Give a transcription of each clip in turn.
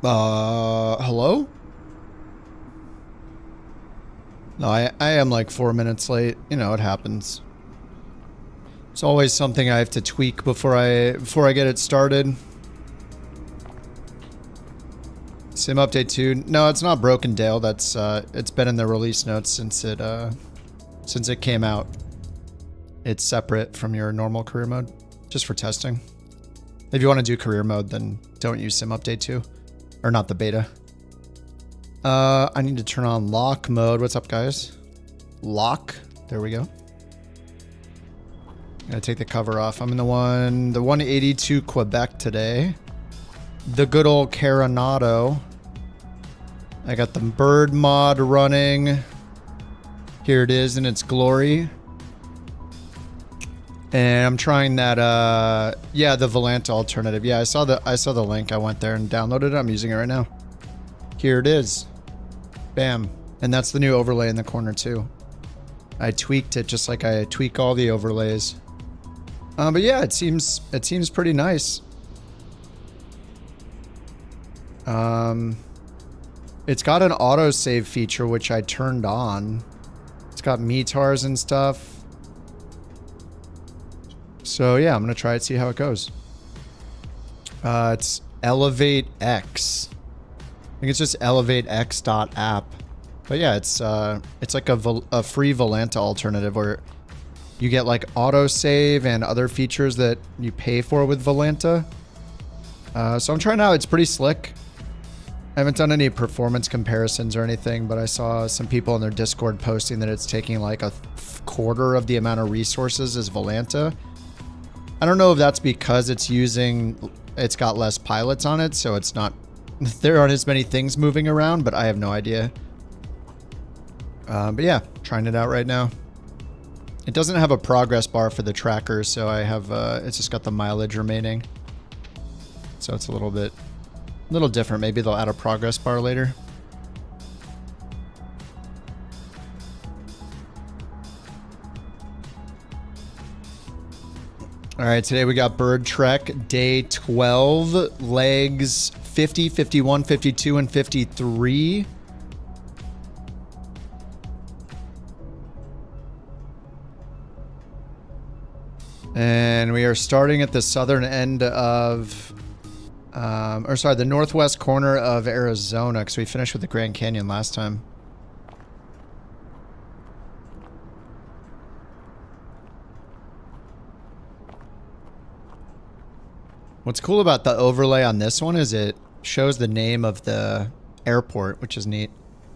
Hello? No, I am like 4 minutes late. You know, it happens. It's always something I have to tweak before I get it started. Sim update 2. No, it's not broken, Dale. That's it's been in the release notes since it came out. It's separate from your normal career mode, just for testing. If you want to do career mode, then don't use sim update 2. Or not the beta. I need to turn on lock mode. What's up, guys? Lock. There we go. Gotta take the cover off. I'm in the 182 Quebec today. The good old Coronado. I got the bird mod running. Here it is in its glory. And I'm trying that, yeah, the Volanta alternative. Yeah, I saw the link. I went there and downloaded it. I'm using it right now. Here it is. Bam. And that's the new overlay in the corner too. I tweaked it just like I tweak all the overlays. But yeah, it seems pretty nice. It's got an autosave feature, which I turned on. It's got METARs and stuff. So yeah, I'm going to try it, see how it goes. It's Elevate X. I think it's just elevatex.app. But yeah, it's like a free Volanta alternative where you get like autosave and other features that you pay for with Volanta. So I'm trying it out. It's pretty slick. I haven't done any performance comparisons or anything, but I saw some people in their Discord posting that it's taking like a quarter of the amount of resources as Volanta. I don't know if that's because it's got less pilots on it, so it's not, there aren't as many things moving around, but I have no idea. But yeah, trying it out right now. It doesn't have a progress bar for the tracker, so I have, it's just got the mileage remaining. So it's a little different. Maybe they'll add a progress bar later. All right, today we got Bird Trek day 12, legs 50, 51, 52, and 53. And we are starting at the southern end of, the northwest corner of Arizona, because we finished with the Grand Canyon last time. What's cool about the overlay on this one is it shows the name of the airport, which is neat.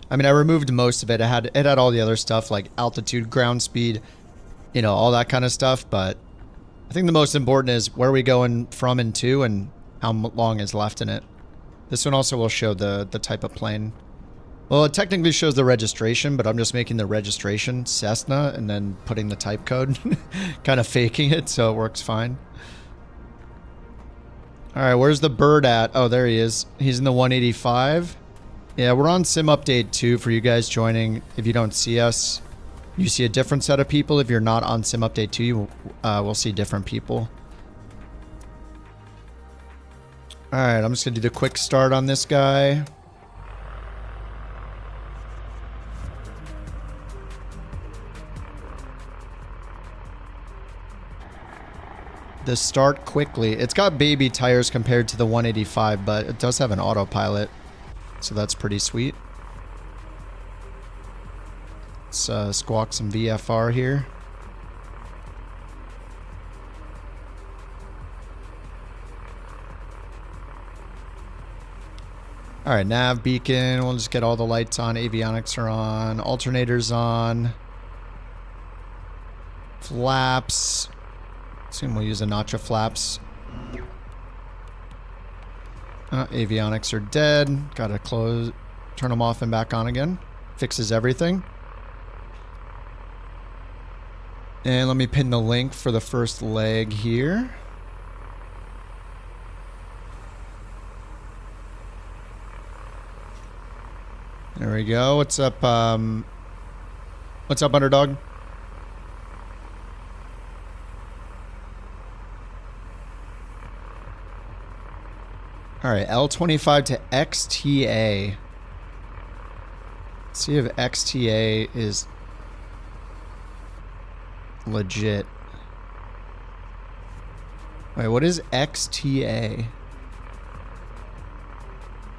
I mean, I removed most of it. It had all the other stuff like altitude, ground speed, you know, all that kind of stuff. But I think the most important is where are we going from and to and how long is left in it. This one also will show the type of plane. Well, it technically shows the registration, but I'm just making the registration Cessna and then putting the type code, kind of faking it so it works fine. All right, where's the bird at? Oh, there he is. He's in the 185. Yeah, we're on Sim Update 2 for you guys joining. If you don't see us, you see a different set of people. If you're not on Sim Update 2, you will see different people. All right, I'm just going to do the quick start on this guy. The start quickly. It's got baby tires compared to the 185, but it does have an autopilot, so that's pretty sweet. Let's squawk some VFR here. All right, nav beacon. We'll just get all the lights on. Avionics are on. Alternators on. Flaps. Assume we'll use a notch of flaps. Avionics are dead. Gotta close, turn them off and back on again. Fixes everything. And let me pin the link for the first leg here. There we go. What's up, underdog? All right, L25 to XTA. Let's see if XTA is legit. Wait, what is XTA? Do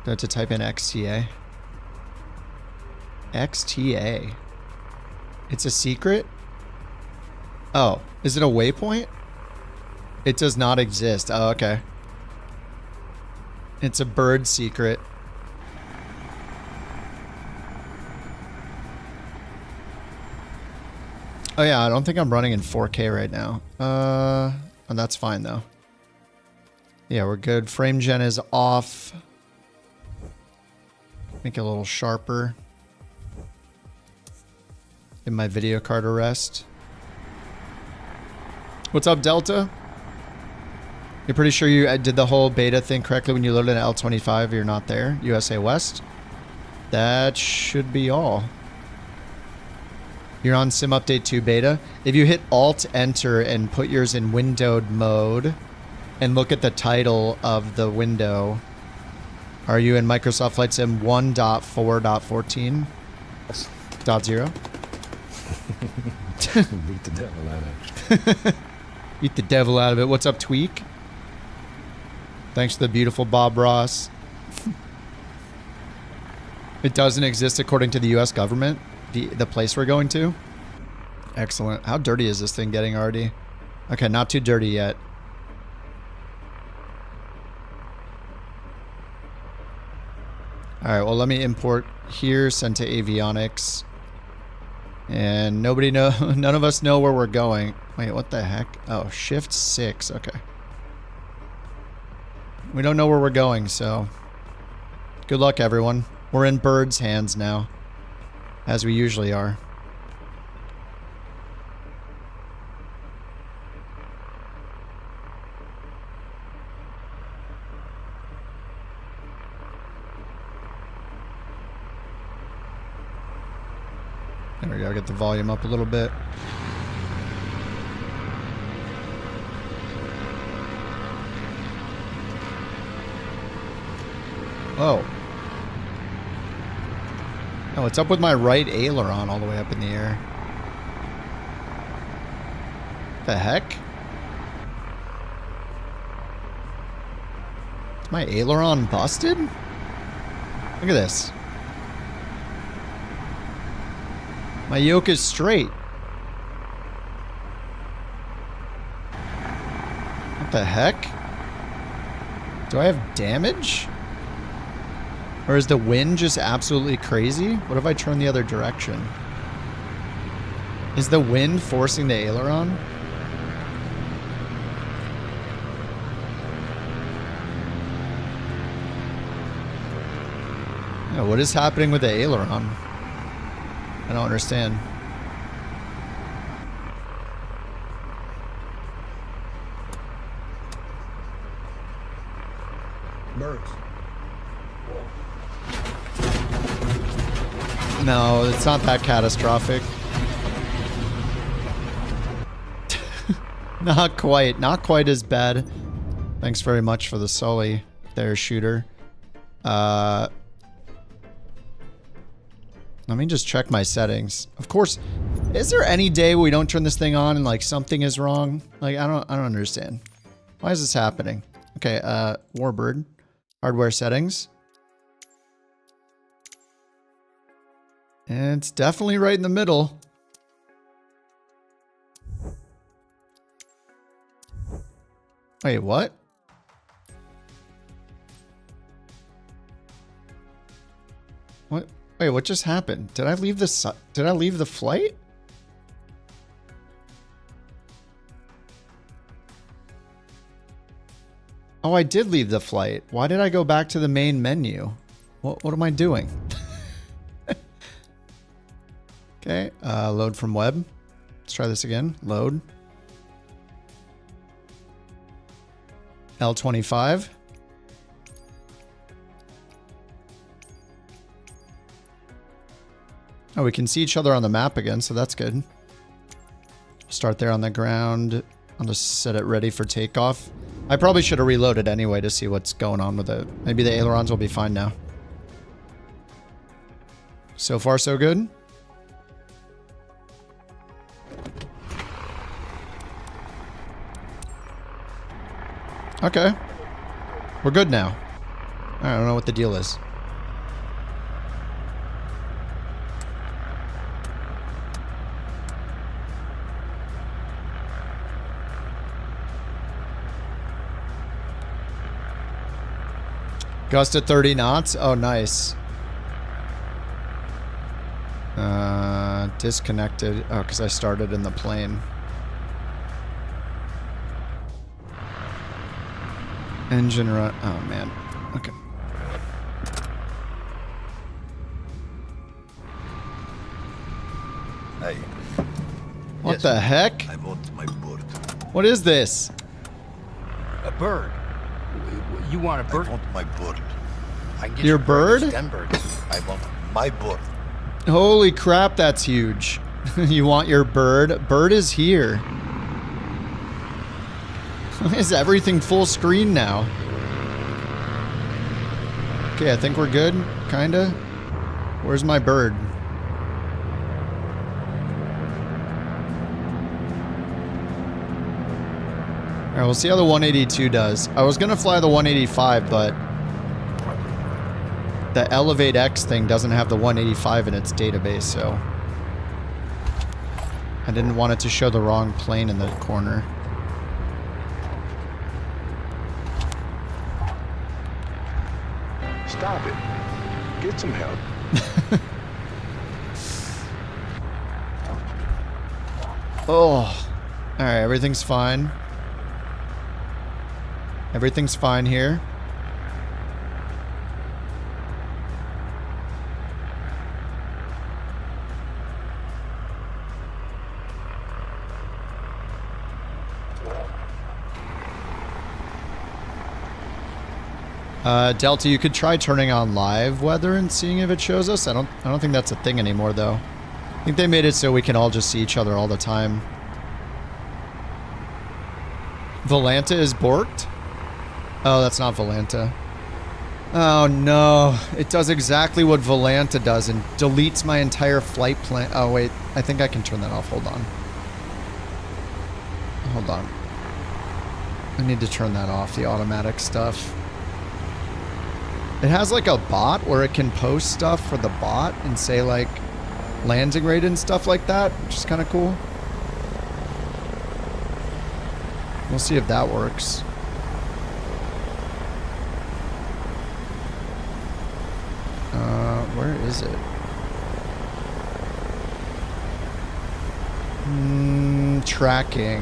I have to type in XTA? XTA. It's a secret? Oh, is it a waypoint? It does not exist. Oh, okay. It's a bird secret. Oh yeah, I don't think I'm running in 4K right now. And that's fine though. Yeah, we're good. Frame gen is off. Make it a little sharper. Give my video card a rest. What's up, Delta? You're pretty sure you did the whole beta thing correctly when you loaded an L25, you're not there. USA West. That should be all. You're on Sim Update 2 beta. If you hit Alt-Enter and put yours in windowed mode and look at the title of the window, are you in Microsoft Flight Sim 1.4.14? Yes. .0? Beat the devil out of it. Beat the devil out of it. What's up, Tweak? Thanks to the beautiful Bob Ross. It doesn't exist according to the US government? The place we're going to? Excellent. How dirty is this thing getting already? Okay, not too dirty yet. Alright, well let me import here, send to avionics. And none of us know where we're going. Wait, what the heck? Oh, shift 6, okay. We don't know where we're going, so good luck everyone. We're in birds' hands now. As we usually are. There we go, get the volume up a little bit. Whoa. Oh, what's up with my right aileron all the way up in the air? The heck? Is my aileron busted? Look at this. My yoke is straight. What the heck? Do I have damage? Or is the wind just absolutely crazy? What if I turn the other direction? Is the wind forcing the aileron? Yeah, what is happening with the aileron? I don't understand. Birds. No, it's not that catastrophic. Not quite. Not quite as bad. Thanks very much for the Sully there, shooter. Let me just check my settings. Of course, is there any day we don't turn this thing on and like something is wrong? Like I don't understand. Why is this happening? Okay, Warbird. Hardware settings. And it's definitely right in the middle. Wait, what? What? Wait, what just happened? Did I leave the flight? Oh, I did leave the flight. Why did I go back to the main menu? What am I doing? Okay, load from web. Let's try this again. Load. L25. Oh, we can see each other on the map again, so that's good. Start there on the ground. I'll just set it ready for takeoff. I probably should have reloaded anyway to see what's going on with it. Maybe the ailerons will be fine now. So far, so good. Okay. We're good now. I don't know what the deal is. Gust at 30 knots. Oh, nice. Disconnected. Oh, because I started in the plane. Engine run. Oh, man. Okay. Hey. What Yes, the heck? I want my bird. What is this? A bird? You want a bird? I want my bird. I can get Your you bird? There's 10 birds. I want my bird. Holy crap, that's huge. You want your bird? Bird is here. Why is everything full screen now? Okay, I think we're good, kinda. Where's my bird? Alright, we'll see how the 182 does. I was gonna fly the 185, but the Elevate X thing doesn't have the 185 in its database, so I didn't want it to show the wrong plane in the corner. Stop it. Get some help. Oh. Alright, everything's fine. Everything's fine here. Delta, you could try turning on live weather and seeing if it shows us. I don't think that's a thing anymore though. I think they made it so we can all just see each other all the time. Volanta is borked? Oh, that's not Volanta. Oh no, it does exactly what Volanta does and deletes my entire flight plan. Oh wait, I think I can turn that off. Hold on. Hold on. I need to turn that off, the automatic stuff. It has like a bot where it can post stuff for the bot and say like landing rate and stuff like that, which is kind of cool. We'll see if that works. Where is it? Tracking.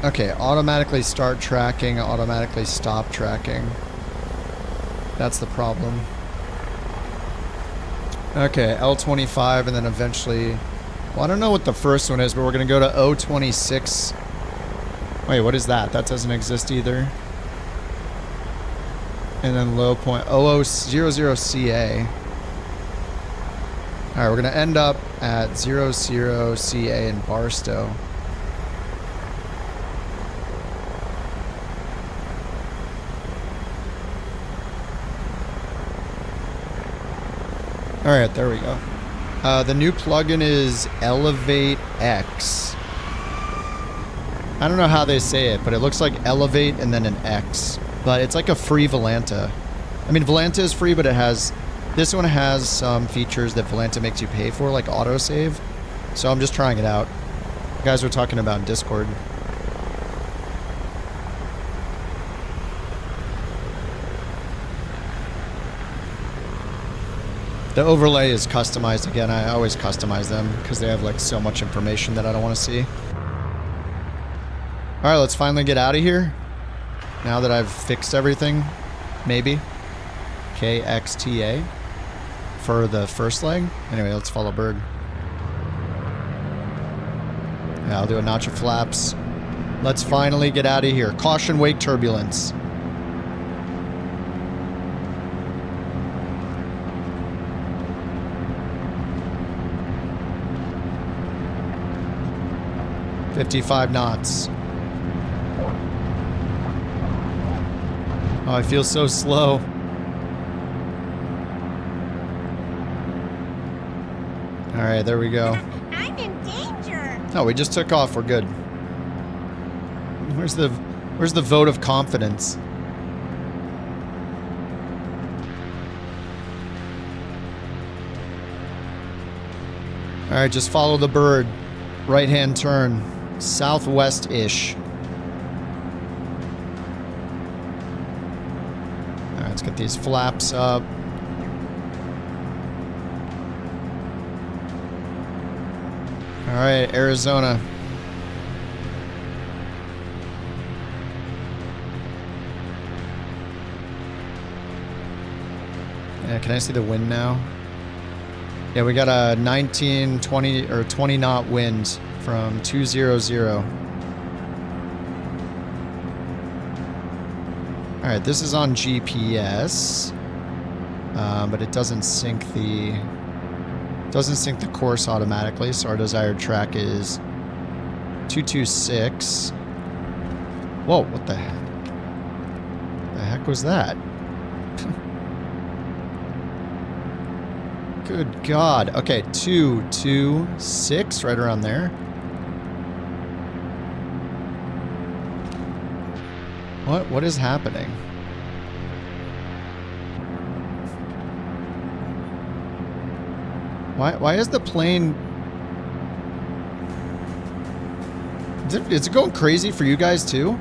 Okay, automatically start tracking, automatically stop tracking. That's the problem. Okay, L25 and then eventually... Well, I don't know what the first one is, but we're going to go to O26. Wait, what is that? That doesn't exist either. And then low point... OO00CA. Alright, we're going to end up at 00CA in Barstow. Alright, there we go. The new plugin is Elevate X. I don't know how they say it, but it looks like Elevate and then an X. But it's like a free Volanta. I mean, Volanta is free, but it has... This one has some features that Volanta makes you pay for, like autosave. So I'm just trying it out. You guys were talking about in Discord. The overlay is customized again. I always customize them because they have like so much information that I don't want to see. Alright, let's finally get out of here. Now that I've fixed everything. Maybe. KXTA. For the first leg. Anyway, let's follow bird. Yeah, I'll do a notch of flaps. Let's finally get out of here. Caution wake turbulence. .55 knots. Oh, I feel so slow. All right, there we go. I'm in danger. Oh, we just took off. We're good. Where's the vote of confidence? All right, just follow the bird. Right-hand turn, southwest-ish. All right, let's get these flaps up. All right, Arizona. Yeah, can I see the wind now? Yeah, we got a 19, 20, or 20 knot wind from 200. All right, this is on GPS, but it doesn't sync the course automatically. So our desired track is 226. Whoa, what the heck? The heck was that? Good God. Okay, 226, right around there. What is happening? Why is the plane... Is it going crazy for you guys too?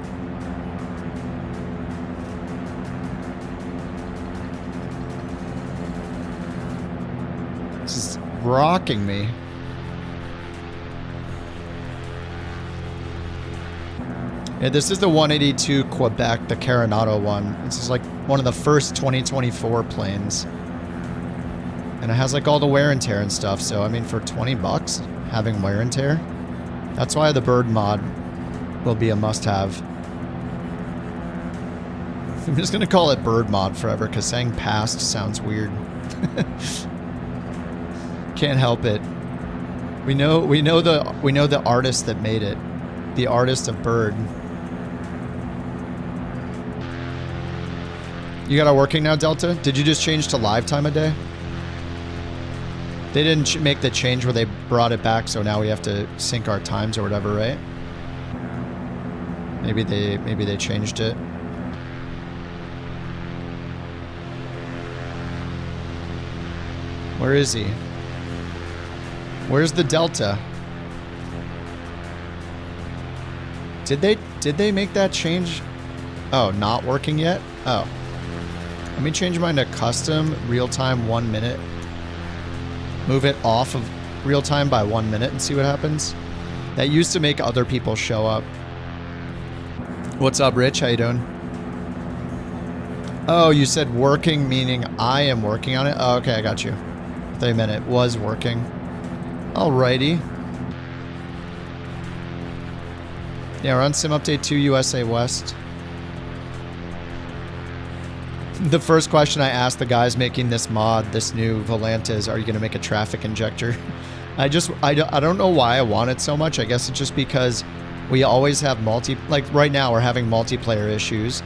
This is rocking me. Yeah, this is the 182 Quebec, the Coronado one. This is like one of the first 2024 planes. And it has like all the wear and tear and stuff. So, I mean, for 20 bucks, having wear and tear, that's why the bird mod will be a must-have. I'm just going to call it bird mod forever because saying past sounds weird. Can't help it. We know the artist that made it. The artist of bird. You got it working now, Delta? Did you just change to live time a day? They didn't make the change where they brought it back, so now we have to sync our times or whatever, right? Maybe they changed it. Where is he? Where's the Delta? Did they make that change? Oh, not working yet? Oh. Let me change mine to custom, real-time 1 minute. Move it off of real-time by 1 minute and see what happens. That used to make other people show up. What's up, Rich? How you doing? Oh, you said working, meaning I am working on it? Oh, okay, I got you. I thought you meant it was working. Alrighty. Yeah, we're on Sim Update 2 USA West. The first question I asked the guys making this mod, this new Volanta, is, are you going to make a traffic injector? I don't know why I want it so much. I guess it's just because we always have like right now we're having multiplayer issues.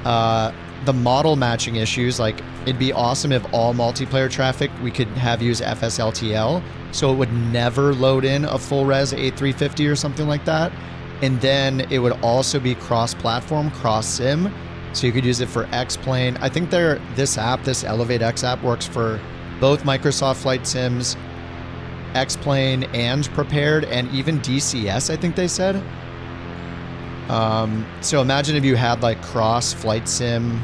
The model matching issues, like it'd be awesome if all multiplayer traffic we could have use FSLTL, so it would never load in a full res A350 or something like that. And then it would also be cross-platform, cross-sim. So you could use it for X-Plane. I think this Elevate X app works for both Microsoft Flight Sims, X-Plane, and Prepared, and even DCS, I think they said. So imagine if you had like cross Flight Sim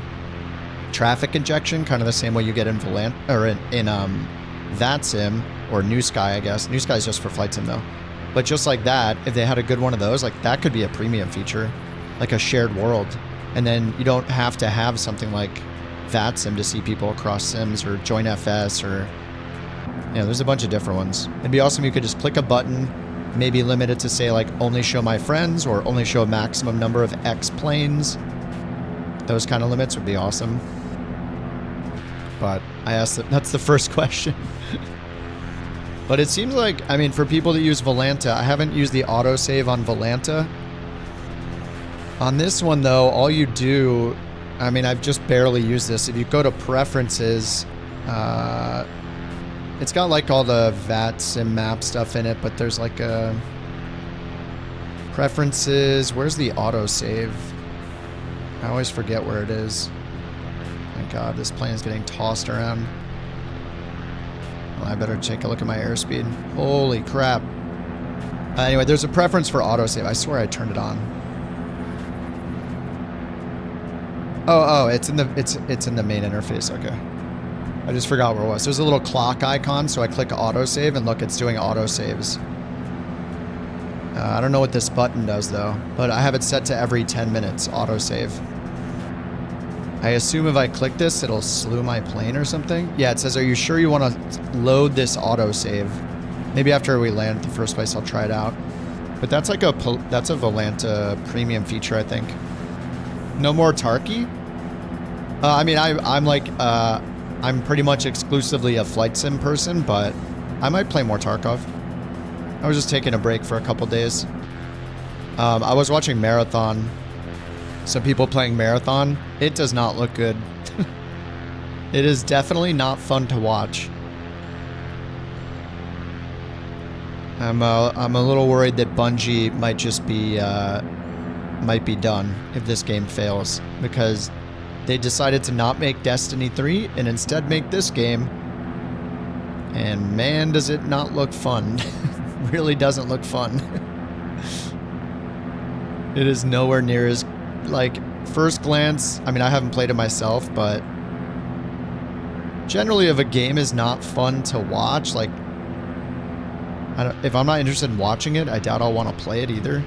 traffic injection, kind of the same way you get in Volant or in VATSIM or New Sky, I guess. New Sky is just for Flight Sim though. But just like that, if they had a good one of those, like that could be a premium feature, like a shared world. And then you don't have to have something like VATSIM to see people across Sims or Join FS or, you know, there's a bunch of different ones. It'd be awesome if you could just click a button, maybe limit it to say like only show my friends or only show a maximum number of X planes. Those kind of limits would be awesome. But I asked that's the first question. But it seems like, I mean, for people that use Volanta, I haven't used the autosave on Volanta. On this one though, all you do I mean, I've just barely used this. If you go to preferences, it's got like all the VAT sim map stuff in it, but there's like a preferences. Where's the autosave? I always forget where it is. My God, this plane is getting tossed around. Well, I better take a look at my airspeed. Holy crap. Anyway, there's a preference for autosave. I swear I turned it on. Oh, it's in the main interface. Okay. I just forgot where it was. There's a little clock icon, so I click autosave and look, it's doing autosaves. I don't know what this button does though, but I have it set to every 10 minutes autosave. I assume if I click this, it'll slew my plane or something. Yeah, it says, are you sure you want to load this autosave? Maybe after we land at the first place, I'll try it out. But that's like that's a Volanta premium feature, I think. No more Tarky? I mean, I'm pretty much exclusively a flight sim person, but I might play more Takeoff. I was just taking a break for a couple days. I was watching Marathon. Some people playing Marathon. It does not look good. It is definitely not fun to watch. I'm a little worried that Bungie might just be done if this game fails, because they decided to not make Destiny 3 and instead make this game. And man, does it not look fun. Really doesn't look fun. It is nowhere near as, like, first glance, I mean, I haven't played it myself, but generally if a game is not fun to watch, like, if I'm not interested in watching it, I doubt I'll want to play it either.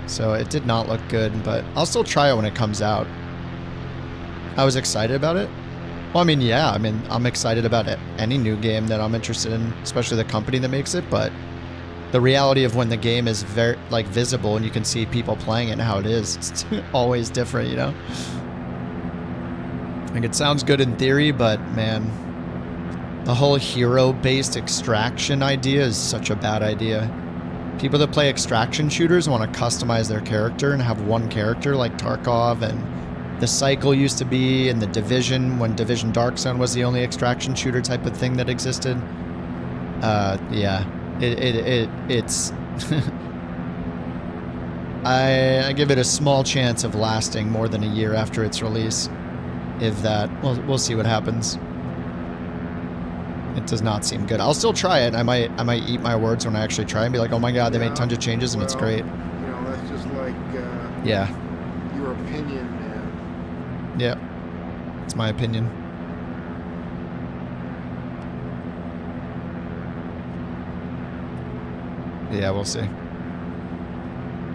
So it did not look good, but I'll still try it when it comes out. I was excited about it. Well, I mean, yeah, I mean, I'm excited about it. Any new game that I'm interested in, especially the company that makes it, but the reality of when the game is very, like, visible and you can see people playing it and how it is, it's always different, you know? Like, it sounds good in theory, but man, the whole hero-based extraction idea is such a bad idea. People that play extraction shooters want to customize their character and have one character like Takeoff and the Cycle used to be, and the Division, when Division Dark Zone was the only extraction shooter type of thing that existed. Yeah, it's I give it a small chance of lasting more than a year after its release, if that. We'll see what happens. It does not seem good. I'll still try it. I might eat my words when I actually try and be like, oh my God, they made tons of changes and it's great. You know, that's just like yeah, your opinion, man. yeah, it's my opinion. Yeah, we'll see.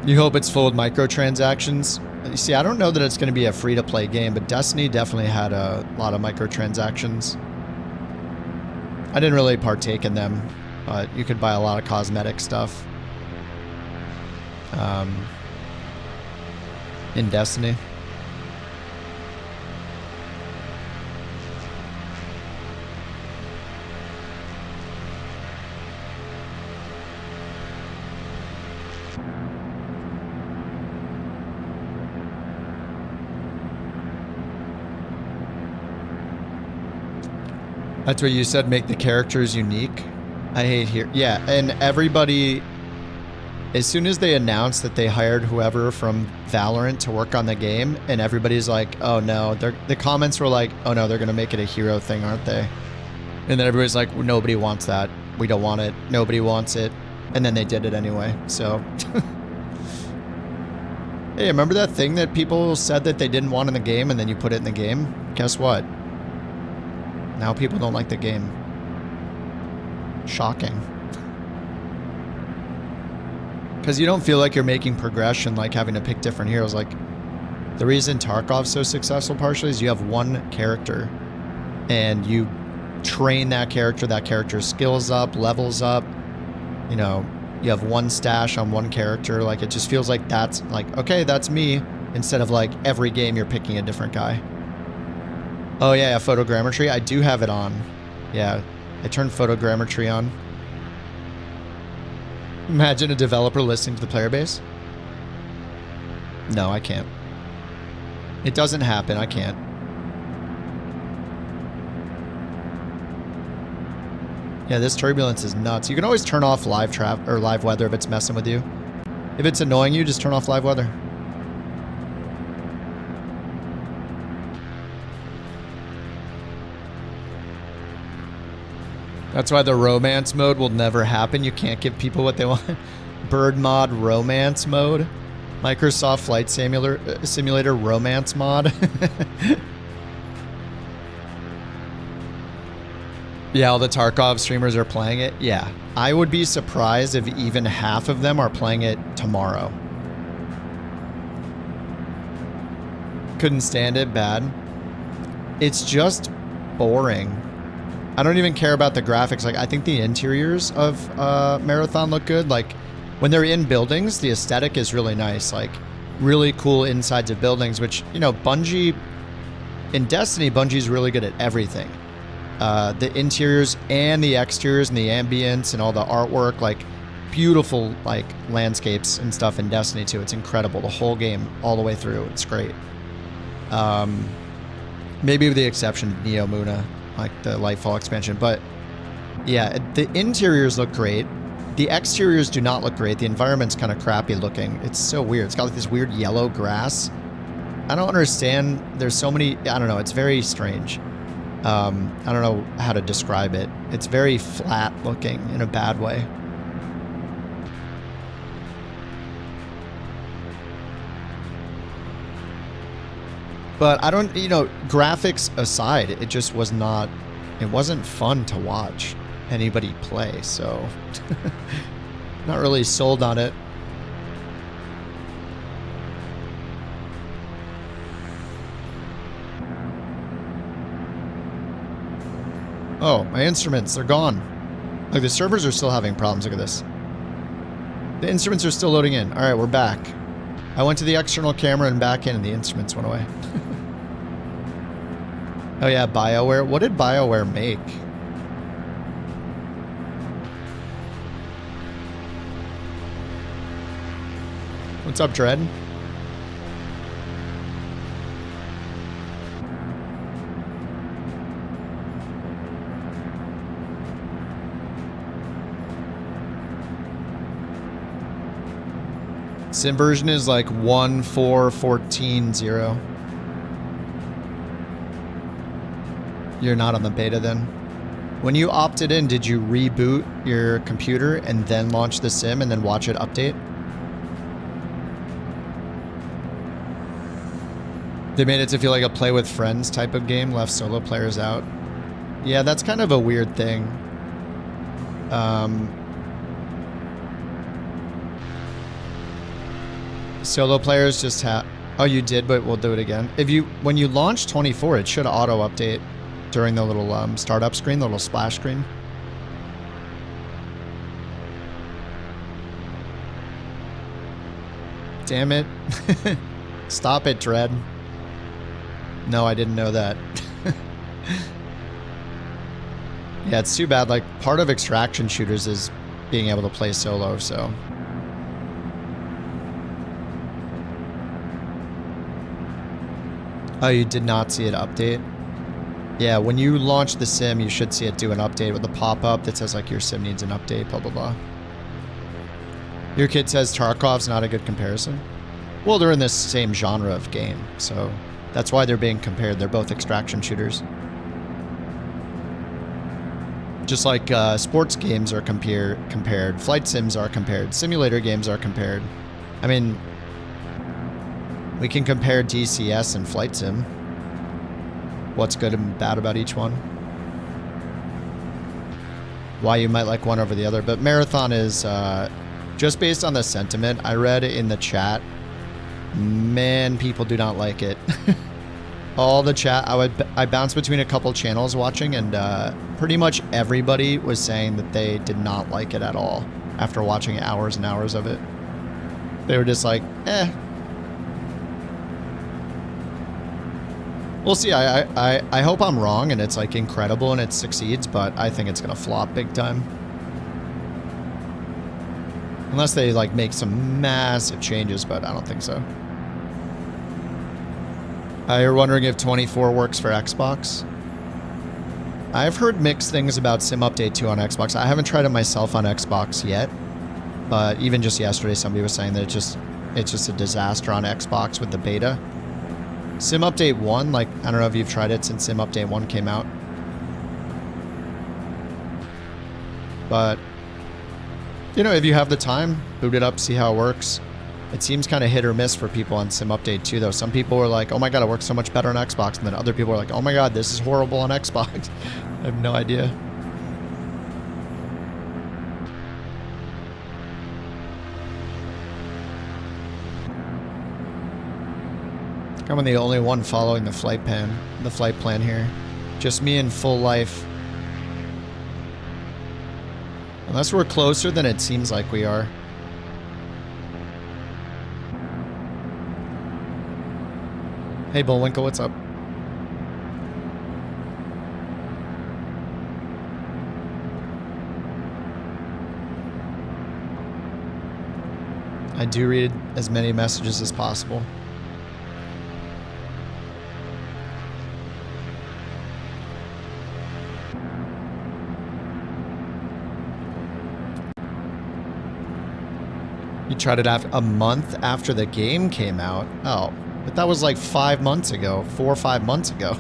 You hope it's full of microtransactions. You see, I don't know that it's going to be a free-to-play game, but Destiny definitely had a lot of microtransactions. I didn't really partake in them, but you could buy a lot of cosmetic stuff in Destiny. That's what you said, make the characters unique. I hate here. Yeah, and everybody, as soon as they announced that they hired whoever from Valorant to work on the game, and everybody's like, oh no, the comments were like, oh no, they're going to make it a hero thing, aren't they? And then everybody's like, well, nobody wants that. We don't want it. Nobody wants it. And then they did it anyway, so. Hey, remember that thing that people said that they didn't want in the game, and then you put it in the game? Guess what? Now people don't like the game. Shocking. Because you don't feel like you're making progression, like having to pick different heroes. Like, the reason Tarkov's so successful partially is you have one character and you train that character's skills up, levels up. You know, you have one stash on one character. Like, it just feels like that's like, okay, that's me, instead of like every game you're picking a different guy. Oh yeah, photogrammetry. I do have it on. Yeah, I turned photogrammetry on. Imagine a developer listening to the player base. No, I can't. It doesn't happen. I can't. Yeah, this turbulence is nuts. You can always turn off live trap or live weather if it's messing with you. If it's annoying you, just turn off live weather. That's why the romance mode will never happen. You can't give people what they want. Bird mod romance mode. Microsoft Flight Simulator romance mod. Yeah, all the Takeoff streamers are playing it. Yeah, I would be surprised if even half of them are playing it tomorrow. Couldn't stand it, bad. It's just boring. I don't even care about the graphics. Like, I think the interiors of Marathon look good. Like, when they're in buildings, the aesthetic is really nice. Like, really cool insides of buildings, which, you know, Bungie, in Destiny, Bungie's really good at everything. The interiors and the exteriors and the ambience and all the artwork, like, beautiful, like, landscapes and stuff in Destiny 2. It's incredible. The whole game, all the way through. It's great. Maybe with the exception of Neo Muna, like the Lightfall expansion. But yeah, the interiors look great. The exteriors do not look great. The environment's kind of crappy looking. It's so weird. It's got like this weird yellow grass. I don't understand. There's so many, I don't know. It's very strange. I don't know how to describe it. It's very flat looking in a bad way. But I don't, you know, graphics aside, it just was not, it wasn't fun to watch anybody play, so not really sold on it. Oh, my instruments, they're gone. Like, the servers are still having problems. Look at this. The instruments are still loading in. All right, we're back. I went to the external camera and back in, and the instruments went away. Oh yeah, BioWare. What did BioWare make? What's up, Dread? Sim version is like 1.4.14.0. You're not on the beta then. When you opted in, did you reboot your computer and then launch the sim and then watch it update? They made it to feel like a play with friends type of game, left solo players out. Yeah, that's kind of a weird thing. Solo players just have... Oh, you did, but we'll do it again. When you launch 24, it should auto-update during the little startup screen, the little splash screen. Damn it. Stop it, Dread. No, I didn't know that. Yeah, it's too bad. Like, part of extraction shooters is being able to play solo, so... Oh, you did not see it update? Yeah, when you launch the sim, you should see it do an update with a pop-up that says, like, your sim needs an update, blah, blah, blah. Your kid says Tarkov's not a good comparison. Well, they're in this same genre of game, so that's why they're being compared. They're both extraction shooters. Just like sports games are compared, flight sims are compared, simulator games are compared. I mean, we can compare DCS and flight sim. What's good and bad about each one. Why you might like one over the other. But Marathon is, just based on the sentiment I read in the chat, man, people do not like it. All the chat, I bounced between a couple channels watching, and pretty much everybody was saying that they did not like it at all after watching hours and hours of it. They were just like, eh. We'll see. I hope I'm wrong and it's like incredible and it succeeds, but I think it's gonna flop big time. Unless they like make some massive changes, but I don't think so. You're wondering if 24 works for Xbox? I've heard mixed things about Sim Update 2 on Xbox. I haven't tried it myself on Xbox yet, but even just yesterday somebody was saying that it's just a disaster on Xbox with the beta. Sim Update 1, like, I don't know if you've tried it since Sim Update 1 came out. But, you know, if you have the time, boot it up, see how it works. It seems kind of hit or miss for people on Sim Update 2, though. Some people were like, oh my god, it works so much better on Xbox. And then other people are like, oh my god, this is horrible on Xbox. I have no idea. I'm the only one following the flight plan here. Just me in full life. Unless we're closer than it seems like we are. Hey Bullwinkle, what's up? I do read as many messages as possible. You tried it a month after the game came out? Oh, but that was like 5 months ago, 4 or 5 months ago.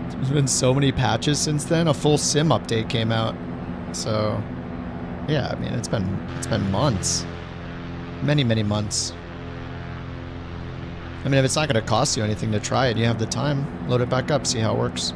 There's been so many patches since then. A full sim update came out. So, yeah, I mean, it's been months. Many, many months. I mean, if it's not going to cost you anything to try it, you have the time, load it back up, see how it works.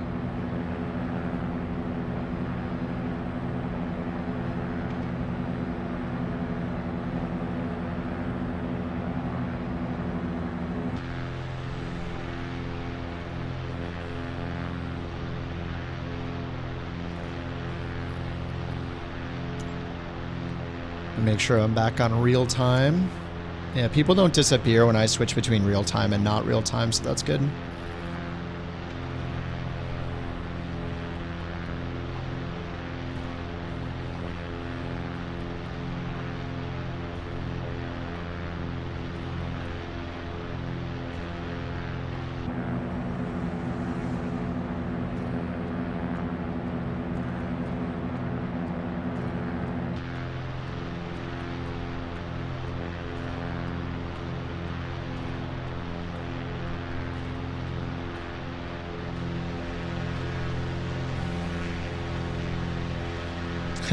Make sure I'm back on real time. Yeah, people don't disappear when I switch between real time and not real time, so that's good.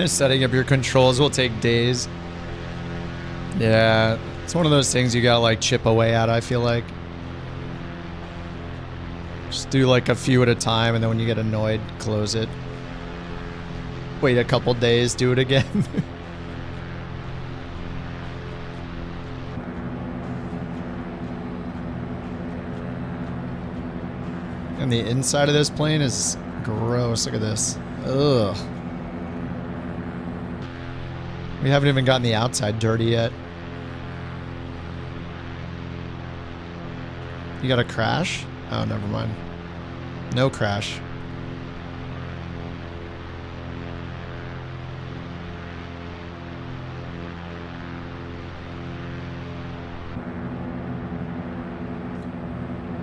Setting up your controls will take days. Yeah, it's one of those things you gotta like chip away at, I feel like. Just do like a few at a time, and then when you get annoyed, close it. Wait a couple days, do it again. And the inside of this plane is gross. Look at this. Ugh. We haven't even gotten the outside dirty yet. You got a crash? Oh, never mind. No crash.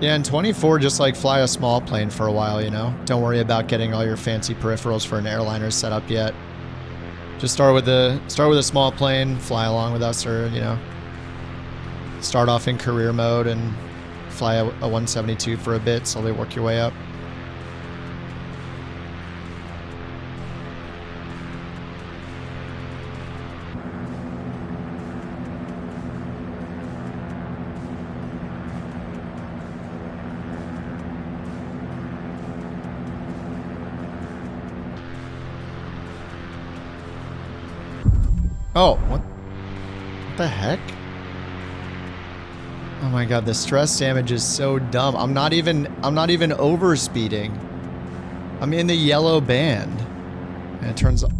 Yeah, in 24, just like fly a small plane for a while, you know? Don't worry about getting all your fancy peripherals for an airliner set up yet. Just start with a small plane, fly along with us, or, you know, start off in career mode and fly a 172 for a bit, slowly work your way up. Oh, what the heck? Oh my god, the stress damage is so dumb. I'm not even overspeeding. I'm in the yellow band. And it turns on.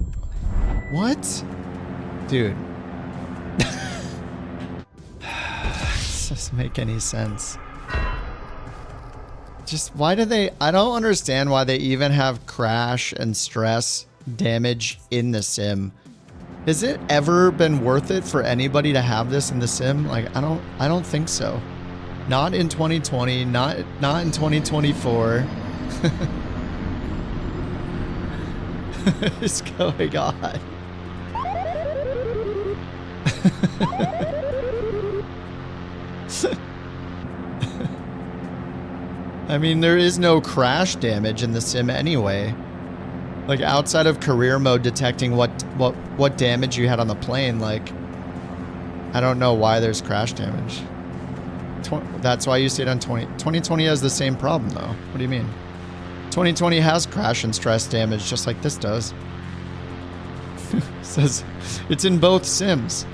What? Dude. This doesn't make any sense. Just why do they... I don't understand why they even have crash and stress damage in the sim. Has it ever been worth it for anybody to have this in the sim? Like, I don't think so. Not in 2020, not in 2024. What is going on? I mean, there is no crash damage in the sim anyway. Like, outside of career mode detecting what damage you had on the plane, like, I don't know why there's crash damage. That's why you see it on 2020 has the same problem, though. What do you mean? 2020 has crash and stress damage, just like this does. Says it's in both sims.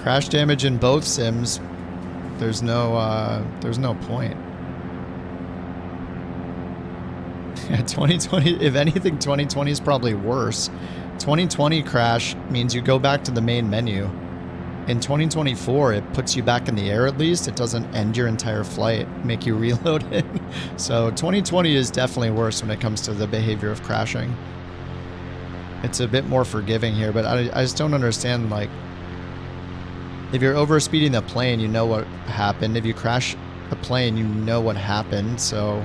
Crash damage in both sims. There's no point. Yeah, 2020, if anything, 2020 is probably worse. 2020 crash means you go back to the main menu. In 2024, it puts you back in the air at least. It doesn't end your entire flight, make you reload it. So 2020 is definitely worse when it comes to the behavior of crashing. It's a bit more forgiving here, but I just don't understand, like, if you're overspeeding the plane, you know what happened. If you crash the plane, you know what happened. So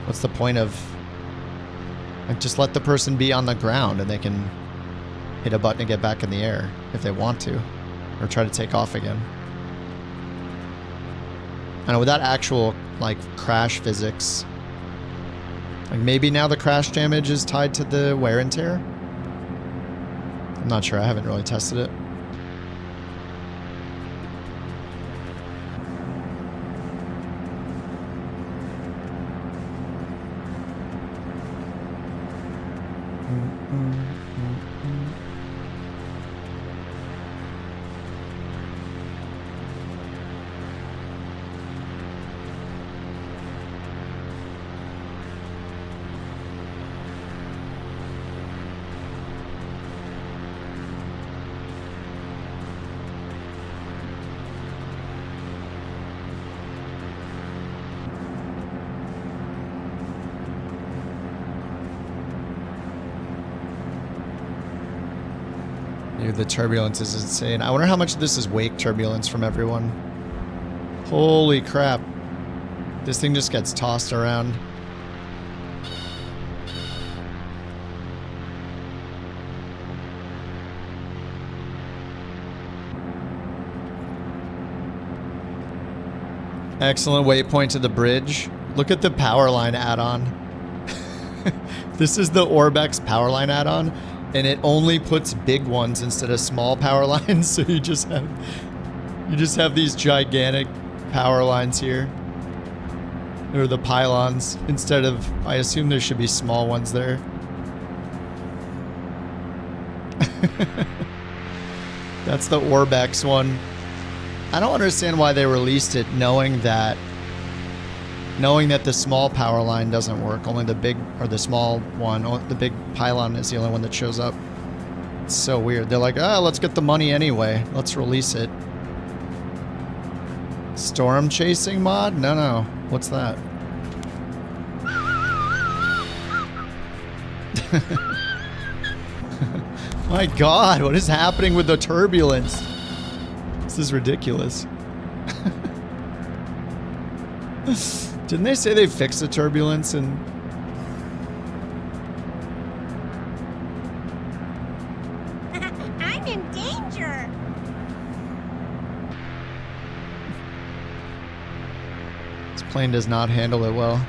what's the point of... Like, just let the person be on the ground and they can hit a button and get back in the air if they want to, or try to take off again. I know, without actual, like, crash physics, like, maybe now the crash damage is tied to the wear and tear? I'm not sure. I haven't really tested it. Dude, the turbulence is insane. I wonder how much of this is wake turbulence from everyone. Holy crap. This thing just gets tossed around. Excellent waypoint to the bridge. Look at the power line add-on. This is the Orbex power line add-on. And it only puts big ones instead of small power lines, so you just have these gigantic power lines here. Or the pylons, instead of, I assume there should be small ones there. That's the Orbex one. I don't understand why they released it knowing that the small power line doesn't work. Only the big, or the small one, the big pylon is the only one that shows up. It's so weird. They're like, oh, let's get the money anyway. Let's release it. Storm chasing mod? No. What's that? My God, what is happening with the turbulence? This is ridiculous. Didn't they say they fixed the turbulence and... I'm in danger. This plane does not handle it well.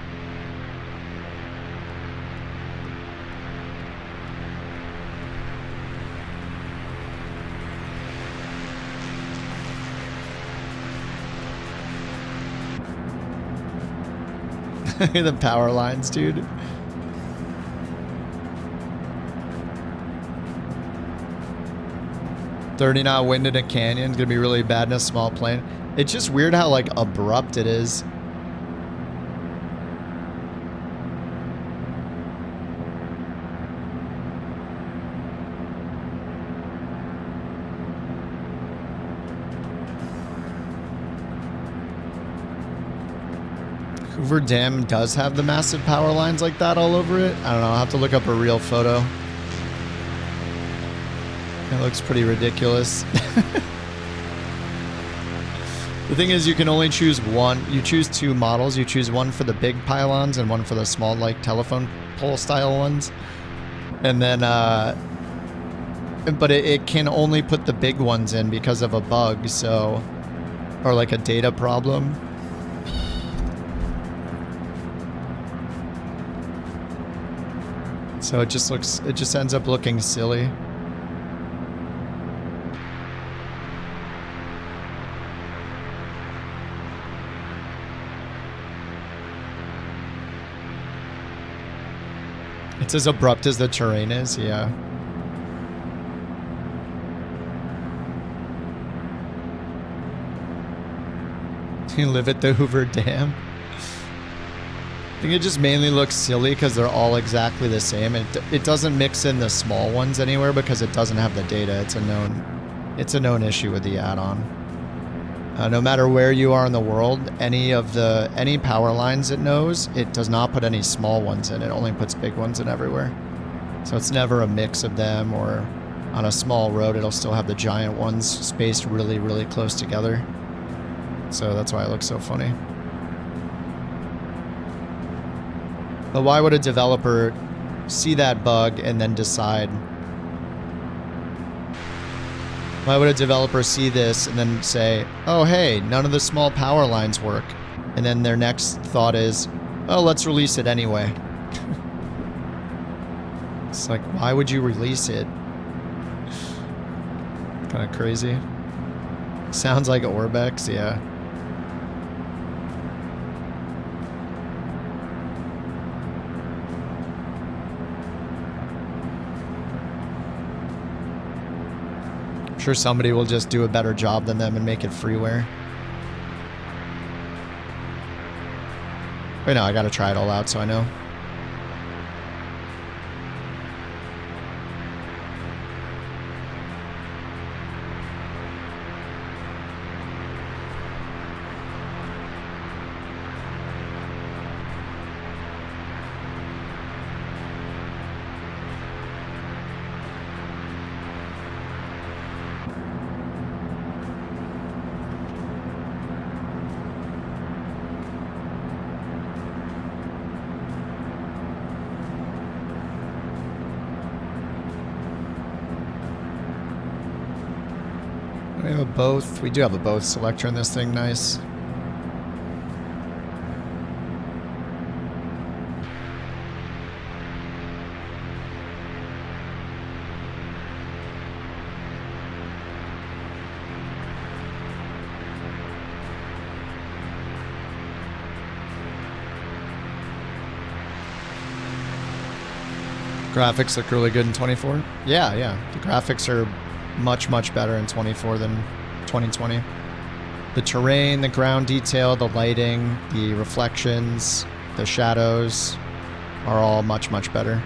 The power lines, dude. "30 knot wind in a canyon. Gonna be really bad in a small plane." It's just weird how, like, abrupt it is. Hoover Dam does have the massive power lines like that all over it. I don't know. I'll have to look up a real photo. It looks pretty ridiculous. The thing is, you can only choose one. You choose two models. You choose one for the big pylons and one for the small, like, telephone pole style ones. And then, but it can only put the big ones in because of a bug, so, or like a data problem. So it just ends up looking silly. It's as abrupt as the terrain is, yeah. You live at the Hoover Dam? I think it just mainly looks silly because they're all exactly the same. It doesn't mix in the small ones anywhere because it doesn't have the data. It's a known issue with the add-on. No matter where you are in the world, any power lines it knows, it does not put any small ones in. It only puts big ones in everywhere. So it's never a mix of them, or on a small road, it'll still have the giant ones spaced really, really close together. So that's why it looks so funny. But why would a developer see that bug and then decide? Why would a developer see this and then say, oh, hey, none of the small power lines work? And then their next thought is, oh, let's release it anyway. It's like, why would you release it? Kind of crazy. Sounds like Orbex, yeah. I'm sure somebody will just do a better job than them and make it freeware. Wait, no, I gotta try it all out so I know. We have a both. We do have a both selector in this thing. Nice. Graphics look really good in 24. Yeah, yeah. The graphics are much better in 24 than 2020. The terrain, the ground detail, the lighting, the reflections, the shadows are all much better.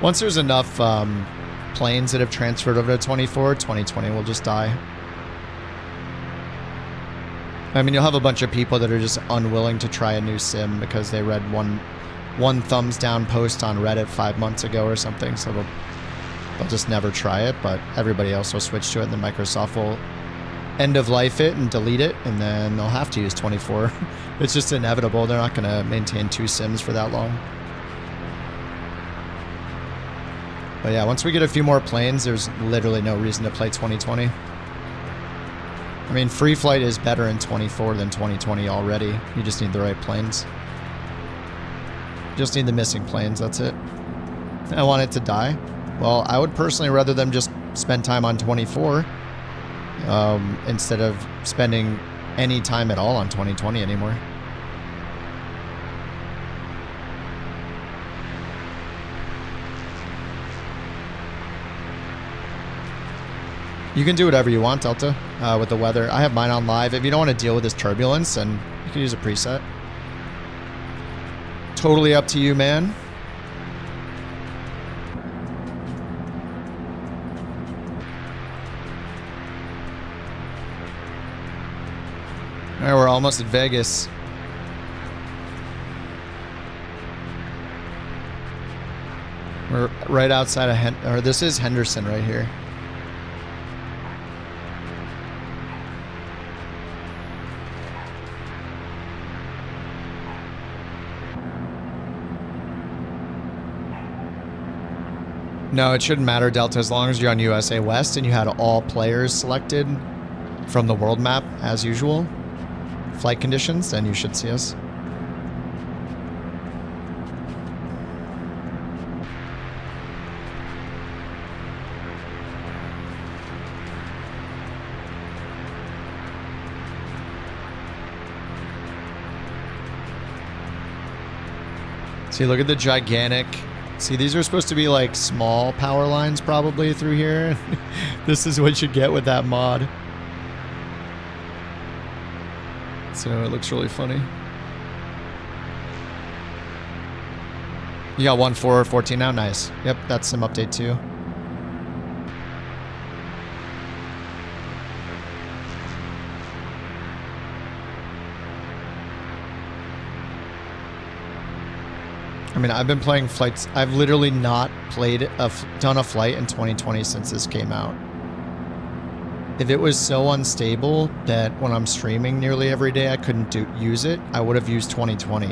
Once there's enough planes that have transferred over to 24, 2020 will just die. I mean, you'll have a bunch of people that are just unwilling to try a new sim because they read one thumbs down post on Reddit 5 months ago or something, so they'll just never try it, but everybody else will switch to it, and then Microsoft will end of life it and delete it, and then they'll have to use 24. It's just inevitable. They're not going to maintain 2 sims for that long. But yeah, once we get a few more planes, there's literally no reason to play 2020. I mean, free flight is better in 24 than 2020 already. You just need the right planes. Just need the missing planes, that's it. I want it to die. Well, I would personally rather them just spend time on 24 instead of spending any time at all on 2020 anymore. You can do whatever you want, Delta, with the weather. I have mine on live. If you don't want to deal with this turbulence, then you can use a preset. Totally up to you, man. All right, we're almost at Vegas. We're right outside of this is Henderson right here. No, it shouldn't matter, Delta, as long as you're on USA West and you had all players selected from the world map as usual. Flight conditions, then you should see us. See, look at the gigantic... See, these are supposed to be like small power lines probably through here. This is what you get with that mod. So it looks really funny. You got 1.4.14 now? Nice. Yep, that's some update too. I mean, I've been playing flights. I've literally not done a flight in 2020 since this came out. If it was so unstable that when I'm streaming nearly every day I couldn't use it, I would have used 2020.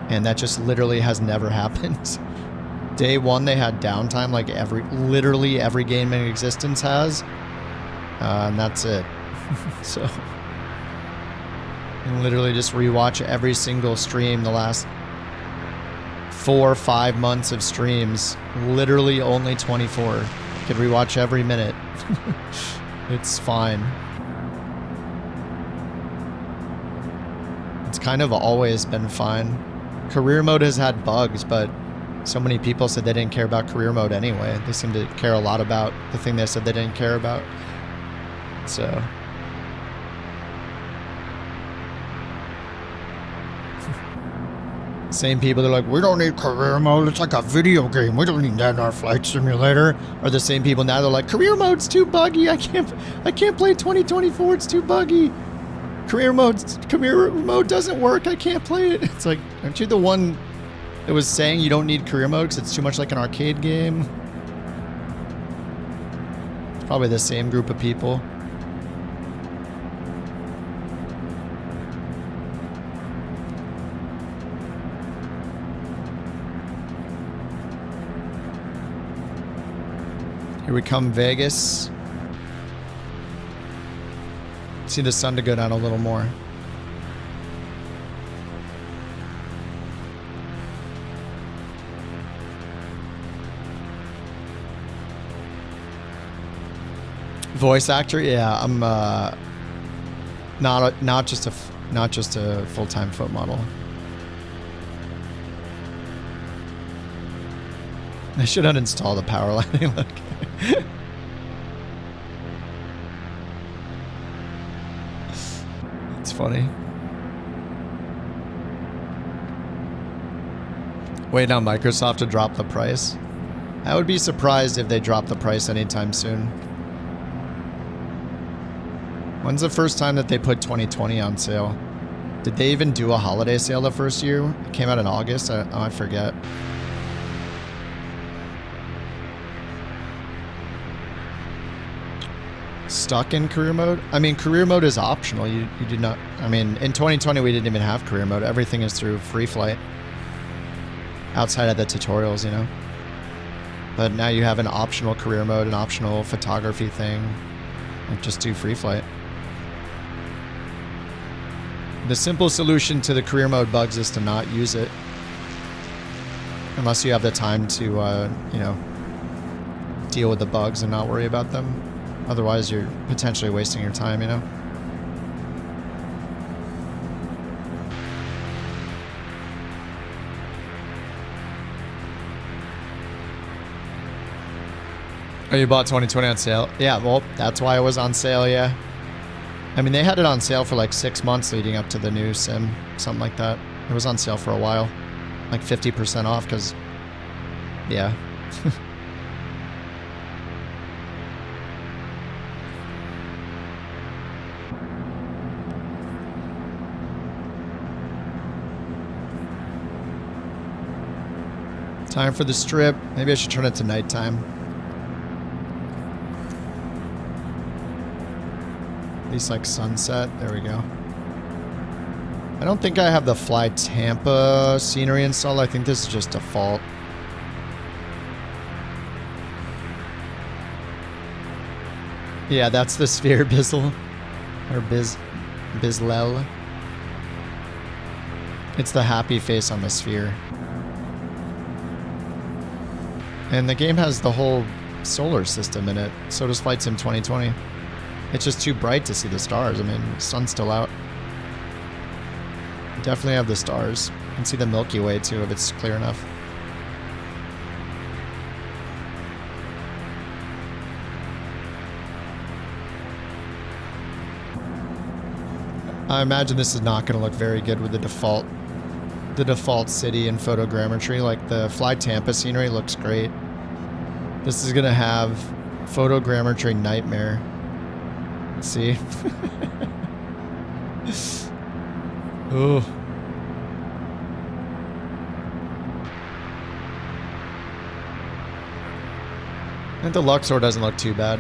And that just literally has never happened. Day one they had downtime like literally every game in existence has. And that's it. So, and literally just rewatch every single stream the last 4 or 5 months of streams. Literally only 24. Could rewatch every minute. It's fine. It's kind of always been fine. Career mode has had bugs, but so many people said they didn't care about career mode anyway. They seem to care a lot about the thing they said they didn't care about. So... Same people, they're like, we don't need career mode. It's like a video game. We don't need that in our flight simulator. Or the same people now, they're like, career mode's too buggy. I can't play 2024. It's too buggy. Career mode doesn't work. I can't play it. It's like, aren't you the one that was saying you don't need career mode because it's too much like an arcade game? It's probably the same group of people. Here we come, Vegas. See the sun to go down a little more. Voice actor, yeah, I'm not just a full-time foot model. I should uninstall the power line. Look. It's funny. Waiting on Microsoft to drop the price. I would be surprised if they drop the price anytime soon. When's the first time that they put 2020 on sale? Did they even do a holiday sale the first year? It came out in August? I forget. Stuck in career mode? I mean, career mode is optional. You do not... I mean, in 2020 we didn't even have career mode. Everything is through free flight. Outside of the tutorials, you know? But now you have an optional career mode, an optional photography thing. Like, just do free flight. The simple solution to the career mode bugs is to not use it. Unless you have the time to, you know, deal with the bugs and not worry about them. Otherwise, you're potentially wasting your time, you know? Oh, you bought 2020 on sale? Yeah, well, that's why it was on sale, yeah. I mean, they had it on sale for like 6 months leading up to the new sim, something like that. It was on sale for a while. Like 50% off, because, yeah. Time for the strip. Maybe I should turn it to nighttime. At least like sunset. There we go. I don't think I have the Fly Tampa scenery installed. I think this is just default. Yeah, that's the sphere Bizzle. Or Bizlel. It's the happy face on the sphere. And the game has the whole solar system in it. So does Flight Sim 2020. It's just too bright to see the stars. I mean, the sun's still out. Definitely have the stars. You can see the Milky Way too if it's clear enough. I imagine this is not going to look very good with the default city and photogrammetry. Like the Fly Tampa scenery looks great. This is going to have photogrammetry nightmare. See? Ooh. And the Luxor doesn't look too bad.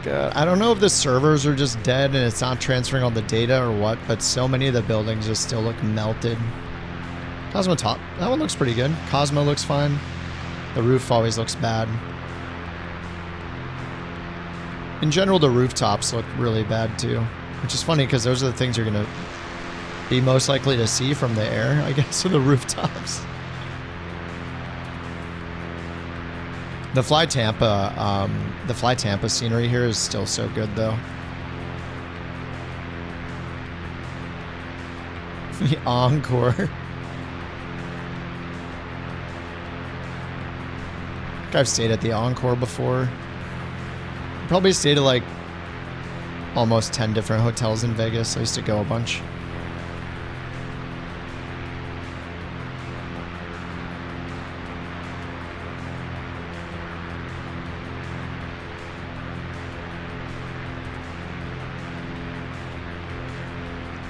I don't know if the servers are just dead and it's not transferring all the data or what, but so many of the buildings just still look melted. Cosmo top. That one looks pretty good. Cosmo looks fine. The roof always looks bad. In general, the rooftops look really bad too, which is funny because those are the things you're going to be most likely to see from the air, I guess, are the rooftops. The Fly Tampa scenery here is still so good, though. The Encore. I think I've stayed at the Encore before. Probably stayed at like almost 10 different hotels in Vegas. I used to go a bunch.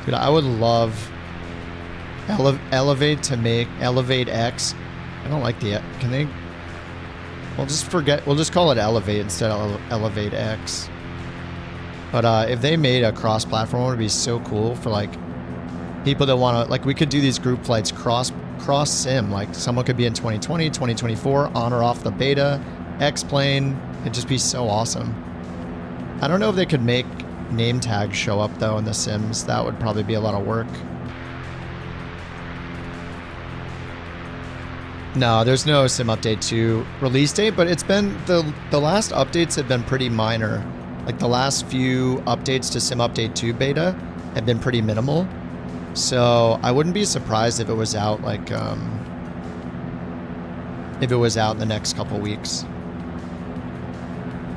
Dude, I would love Elevate to make Elevate X. I don't like the, can they? We'll just call it Elevate instead of Elevate X. But if they made a cross-platform, it would be so cool for like people that want to, like we could do these group flights cross sim. Like someone could be in 2020, 2024, on or off the beta, X-plane. It'd just be so awesome. I don't know if they could make name tags show up though in the sims. That would probably be a lot of work. No, there's no Sim Update 2 release date, but it's been the last updates have been pretty minor. Like the last few updates to Sim Update 2 beta have been pretty minimal. So I wouldn't be surprised if it was out like if it was out in the next couple weeks.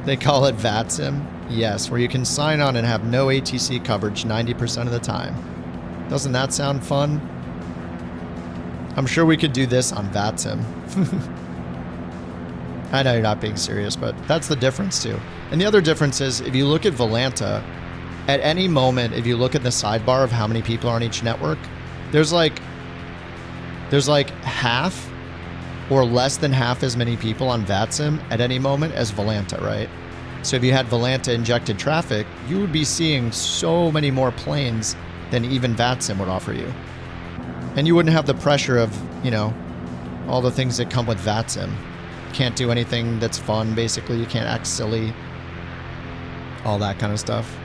They call it VATSIM. Yes, where you can sign on and have no ATC coverage 90% of the time. Doesn't that sound fun? I'm sure we could do this on VATSIM. I know you're not being serious, but that's the difference too. And the other difference is if you look at Volanta, at any moment, if you look at the sidebar of how many people are on each network, there's like half or less than half as many people on VATSIM at any moment as Volanta, right? So if you had Volanta injected traffic, you would be seeing so many more planes than even VATSIM would offer you. And you wouldn't have the pressure of, you know, all the things that come with VATSIM. You can't do anything that's fun, basically. You can't act silly. All that kind of stuff.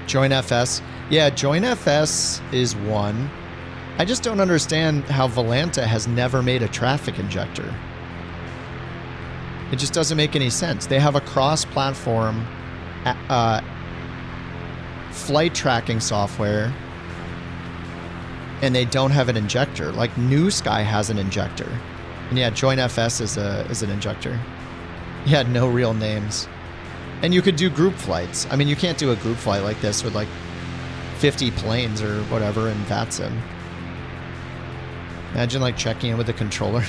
Join FS. Yeah, Join FS is one. I just don't understand how Volanta has never made a traffic injector. It just doesn't make any sense. They have a cross-platform flight tracking software, and they don't have an injector. Like New Sky has an injector, and yeah, Join FS is an injector. Yeah, no real names, and you could do group flights. I mean, you can't do a group flight like this with like 50 planes or whatever in VATSIM. Imagine like checking in with the controller.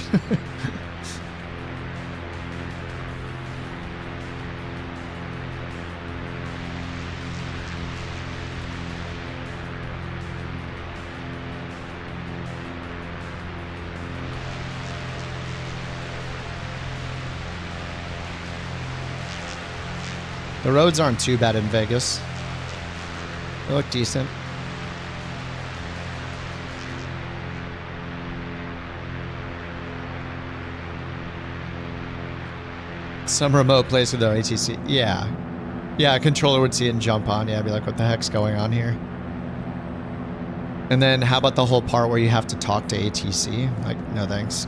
The roads aren't too bad in Vegas. They look decent. Some remote place with no ATC. Yeah. Yeah, a controller would see it and jump on. Yeah, I'd be like, what the heck's going on here? And then how about the whole part where you have to talk to ATC? Like, no thanks.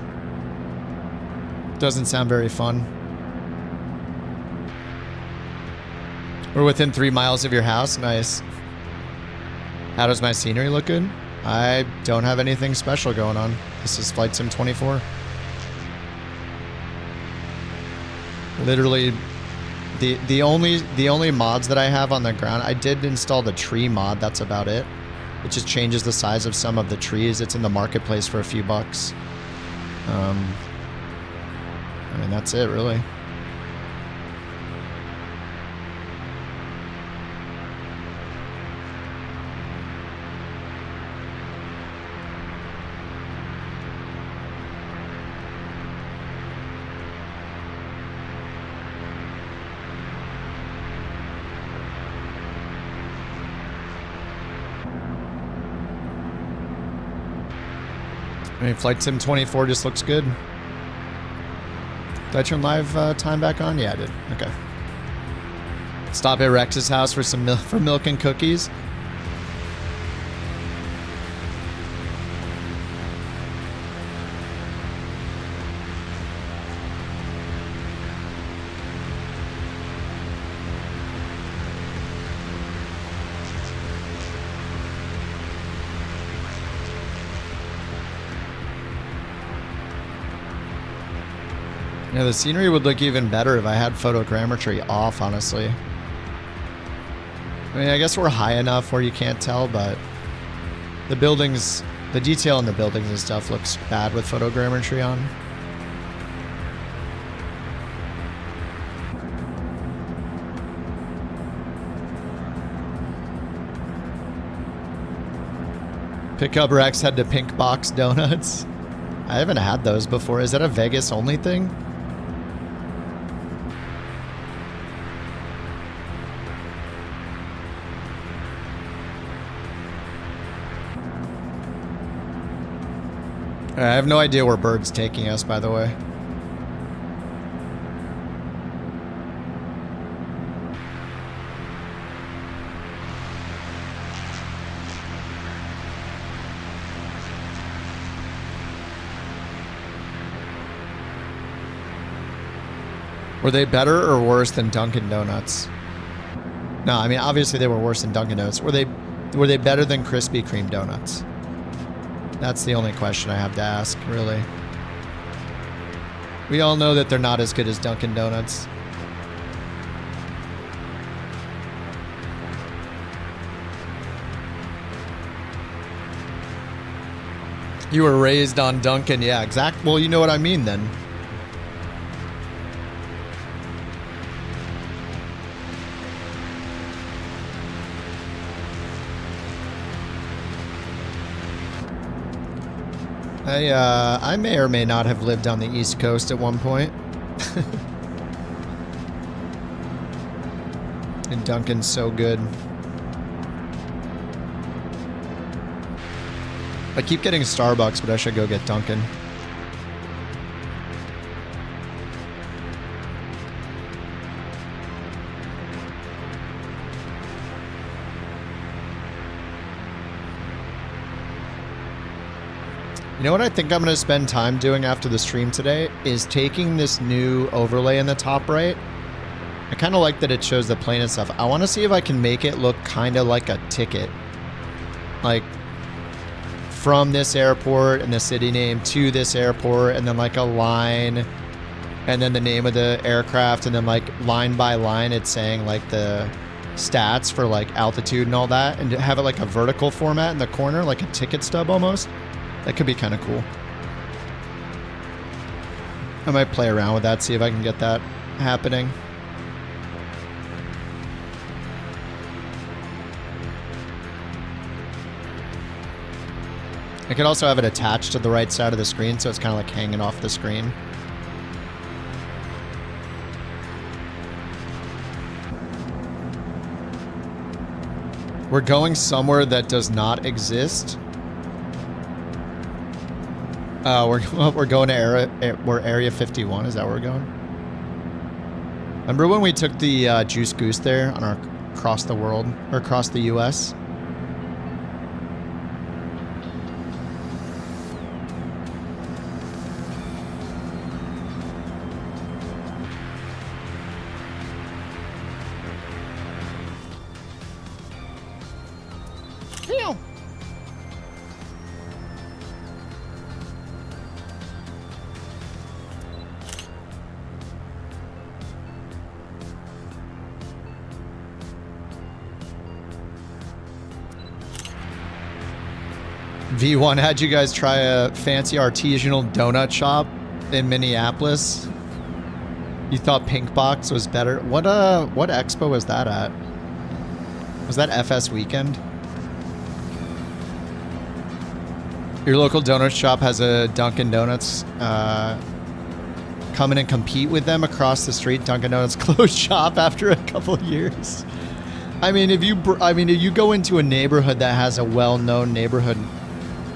Doesn't sound very fun. We're within 3 miles of your house. Nice. How does my scenery look good? I don't have anything special going on. This is Flight Sim 24. Literally, the only mods that I have on the ground, I did install the tree mod. That's about it. It just changes the size of some of the trees. It's in the marketplace for a few bucks. I mean, that's it, really. I mean, Flight Sim 24 just looks good. Did I turn live time back on? Yeah, I did. Okay. Stop at Rex's house for some milk and cookies. Yeah, the scenery would look even better if I had photogrammetry off, honestly. I mean, I guess we're high enough where you can't tell, but the buildings, the detail in the buildings and stuff looks bad with photogrammetry on. Pickup Rex had the pink box donuts. I haven't had those before. Is that a Vegas only thing? I have no idea where Bird's taking us, by the way. Were they better or worse than Dunkin' Donuts? No, I mean, obviously they were worse than Dunkin' Donuts. Were they better than Krispy Kreme donuts? That's the only question I have to ask, really. We all know that they're not as good as Dunkin' Donuts. You were raised on Dunkin', yeah, exact. Well, you know what I mean then. I may or may not have lived on the East Coast at one point. And Dunkin's so good. I keep getting Starbucks, but I should go get Dunkin'. You know what I think I'm going to spend time doing after the stream today is taking this new overlay in the top right. I kind of like that it shows the plane and stuff. I want to see if I can make it look kind of like a ticket. Like from this airport and the city name to this airport and then like a line and then the name of the aircraft and then like line by line it's saying like the stats for like altitude and all that, and to have it like a vertical format in the corner, like a ticket stub almost. That could be kind of cool. I might play around with that, see if I can get that happening. I could also have it attached to the right side of the screen, so it's kind of like hanging off the screen. We're going somewhere that does not exist. We're going to Area 51. Is that where we're going? Remember when we took the Juice Goose there on our across the world or across the U.S.? V1, how'd you guys try a fancy artisanal donut shop in Minneapolis? You thought Pink Box was better? What expo was that at? Was that FS Weekend? Your local donut shop has a Dunkin' Donuts. Come in and compete with them across the street. Dunkin' Donuts closed shop after a couple of years. I mean, if you go into a neighborhood that has a well-known neighborhood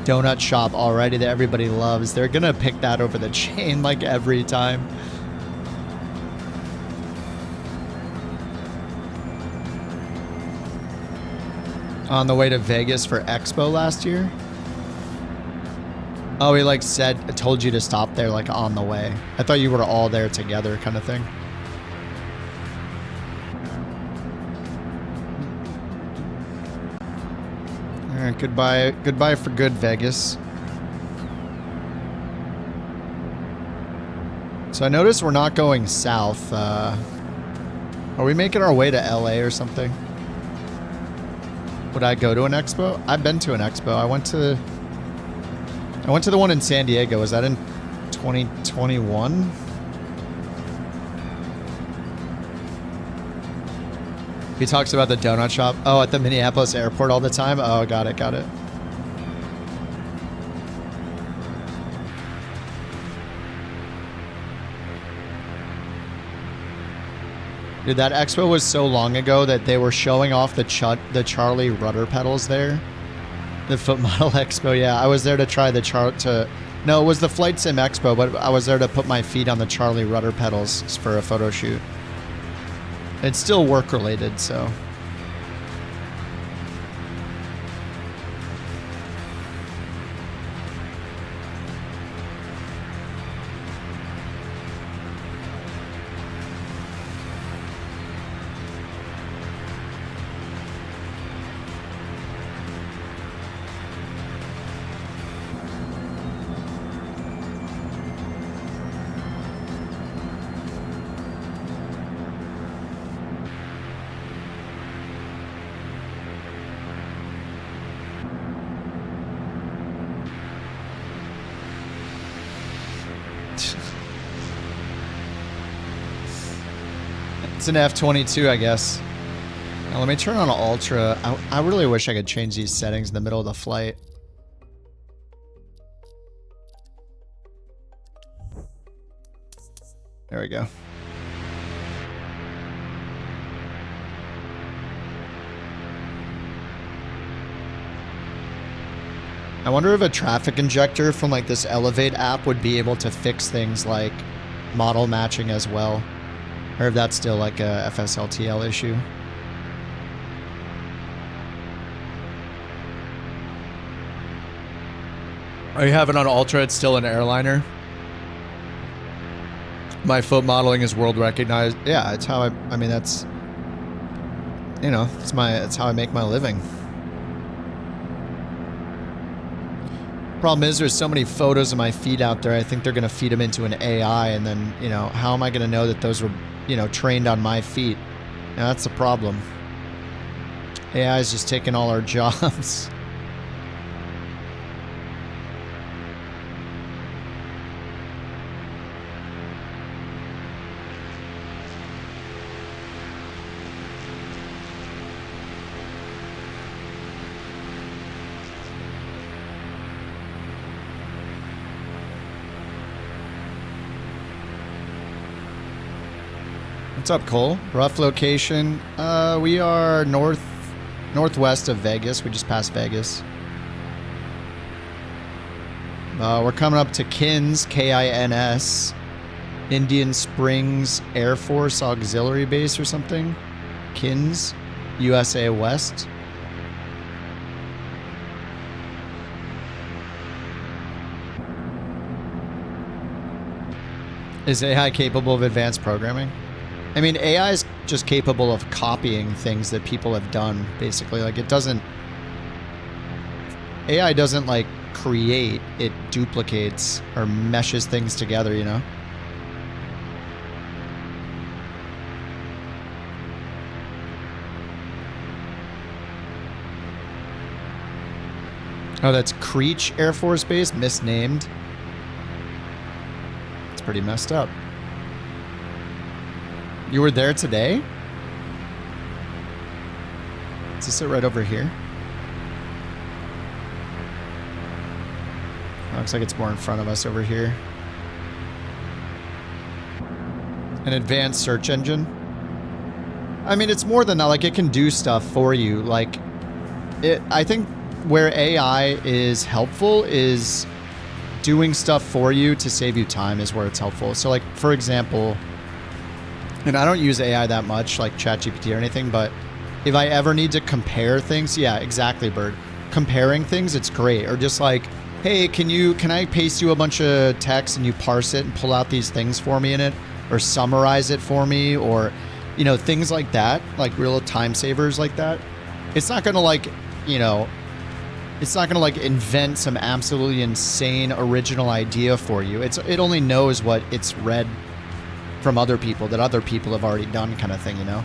donut shop already that everybody loves, they're gonna pick that over the chain like every time. On the way to Vegas for Expo last year? Oh, he like told you to stop there like on the way. I thought you were all there together kind of thing. All right, goodbye for good, Vegas. So I noticed we're not going south. Are we making our way to LA or something? Would I go to an expo? I've been to an expo. I went to the one in San Diego. Was that in 2021? He talks about the donut shop. Oh, at the Minneapolis airport all the time? Oh, got it. Dude, that expo was so long ago that they were showing off the Charlie rudder pedals there. The Foot Model Expo, yeah. I was there to try no, it was the Flight Sim Expo, but I was there to put my feet on the Charlie rudder pedals for a photo shoot. It's still work related, so. It's an F-22, I guess. Now, let me turn on Ultra. I really wish I could change these settings in the middle of the flight. There we go. I wonder if a traffic injector from like this Elevate app would be able to fix things like model matching as well. Or if that's still like a FSLTL issue. Are you having on Ultra? It's still an airliner. My foot modeling is world recognized. Yeah, it's how I mean, that's, you know, it's how I make my living. Problem is, there's so many photos of my feet out there. I think they're going to feed them into an AI, and then, you know, how am I going to know that those were, you know, trained on my feet? Now, that's the problem. AI is just taking all our jobs. What's up, Cole? Rough location. We are northwest of Vegas. We just passed Vegas. We're coming up to KINS, K-I-N-S, Indian Springs Air Force Auxiliary Base or something. KINS, USA West. Is AI capable of advanced programming? I mean, AI is just capable of copying things that people have done, basically. Like, it doesn't... AI doesn't, like, create. It duplicates or meshes things together, you know? Oh, that's Creech Air Force Base, misnamed. It's pretty messed up. You were there today? Is this it right over here? Looks like it's more in front of us over here. An advanced search engine. I mean, it's more than that. Like, it can do stuff for you. Like, I think where AI is helpful is doing stuff for you to save you time is where it's helpful. So, like, for example... And I don't use AI that much, like ChatGPT or anything, but if I ever need to compare things, yeah, exactly, Bird. Comparing things, it's great. Or just like, hey, can I paste you a bunch of text and you parse it and pull out these things for me in it? Or summarize it for me? Or, you know, things like that, like real time savers like that. It's not going to like, you know, it's not going to like invent some absolutely insane original idea for you. It only knows what it's read from other people that other people have already done, kind of thing, you know.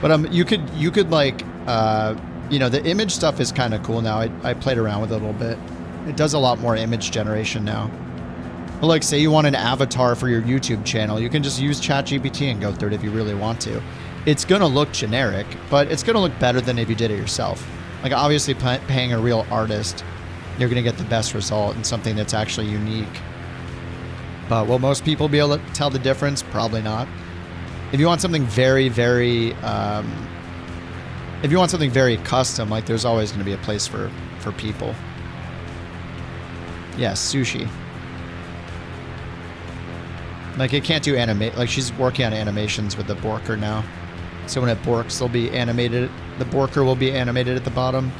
But you could like you know, the image stuff is kind of cool now. I played around with it a little bit. It does a lot more image generation now. But like, say you want an avatar for your YouTube channel, you can just use ChatGPT and go through it if you really want to. It's gonna look generic, but it's gonna look better than if you did it yourself. Like, obviously paying a real artist, you're gonna get the best result and something that's actually unique. But will most people be able to tell the difference? Probably not. If you want something very, very, if you want something very custom, like, there's always going to be a place for people. Yeah, sushi. Like, it can't do animate. Like, she's working on animations with the borker now. So when it borks, they'll be animated. The borker will be animated at the bottom.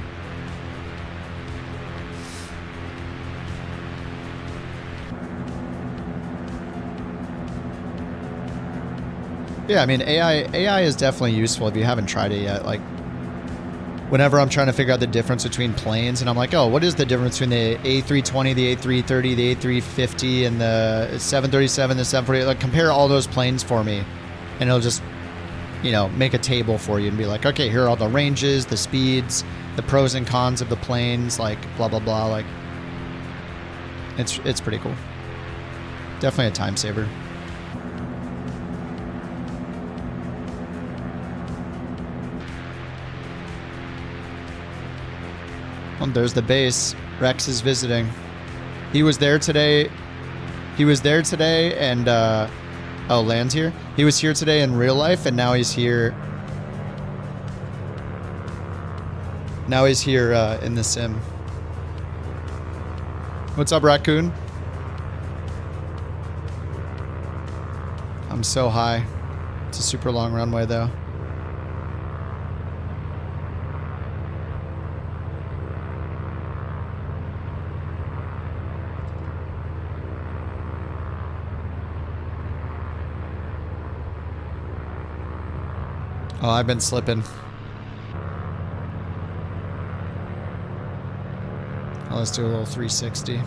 Yeah, I mean, AI is definitely useful if you haven't tried it yet. Like, whenever I'm trying to figure out the difference between planes, and I'm like, oh, what is the difference between the A320, the A330, the A350, and the 737, the 748? Like, compare all those planes for me, and it'll just, you know, make a table for you and be like, okay, here are all the ranges, the speeds, the pros and cons of the planes, like, blah, blah, blah. Like, it's pretty cool. Definitely a time saver. Oh, there's the base. Rex is visiting. He was there today. And, oh, Land's here? He was here today in real life, and now he's here. Now he's here in the sim. What's up, Raccoon? I'm so high. It's a super long runway, though. Oh, I've been slipping. Oh, let's do a little 360.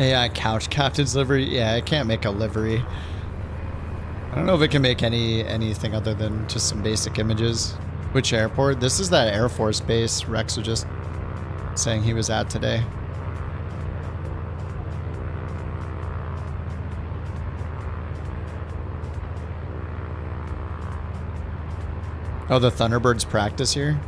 Yeah, couch captain's livery. Yeah, it can't make a livery. I don't know if it can make anything other than just some basic images. Which airport? This is that Air Force base Rex was just saying he was at today. Oh, the Thunderbirds practice here?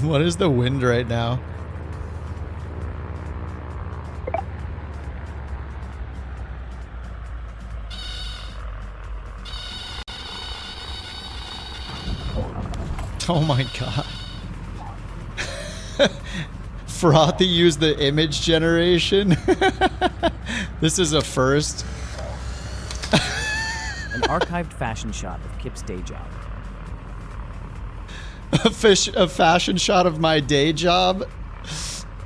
What is the wind right now? Oh my god. Frothy used the image generation. This is a first. An archived fashion shot of Kip's day job. A fashion shot of my day job.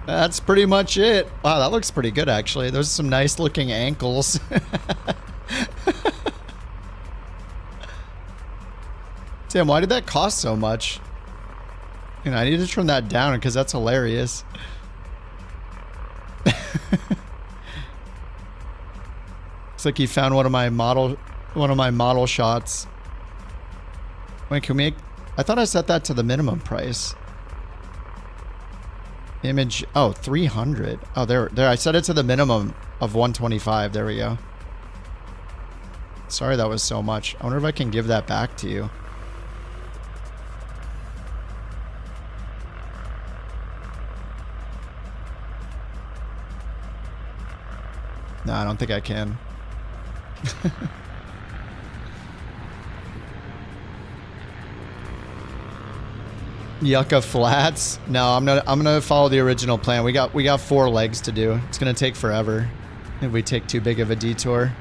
That's pretty much it. Wow, that looks pretty good actually. Those are some nice looking ankles. Damn, why did that cost so much? You know, I need to trim that down because that's hilarious. Looks like he found one of my model shots. Wait, can we make... I thought I set that to the minimum price. Image... Oh, 300. Oh, there. I set it to the minimum of 125. There we go. Sorry that was so much. I wonder if I can give that back to you. No, I don't think I can. Yucca Flats? No, I'm gonna follow the original plan. We got 4 legs to do. It's gonna take forever if we take too big of a detour.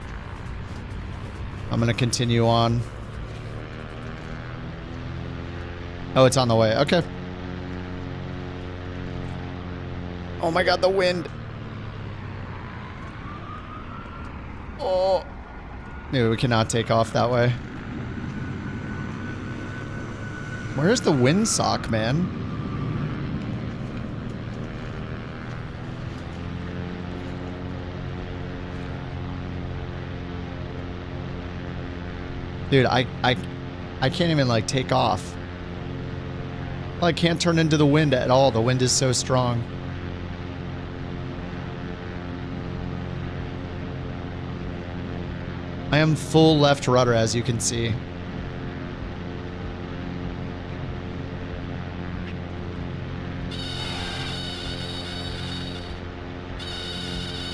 I'm gonna continue on. Oh, it's on the way. Okay. Oh my god, the wind. Oh. Maybe we cannot take off that way. Where's the windsock, man? Dude, I can't even like take off. I can't turn into the wind at all. The wind is so strong. I am full left rudder, as you can see.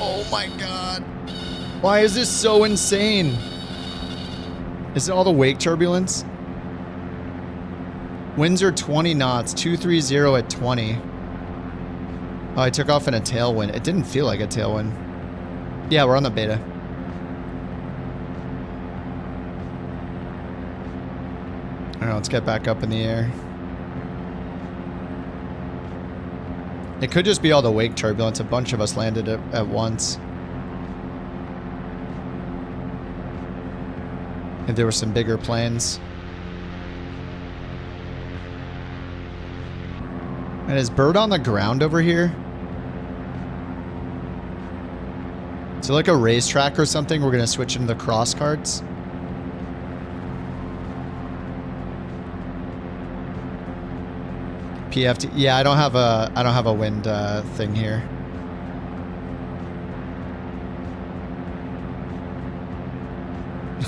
Oh my god. Why is this so insane? Is it all the wake turbulence? Winds are 20 knots, 230 at 20. Oh, I took off in a tailwind. It didn't feel like a tailwind. Yeah, we're on the beta. Alright, let's get back up in the air. It could just be all the wake turbulence. A bunch of us landed at once. If there were some bigger planes. And is Bird on the ground over here? Is it like a racetrack or something? We're gonna switch into the cross carts. PFT. Yeah, I don't have a wind thing here.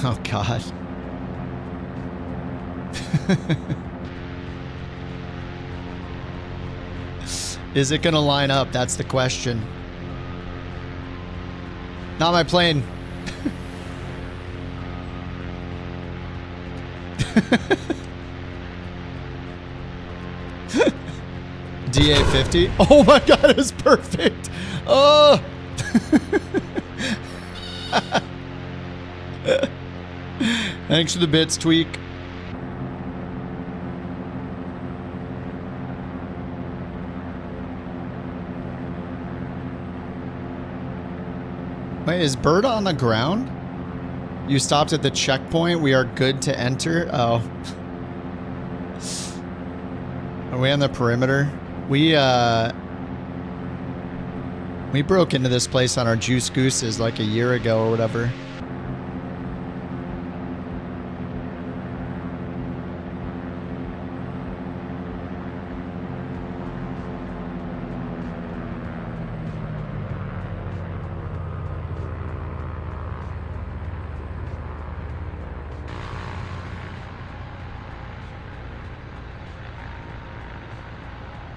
Oh god. Is it gonna line up? That's the question. Not my plane. DA50. Oh my god, it's perfect. Oh. Thanks for the bits, Tweak. Wait, is Bird on the ground? You stopped at the checkpoint. We are good to enter. Oh. Are we on the perimeter? We broke into this place on our Juice Gooses like a year ago or whatever.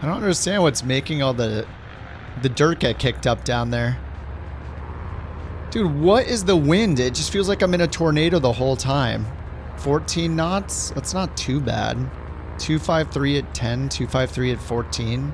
I don't understand what's making all the dirt get kicked up down there. Dude, what is the wind? It just feels like I'm in a tornado the whole time. 14 knots? That's not too bad. 253 at 10, 253 at 14.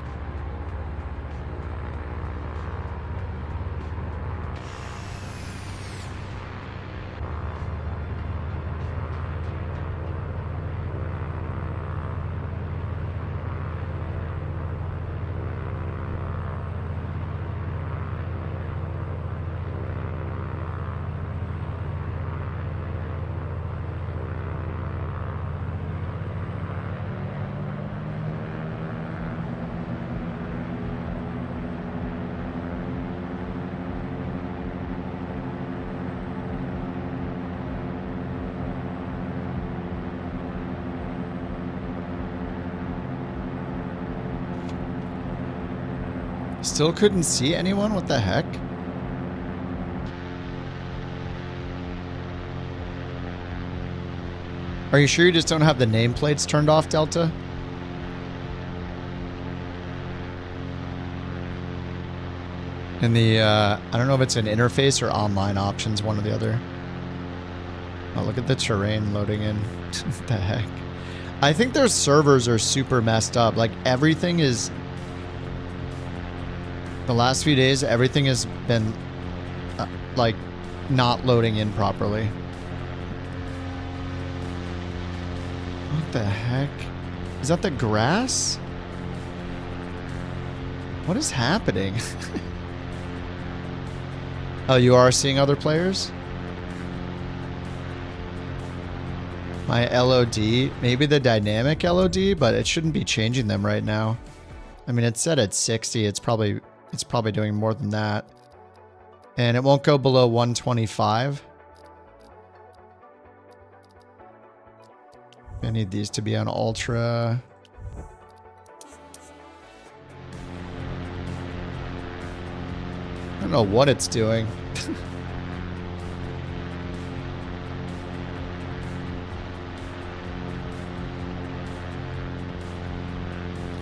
Still couldn't see anyone? What the heck? Are you sure you just don't have the nameplates turned off, Delta? In the, I don't know if it's an interface or online options, one or the other. Oh, look at the terrain loading in. What the heck? I think their servers are super messed up. Like, everything is... The last few days, everything has been, like, not loading in properly. What the heck? Is that the grass? What is happening? Oh, you are seeing other players? My LOD, maybe the dynamic LOD, but it shouldn't be changing them right now. I mean, it's set at 60. It's probably doing more than that. And it won't go below 125. I need these to be on ultra. I don't know what it's doing.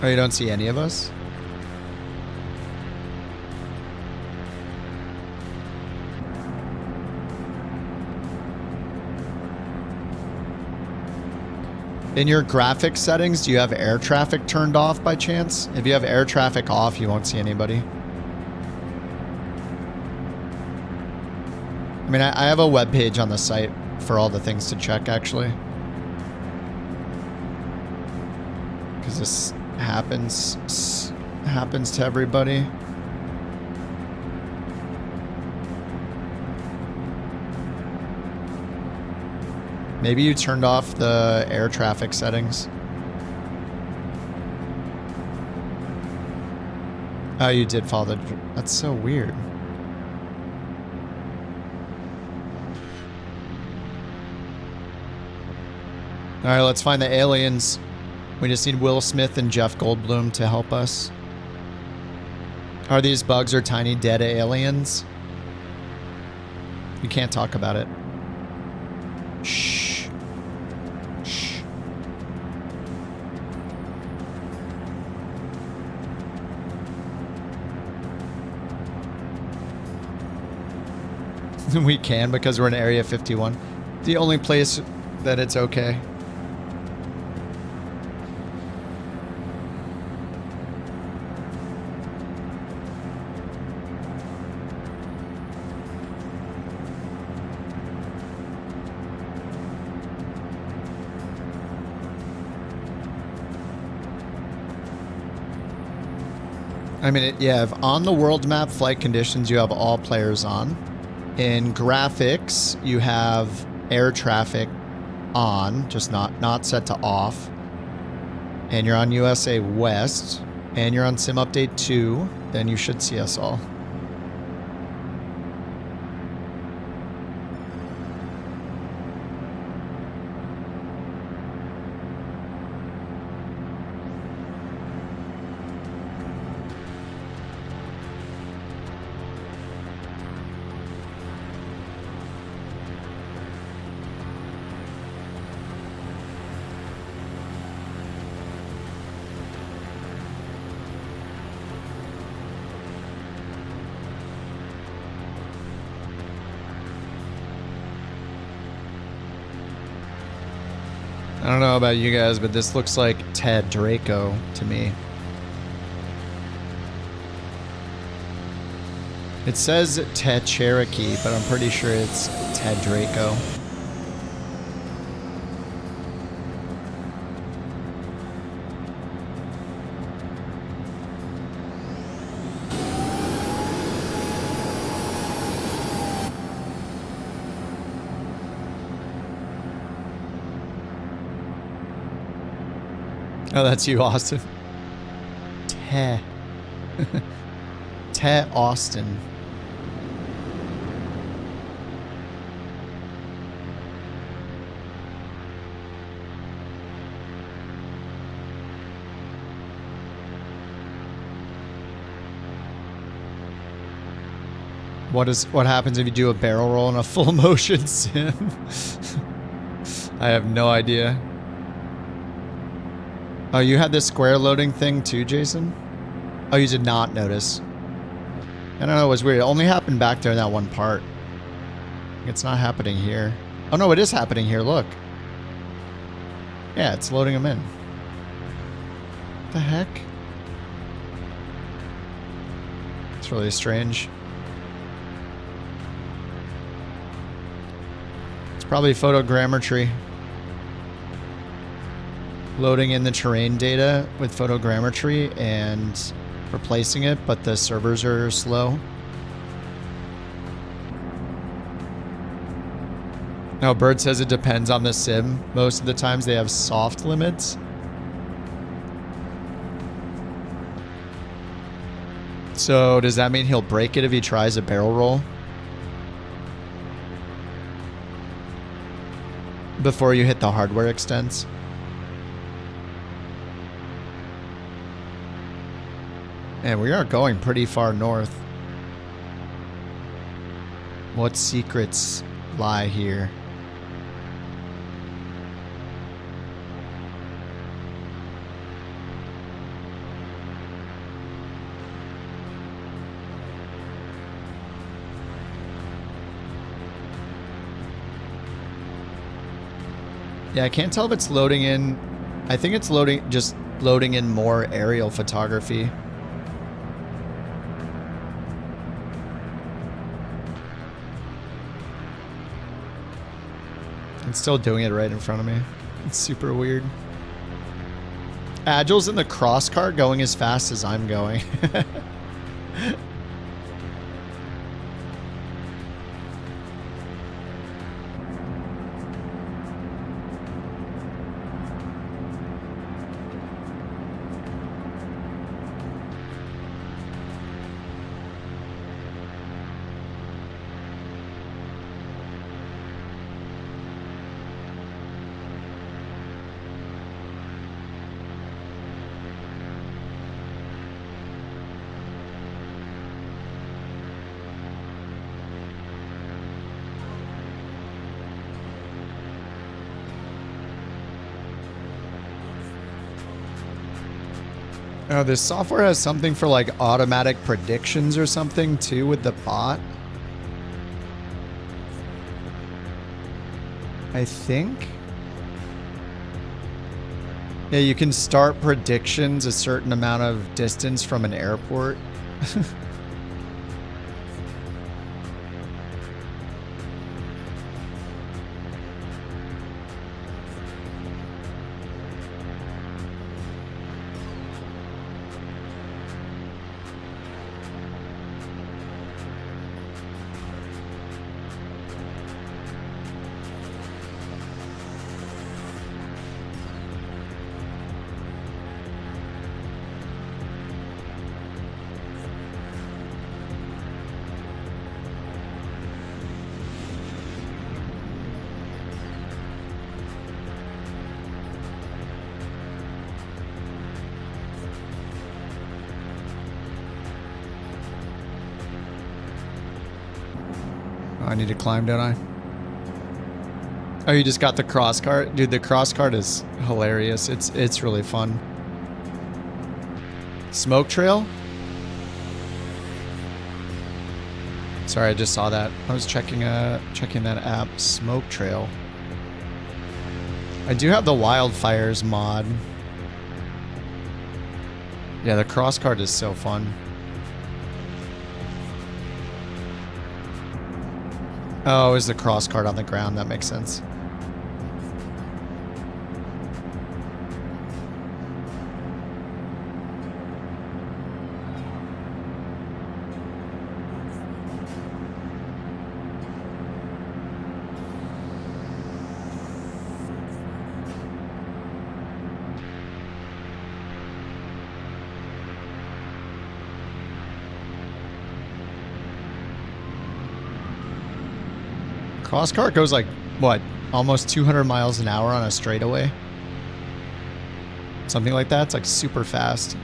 Oh, you don't see any of us? In your graphics settings, do you have air traffic turned off by chance? If you have air traffic off, you won't see anybody. I mean, I have a web page on the site for all the things to check, actually. Because this happens to everybody. Maybe you turned off the air traffic settings. Oh, you did follow the... That's so weird. All right, let's find the aliens. We just need Will Smith and Jeff Goldblum to help us. Are these bugs or tiny dead aliens? You can't talk about it. Shh. We can because we're in Area 51. The only place that it's okay. I mean, yeah, if on the world map flight conditions, you have all players on. In graphics, you have air traffic on, just not set to off. and you're on USA West, and you're on Sim Update 2, then you should see us all. I don't know about you guys, but this looks like Ted Draco to me. It says Ted Cherokee, but I'm pretty sure it's Ted Draco. Oh, that's you, Austin. Te. Te Austin. What happens if you do a barrel roll in a full motion sim? I have no idea. Oh, you had this square loading thing too, Jason? Oh, you did not notice. I don't know, it was weird. It only happened back there in that one part. It's not happening here. Oh no, it is happening here, look. Yeah, it's loading them in. What the heck? It's really strange. It's probably photogrammetry. Loading in the terrain data with photogrammetry and replacing it, but the servers are slow. No, Bird says it depends on the sim. Most of the times they have soft limits. So does that mean he'll break it if he tries a barrel roll? Before you hit the hardware extents? And we are going pretty far north. What secrets lie here? Yeah, I can't tell if it's loading in. I think it's just loading in more aerial photography. It's still doing it right in front of me. It's super weird. Agile's in the crosscar going as fast as I'm going. Oh, this software has something for like automatic predictions or something too with the bot. I think. Yeah, you can start predictions a certain amount of distance from an airport. I need to climb, don't I? Oh, you just got the cross cart? Dude, the cross cart is hilarious. It's really fun. Smoke trail? Sorry, I just saw that. I was checking that app. Smoke trail. I do have the wildfires mod. Yeah, the cross cart is so fun. Oh, is the cross cart on the ground? That makes sense. Cross cart goes like, what, almost 200 miles an hour on a straightaway? Something like that. It's like super fast.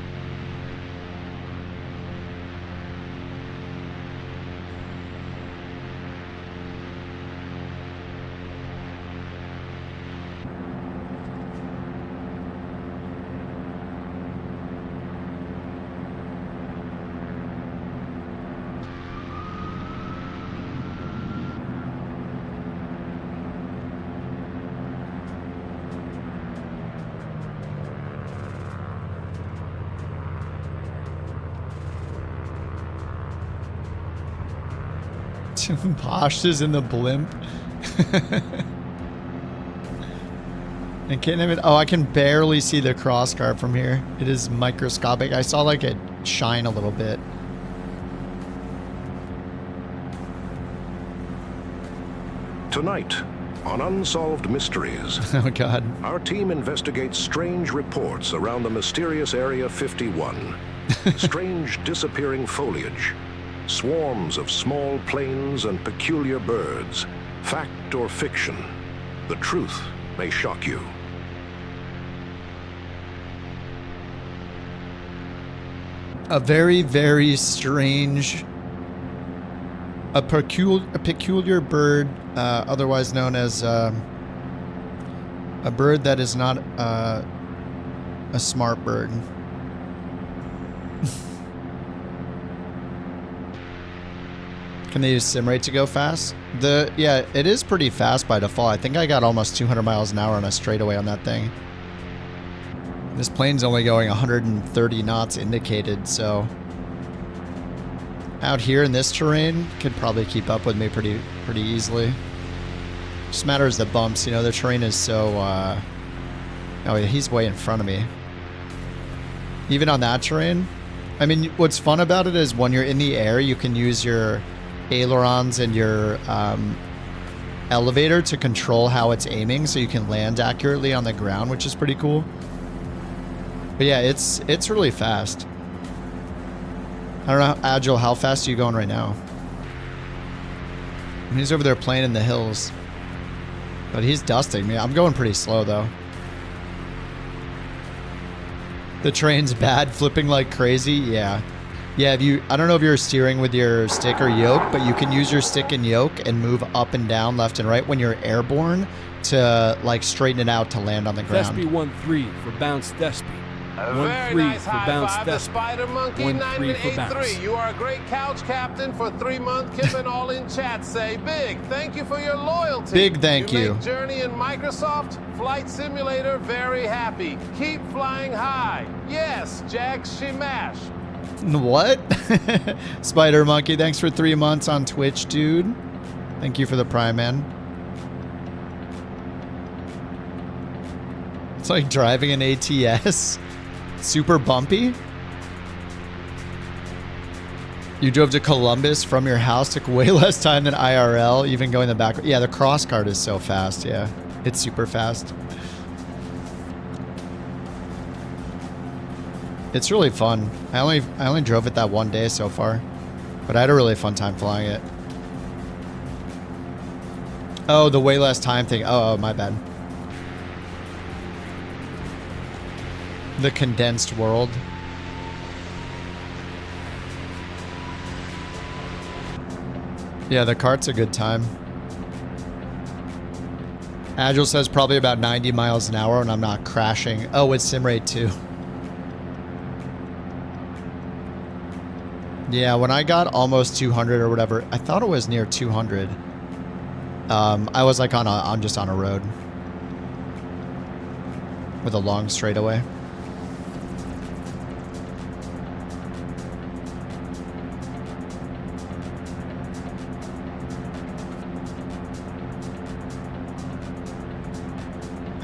Posh is in the blimp. I can't even. Oh, I can barely see the cross guard from here. It is microscopic. I saw like it shine a little bit. Tonight, on Unsolved Mysteries, Oh God. our team investigates strange reports around the mysterious Area 51. Strange disappearing foliage, swarms of small planes and peculiar birds. Fact or fiction, the truth may shock you. A very, very strange, a peculiar bird, otherwise known as a bird that is not a smart bird. Can they use sim rate to go fast? Yeah, it is pretty fast by default. I think I got almost 200 miles an hour on a straightaway on that thing. This plane's only going 130 knots indicated, so out here in this terrain could probably keep up with me pretty easily. Just matters the bumps, you know, the terrain is so oh yeah, he's way in front of me. Even on that terrain, I mean, what's fun about it is when you're in the air, you can use your ailerons and your elevator to control how it's aiming, so you can land accurately on the ground, which is pretty cool. But yeah, it's really fast. I don't know, Agile, how fast are you going right now? He's over there playing in the hills, but he's dusting me. I'm going pretty slow though. The train's bad, flipping like crazy. Yeah. Yeah, I don't know if you're steering with your stick or yoke, but you can use your stick and yoke and move up and down, left and right when you're airborne to like straighten it out to land on the ground. Thespy 1-3 for bounce Thespy. Very 1-3 nice for high bounce five to Thespy. Spider Monkey 1-3 for bounce. 9883. You are a great couch captain for 3-month Kippin' all in chat. Say big thank you for your loyalty. Big thank you. Make Journey and Microsoft Flight Simulator very happy. Keep flying high. Yes, Jack Shimash. What? Spider Monkey, thanks for 3 months on Twitch, dude. Thank you for the Prime, man. It's like driving an ATS. Super bumpy. You drove to Columbus from your house, took way less time than IRL, even going the back. Yeah, the cross cart is so fast, yeah. It's super fast. It's really fun. I only drove it that one day so far, but I had a really fun time flying it. Oh, the way less time thing. Oh, my bad. The condensed world. Yeah, the cart's a good time. Agile says probably about 90 miles an hour and I'm not crashing. Oh, it's sim rate too. Yeah, when I got almost 200 or whatever, I thought it was near 200. I was like I'm just on a road with a long straightaway.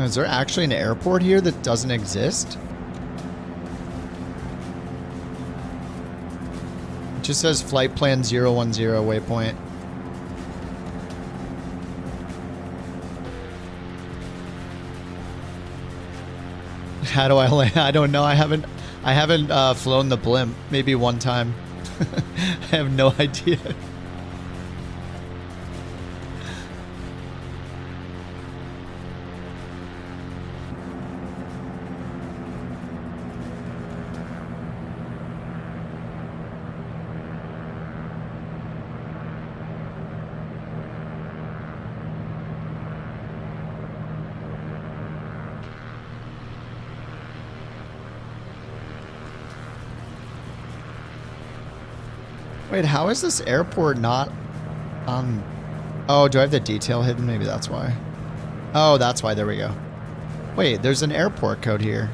Is there actually an airport here that doesn't exist? It just says flight plan 010 waypoint. How do I land? I don't know. I haven't flown the blimp. Maybe one time. I have no idea. Wait, how is this airport not on... Oh, do I have the detail hidden? Maybe that's why. Oh, that's why. There we go. Wait, there's an airport code here.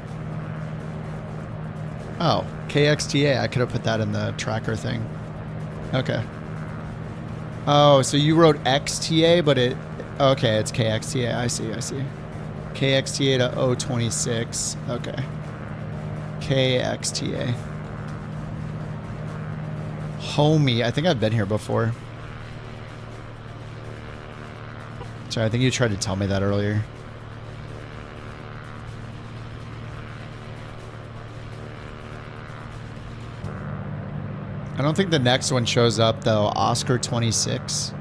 Oh, KXTA. I could have put that in the tracker thing. Okay. Oh, so you wrote XTA, but it... Okay, it's KXTA. I see. KXTA to 026. Okay. KXTA. Homie. I think I've been here before. Sorry, I think you tried to tell me that earlier. I don't think the next one shows up though. Oscar 26.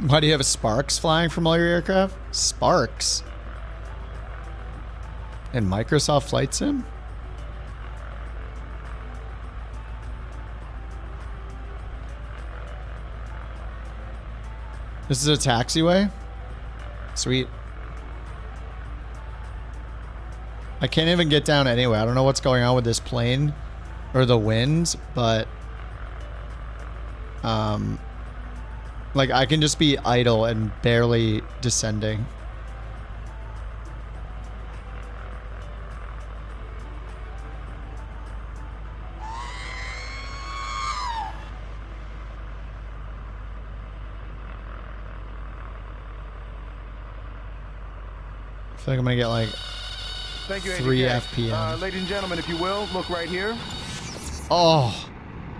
Why do you have sparks flying from all your aircraft? Sparks? In Microsoft Flight Sim? This is a taxiway? Sweet. I can't even get down anyway. I don't know what's going on with this plane or the winds, but like I can just be idle and barely descending. I feel like I'm gonna get like Thank you, 3 ADK. FPM. Ladies and gentlemen, if you will, look right here. Oh,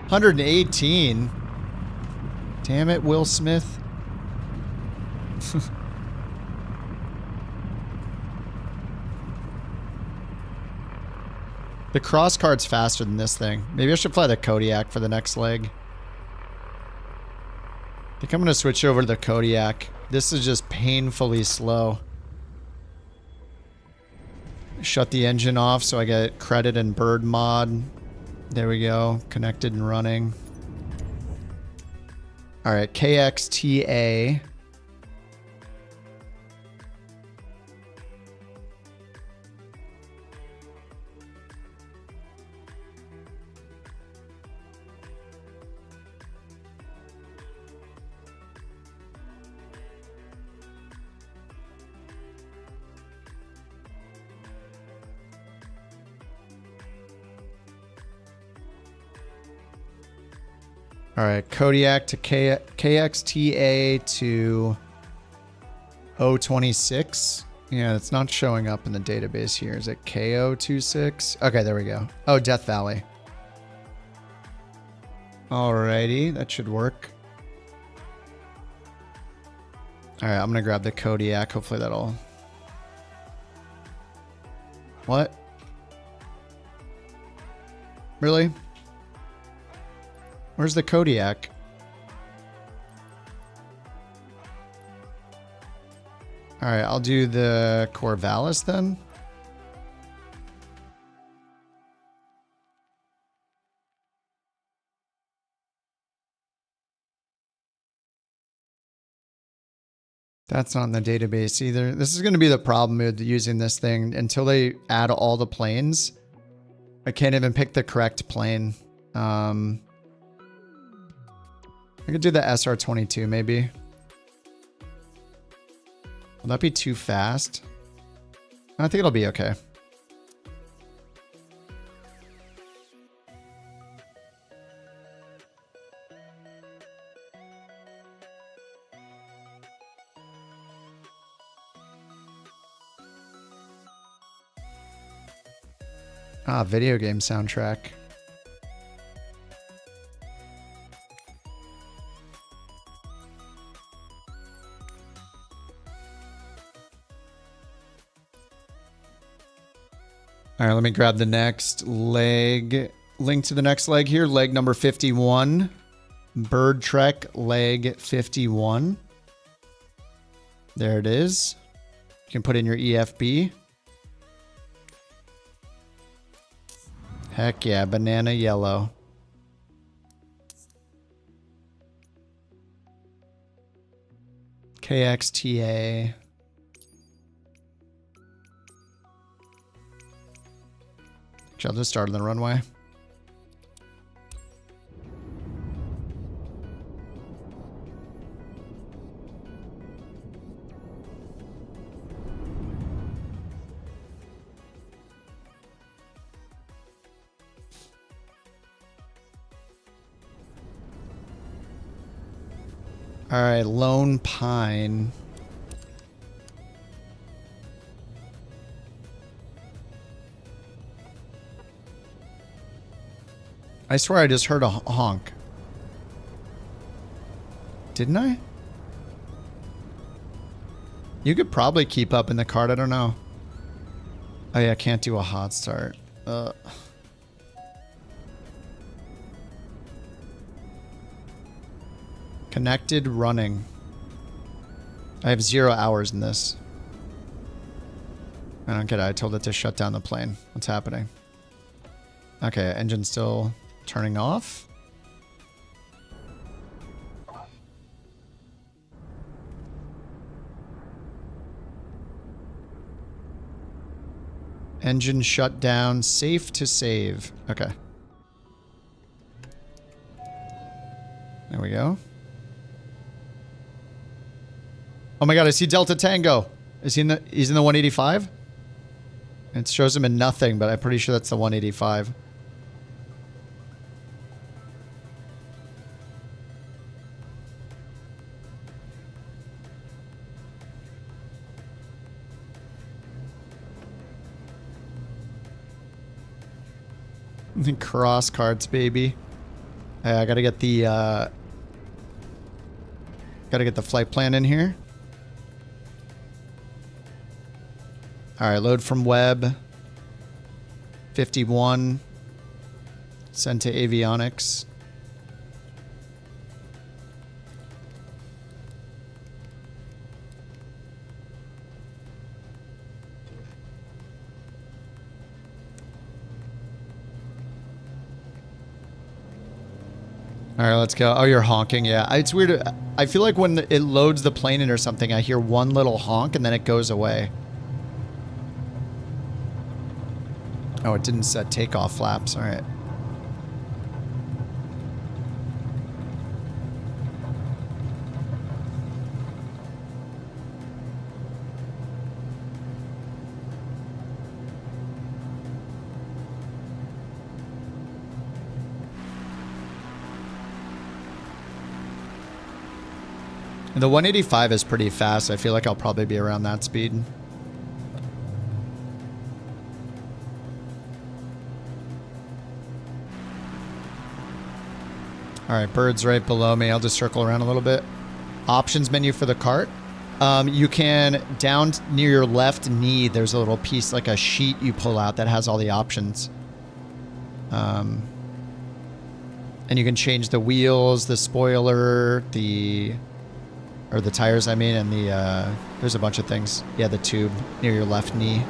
118. Damn it, Will Smith. The cross card's faster than this thing. Maybe I should fly the Kodiak for the next leg. I think I'm going to switch over to the Kodiak. This is just painfully slow. Shut the engine off so I get credit in bird mod. There we go. Connected and running. Alright, KXTA. All right, Kodiak to KXTA to 026. Yeah, it's not showing up in the database here. Is it KO26? Okay, there we go. Oh, Death Valley. Alrighty, that should work. All right, I'm gonna grab the Kodiak. Hopefully that'll... What? Really? Where's the Kodiak? All right, I'll do the Corvallis then. That's not in the database either. This is going to be the problem with using this thing. Until they add all the planes, I can't even pick the correct plane. I could do the SR22 maybe. Will that be too fast? I think it'll be okay. Ah, video game soundtrack. All right, let me grab the next leg. Link to the next leg here. Leg number 51. Bird Trek leg 51. There it is. You can put in your EFB. Heck yeah, banana yellow. KXTA. I'll just start on the runway. All right, Lone Pine. I swear I just heard a honk. Didn't I? You could probably keep up in the card. I don't know. Oh yeah, I can't do a hot start. Connected running. I have 0 hours in this. I don't get it. I told it to shut down the plane. What's happening? Okay, engine still turning off. Engine shut down. Safe to save. Okay. There we go. Oh my god, I see Delta Tango. Is he in the... He's in the 185? It shows him in nothing, but I'm pretty sure that's the 185. Cross cards, baby. I gotta get the flight plan in here. All right, load from web. 51. Send to avionics. All right, let's go. Oh, you're honking. Yeah, it's weird. I feel like when it loads the plane in or something, I hear one little honk and then it goes away. Oh, it didn't set takeoff flaps. All right. And the 185 is pretty fast. I feel like I'll probably be around that speed. All right, bird's right below me. I'll just circle around a little bit. Options menu for the cart. You can, down near your left knee, there's a little piece, like a sheet you pull out that has all the options. And you can change the wheels, the spoiler, or the tires, I mean, and there's a bunch of things. Yeah, the tube near your left knee.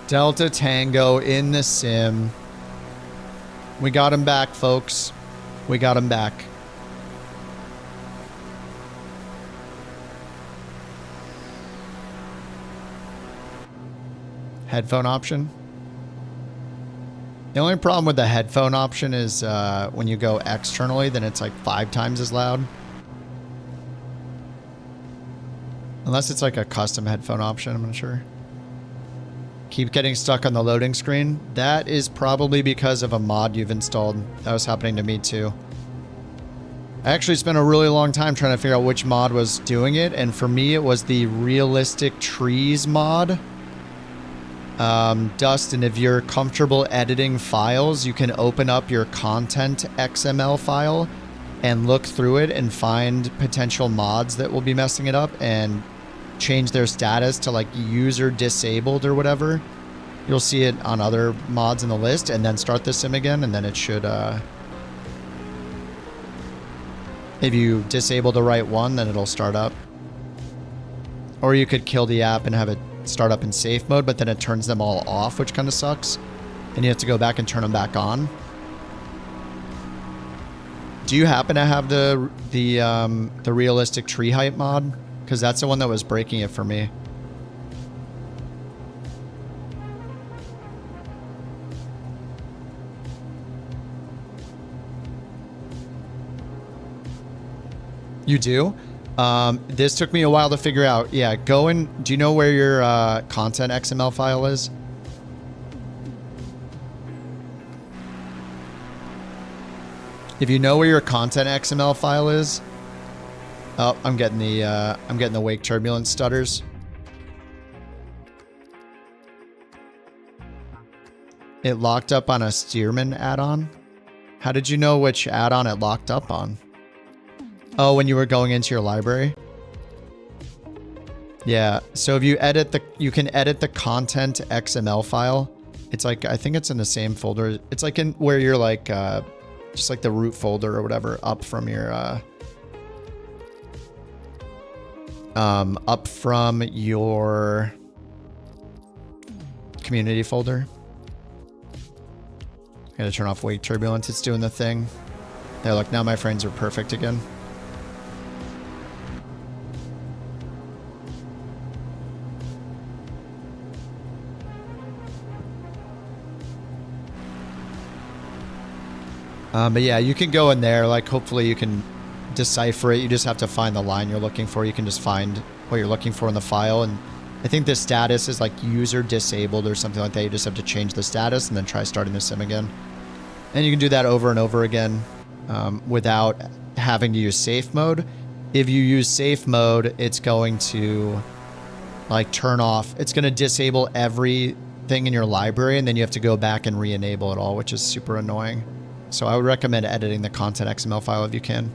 Delta Tango in the sim. We got him back, folks. We got him back. Headphone option. The only problem with the headphone option is when you go externally, then it's like 5 times as loud. Unless it's like a custom headphone option, I'm not sure. Keep getting stuck on the loading screen. That is probably because of a mod you've installed. That was happening to me too. I actually spent a really long time trying to figure out which mod was doing it, and for me it was the realistic trees mod. Dustin, if you're comfortable editing files, you can open up your content XML file and look through it and find potential mods that will be messing it up and change their status to like user disabled or whatever. You'll see it on other mods in the list, and then start the sim again, and then it should if you disable the right one, then it'll start up. Or you could kill the app and have it start up in safe mode, but then it turns them all off, which kind of sucks, and you have to go back and turn them back on. Do you happen to have the realistic tree height mod? Because that's the one that was breaking it for me. You do? This took me a while to figure out. Yeah, go and... Do you know where your content XML file is? If you know where your content XML file is... Oh, I'm getting the wake turbulence stutters. It locked up on a Stearman add-on? How did you know which add-on it locked up on? Oh, when you were going into your library? Yeah, so if you edit you can edit the content XML file. It's like, I think it's in the same folder. It's like in where you're like, just like the root folder or whatever, up from your, community folder. Gotta turn off wake turbulence. It's doing the thing. There, look, now my frames are perfect again. But yeah, you can go in there, like hopefully you can decipher it. You just have to find the line you're looking for. You can just find what you're looking for in the file. And I think the status is like user disabled or something like that. You just have to change the status and then try starting the sim again. And you can do that over and over again without having to use safe mode. If you use safe mode, it's going to like turn off. It's going to disable everything in your library, and then you have to go back and re-enable it all, which is super annoying. So I would recommend editing the content XML file if you can.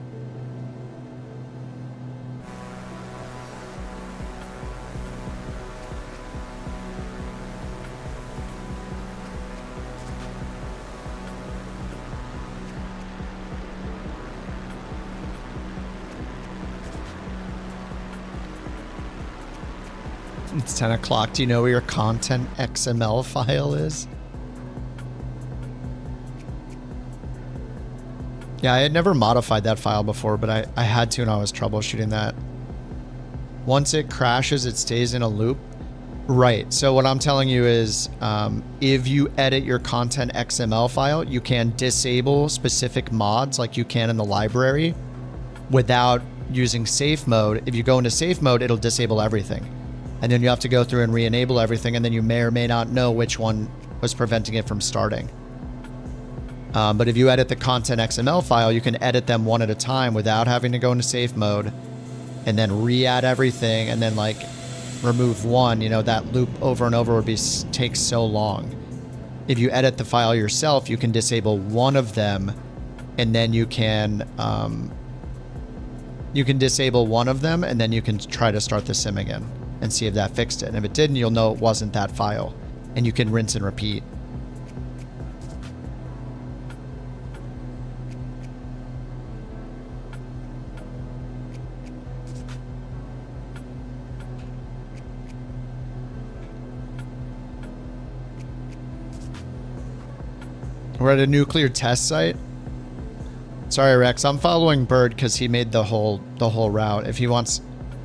It's 10 o'clock. Do you know where your content XML file is? Yeah, I had never modified that file before, but I had to when I was troubleshooting that. Once it crashes, it stays in a loop. Right. So what I'm telling you is if you edit your content XML file, you can disable specific mods like you can in the library without using safe mode. If you go into safe mode, it'll disable everything. And then you have to go through and re-enable everything, and then you may or may not know which one was preventing it from starting. But if you edit the content XML file, you can edit them one at a time without having to go into safe mode and then re-add everything and then like remove one. You know, that loop over and over would take so long. If you edit the file yourself, you can disable one of them, and then you can disable one of them, and then you can try to start the sim again and see if that fixed it. And if it didn't, you'll know it wasn't that file, and you can rinse and repeat. We're at a nuclear test site. Sorry, Rex. I'm following Bird because he made the whole route. If he wants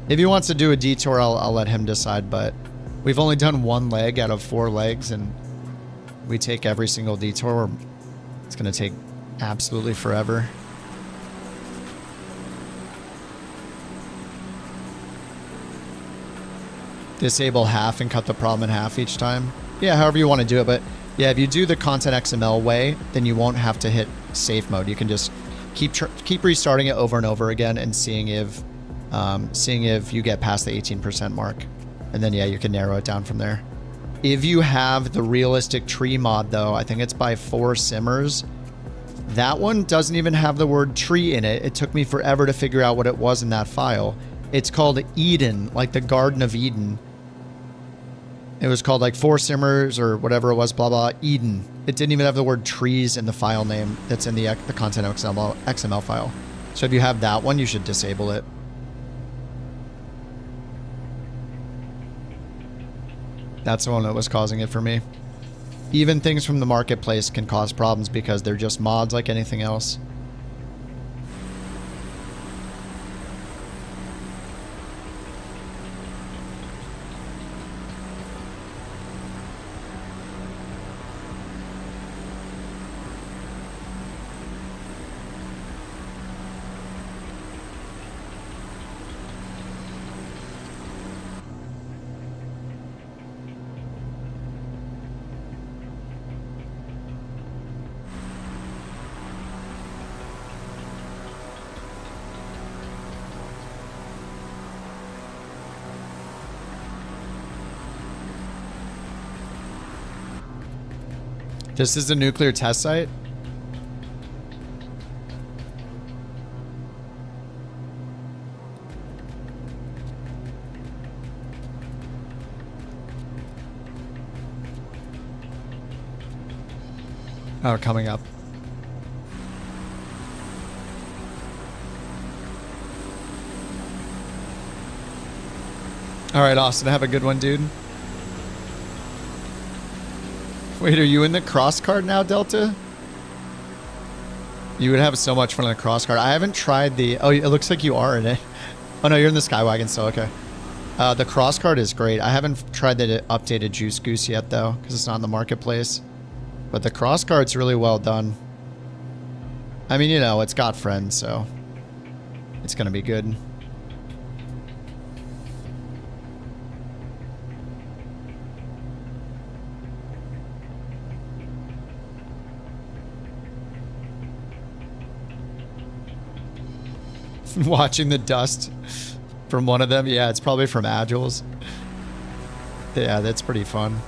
to do a detour, I'll let him decide. But we've only done one leg out of 4 legs, and we take every single detour. It's gonna take absolutely forever. Disable half and cut the problem in half each time. Yeah, however you want to do it, but. Yeah, if you do the content XML way, then you won't have to hit safe mode. You can just keep restarting it over and over again and seeing if you get past the 18% mark. And then, yeah, you can narrow it down from there. If you have the realistic tree mod, though, I think it's by 4 Simmers. That one doesn't even have the word tree in it. It took me forever to figure out what it was in that file. It's called Eden, like the Garden of Eden. It was called like 4 Simmers or whatever it was, blah, blah, Eden. It didn't even have the word trees in the file name that's in the content XML file. So if you have that one, you should disable it. That's the one that was causing it for me. Even things from the marketplace can cause problems because they're just mods like anything else. This is the nuclear test site? Oh, coming up. All right, Austin, have a good one, dude. Wait, are you in the cross card now, Delta? You would have so much fun in the cross card. I haven't tried the... Oh, it looks like you are in it. Oh, no, you're in the Skywagon still. Okay. The cross card is great. I haven't tried the updated Juice Goose yet, though, because it's not in the marketplace. But the cross card's really well done. I mean, you know, it's got friends, so it's going to be good. Watching the dust from one of them. Yeah, it's probably from Agiles. Yeah, that's pretty fun.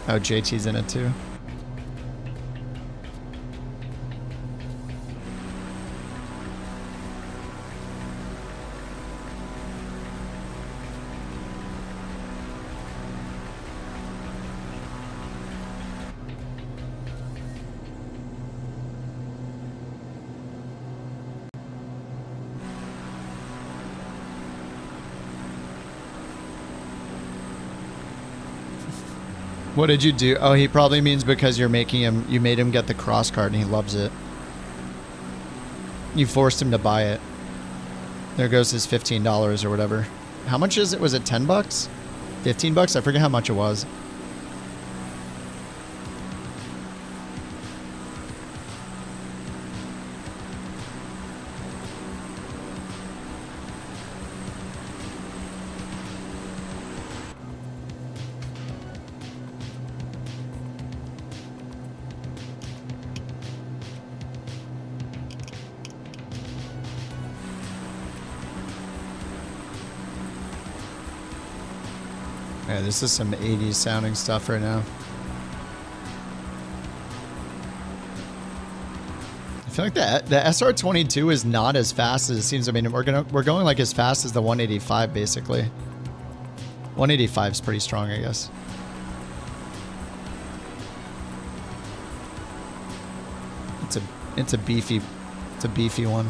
Oh, JT's in it too. What did you do? Oh, he probably means because you're making him, you made him get the cross card and he loves it. You forced him to buy it. There goes his $15 or whatever. How much is it? Was it 10 bucks? 15 bucks? I forget how much it was. Yeah, this is some 80s sounding stuff right now. I feel like the SR22 is not as fast as it seems. I mean, we're going like as fast as the 185 basically. 185 is pretty strong, I guess. It's a beefy one.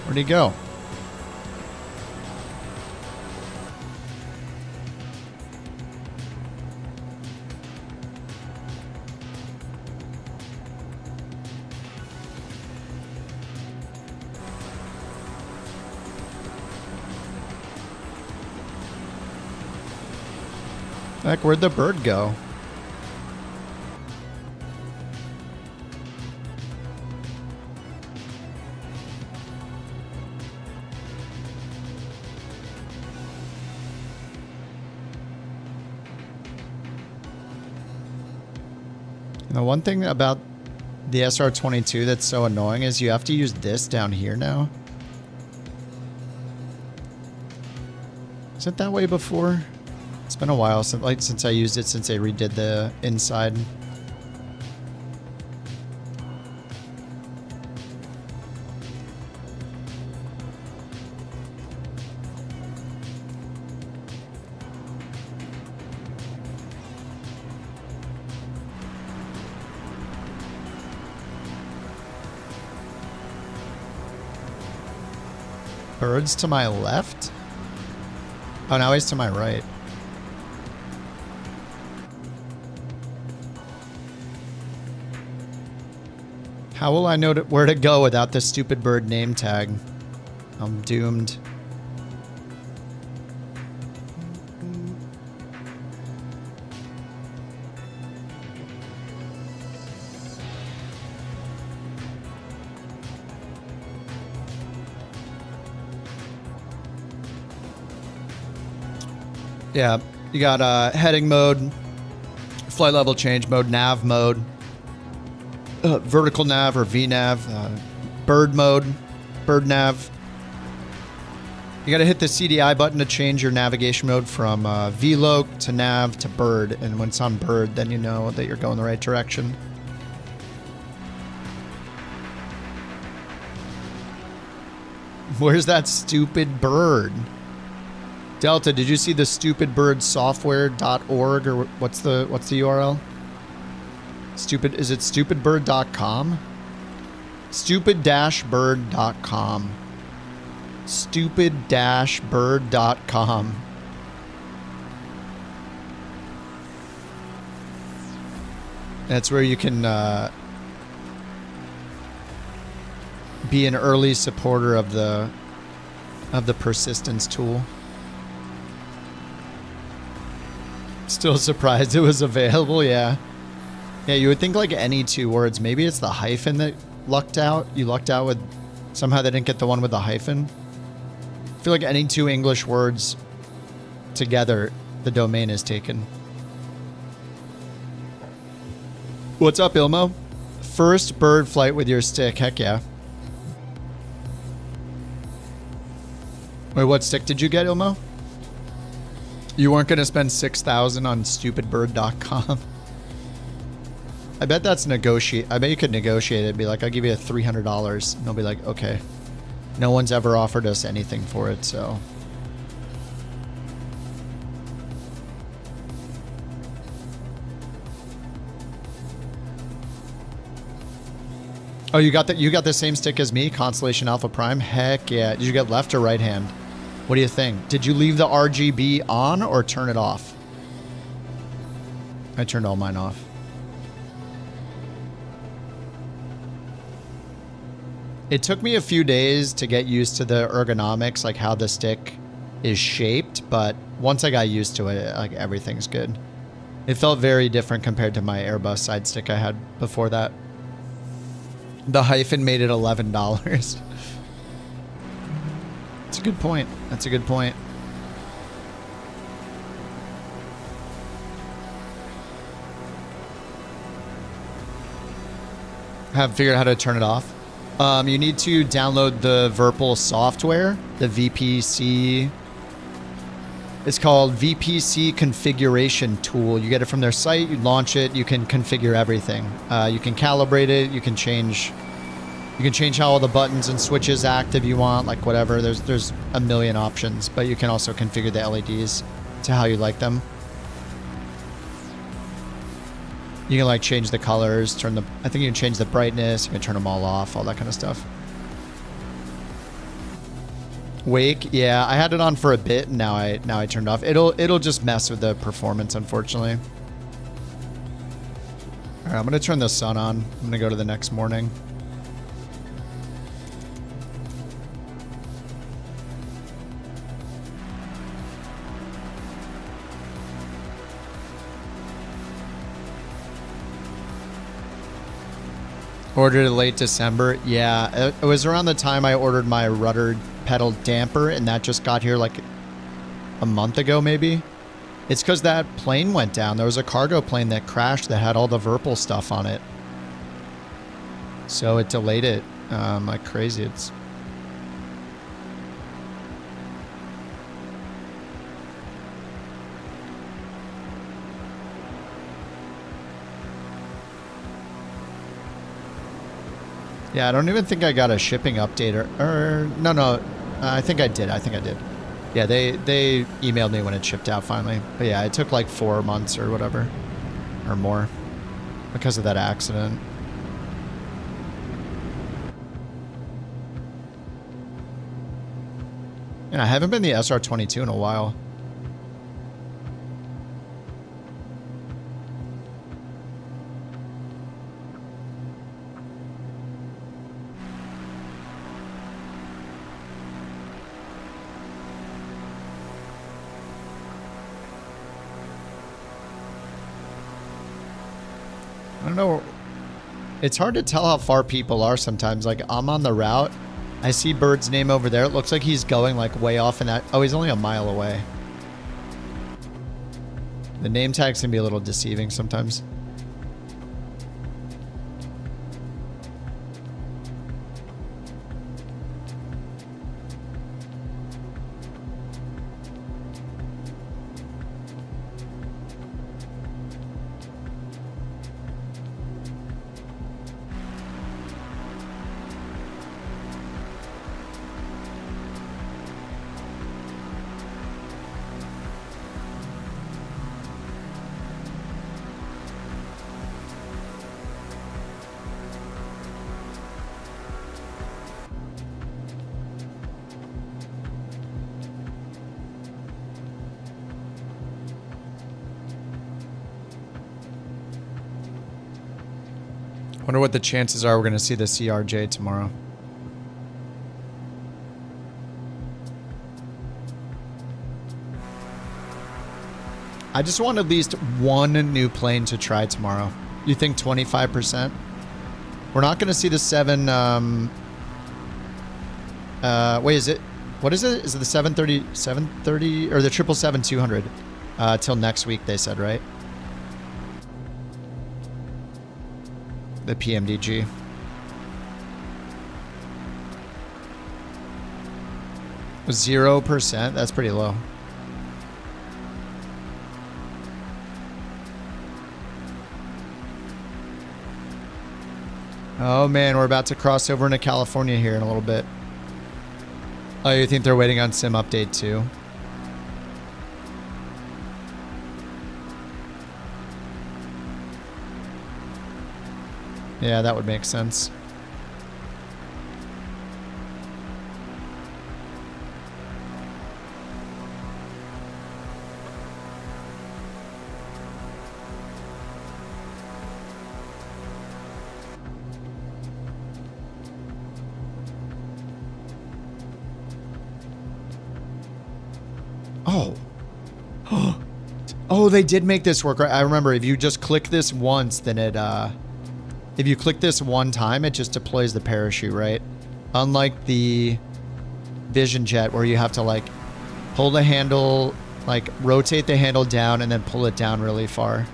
Where'd he go? Heck, where'd the bird go? The one thing about the SR22 that's so annoying is you have to use this down here now. Is it that way before? It's been a while since I used it, since they redid the inside. Birds to my left? Oh, now he's to my right. How will I know where to go without the stupid bird name tag? I'm doomed. Yeah, you got heading mode, flight level change mode, nav mode, vertical nav or VNav, bird mode, bird nav. You got to hit the CDI button to change your navigation mode from VLOC to nav to bird. And when it's on bird, then you know that you're going the right direction. Where's that stupid bird? Delta, did you see the stupidbirdsoftware.org or what's the URL? Stupid, is it stupidbird.com? Stupid-bird.com. Stupid-bird.com. That's where you can be an early supporter of the persistence tool. Still surprised it was available, yeah. Yeah, you would think like any two words. Maybe it's the hyphen that lucked out. You lucked out with... Somehow they didn't get the one with the hyphen. I feel like any two English words together, the domain is taken. What's up, Ilmo? First bird flight with your stick. Heck yeah. Wait, what stick did you get, Ilmo? You weren't going to spend $6,000 on stupidbird.com. I bet that's negotiate. I bet you could negotiate it. Be like, I'll give you $300. And they'll be like, okay. No one's ever offered us anything for it, so. Oh, you got the same stick as me, Constellation Alpha Prime? Heck yeah. Did you get left or right hand? What do you think? Did you leave the RGB on or turn it off? I turned all mine off. It took me a few days to get used to the ergonomics, like how the stick is shaped, but once I got used to it, like everything's good. It felt very different compared to my Airbus side stick I had before that. The hyphen made it $11. That's a good point. That's a good point. Haven't figured out how to turn it off. You need to download the Virpil software, the VPC. It's called VPC Configuration Tool. You get it from their site, you launch it, you can configure everything. You can calibrate it, you can change how all the buttons and switches act if you want, like whatever. There's a million options, but you can also configure the LEDs to how you like them. You can like change the colors, I think you can change the brightness, you can turn them all off, all that kind of stuff. Wake, yeah, I had it on for a bit and now I turned it off. It'll just mess with the performance, unfortunately. All right, I'm gonna turn the sun on. I'm gonna go to the next morning. Ordered it late December. Yeah, it was around the time I ordered my rudder pedal damper, and that just got here like a month ago, maybe. It's because that plane went down. There was a cargo plane that crashed that had all the Virpil stuff on it. So it delayed it like crazy. It's... Yeah, I don't even think I got a shipping update or no, I think I did. Yeah, they emailed me when it shipped out finally. But yeah, it took like 4 months or whatever, or more, because of that accident. And I haven't been the SR22 in a while. I don't know. It's hard to tell how far people are sometimes. Like, I'm on the route. I see Bird's name over there. It looks like he's going like way off in that. Oh, he's only a mile away. The name tags can be a little deceiving sometimes. Wonder what the chances are we're going to see the CRJ tomorrow. I just want at least one new plane to try tomorrow. You think 25%? We're not going to see the 7... wait, is it... What is it? Is it the 730... Or the 777-200? Till next week, they said, right? The PMDG. Was 0%? That's pretty low. Oh man, we're about to cross over into California here in a little bit. Oh, you think they're waiting on Sim Update 2? Yeah, that would make sense. Oh. Oh, they did make this work. Right? I remember if you just click this once, then it, if you click this one time, it just deploys the parachute, right? Unlike the Vision Jet where you have to like pull the handle, like rotate the handle down and then pull it down really far.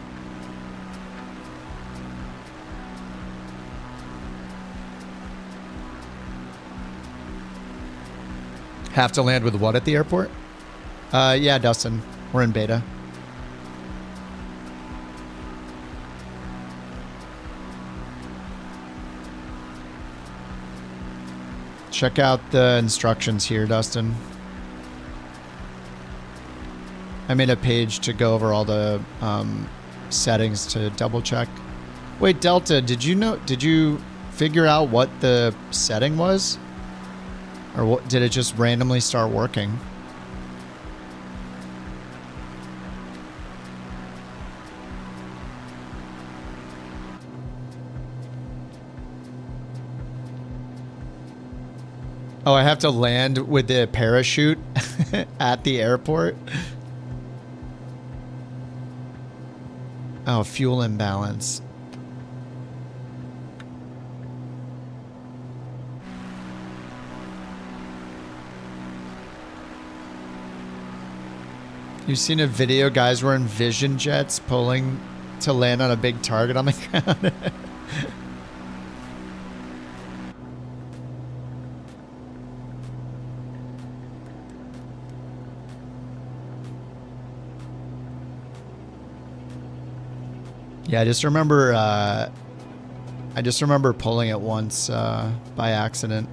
Have to land with what at the airport? Yeah, Dustin. We're in beta. Check out the instructions here, Dustin. I made a page to go over all the settings to double check. Wait, Delta, did you figure out what the setting was? Or what, did it just randomly start working? Oh, I have to land with the parachute at the airport? Oh, fuel imbalance. You've seen a video, guys were in Vision Jets pulling to land on a big target on the ground. Yeah, I just remember pulling it once by accident.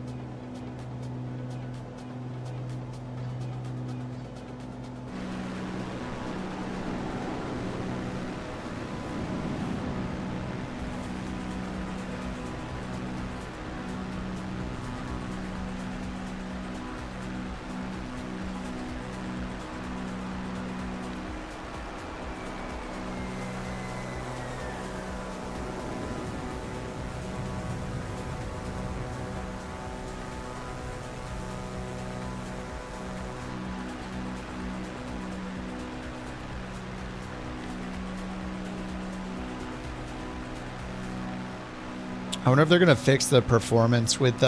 I wonder if they're gonna fix the performance with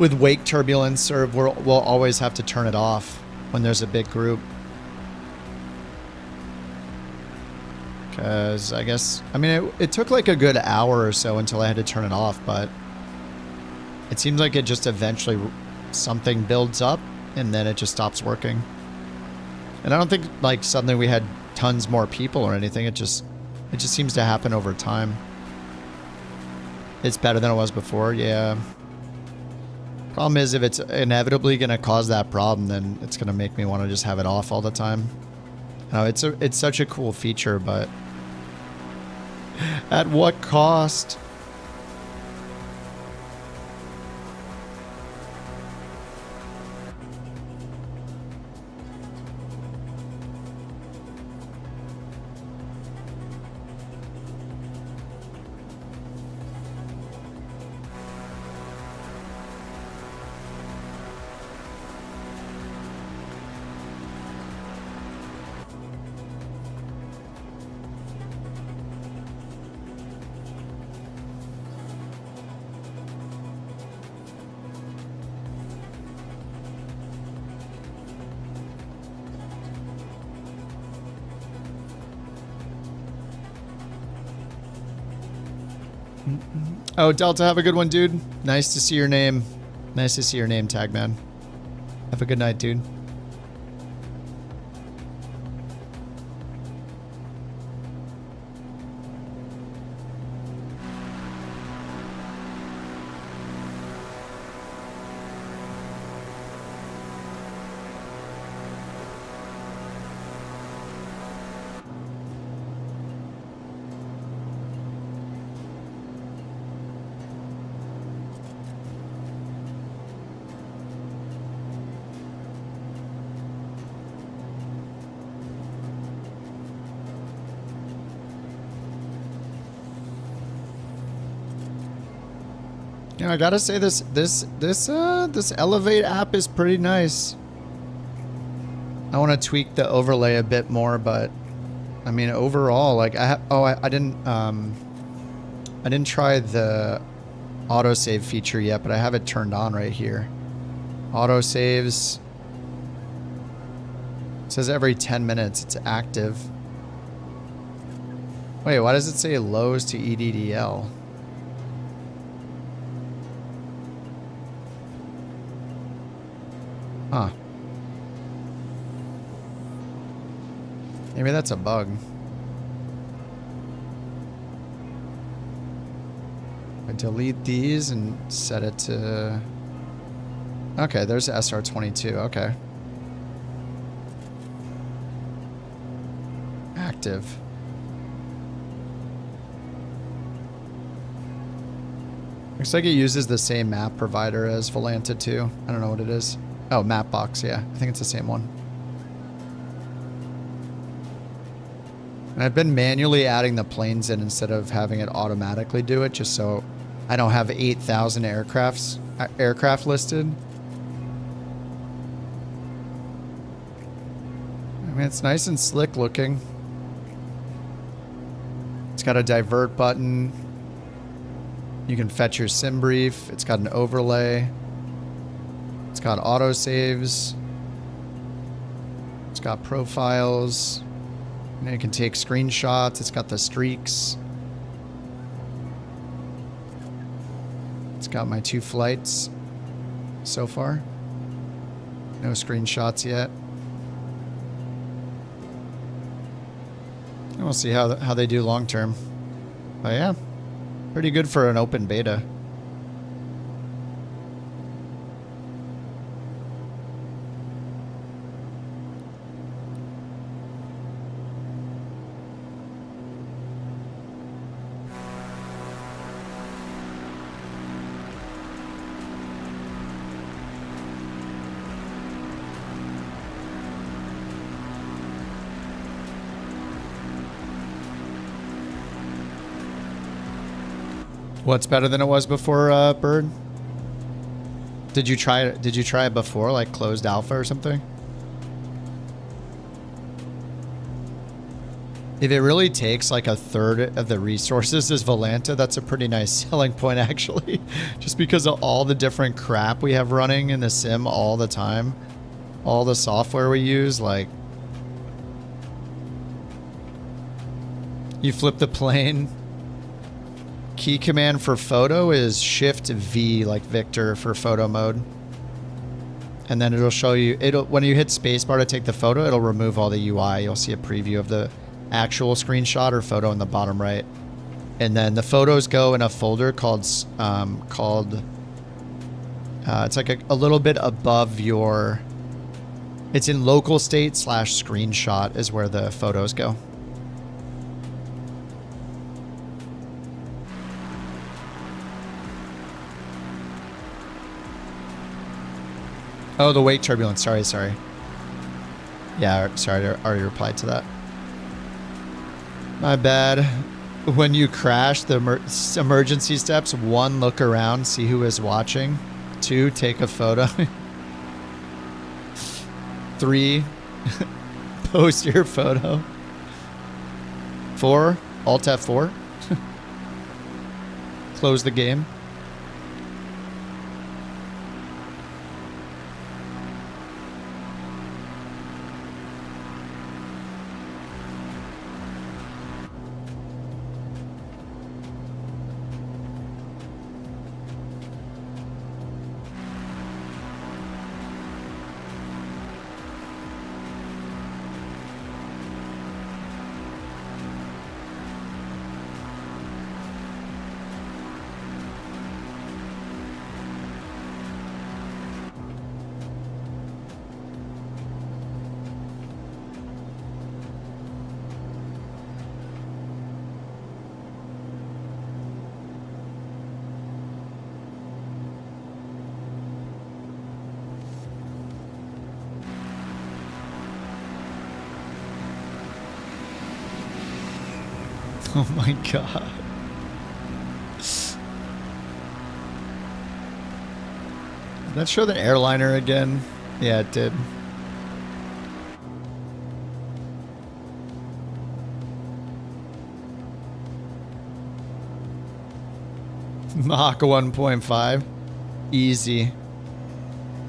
wake turbulence, or if we'll always have to turn it off when there's a big group. Because I guess, I mean, it took like a good hour or so until I had to turn it off, but it seems like it just eventually something builds up and then it just stops working. And I don't think like suddenly we had tons more people or anything. It just seems to happen over time. It's better than it was before, yeah. Problem is, if it's inevitably going to cause that problem, then it's going to make me want to just have it off all the time. It's such a cool feature, but at what cost? Oh, Delta, have a good one, dude. Nice to see your name. Nice to see your name, Tagman. Have a good night, dude. Yeah, I gotta say this Elevate app is pretty nice. I want to tweak the overlay a bit more, but I mean, overall, like I didn't try the autosave feature yet, but I have it turned on right here. Autosaves. It says every 10 minutes it's active. Wait, why does it say lows to EDDL? Huh. Maybe that's a bug. I delete these and set it to... Okay, there's SR22. Okay. Active. Looks like it uses the same map provider as Volanta 2. I don't know what it is. Oh, Mapbox, yeah. I think it's the same one. And I've been manually adding the planes in instead of having it automatically do it, just so I don't have 8,000 aircraft listed. I mean, it's nice and slick looking. It's got a divert button. You can fetch your sim brief. It's got an overlay. It's got autosaves. It's got profiles. And you can take screenshots. It's got the streaks. It's got my 2 flights so far. No screenshots yet. And we'll see how they do long term. But yeah, pretty good for an open beta. What's better than it was before, Bird? Did you try it before, like closed alpha or something? If it really takes like a third of the resources as Volanta, that's a pretty nice selling point, actually. Just because of all the different crap we have running in the sim all the time. All the software we use, like... You flip the plane... Key command for photo is Shift V, like Victor, for photo mode. And then it'll show you, when you hit spacebar to take the photo, it'll remove all the UI. You'll see a preview of the actual screenshot or photo in the bottom right. And then the photos go in a folder called it's like a little bit above your, it's in local state / screenshot is where the photos go. Oh, the wake turbulence. Sorry. Yeah, sorry. I already replied to that. My bad. When you crash, the emergency steps: 1, look around, see who is watching. 2, take a photo. 3, post your photo. 4, Alt F4. Close the game. Oh my god. Did that show the airliner again? Yeah, it did. Mach 1.5. Easy.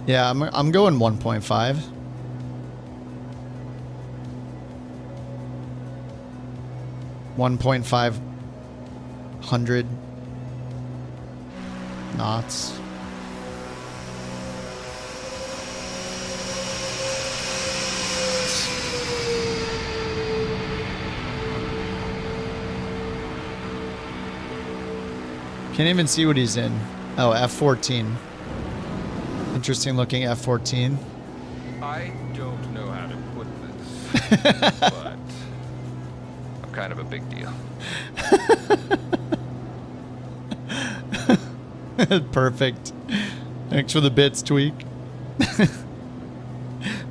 Yeah, I'm going 1.5. $1.500 knots. Can't even see what he's in. Oh, F-14. Interesting looking F-14. I don't know how to put this, but I'm kind of a big deal. Perfect. Thanks for the bits, Tweak.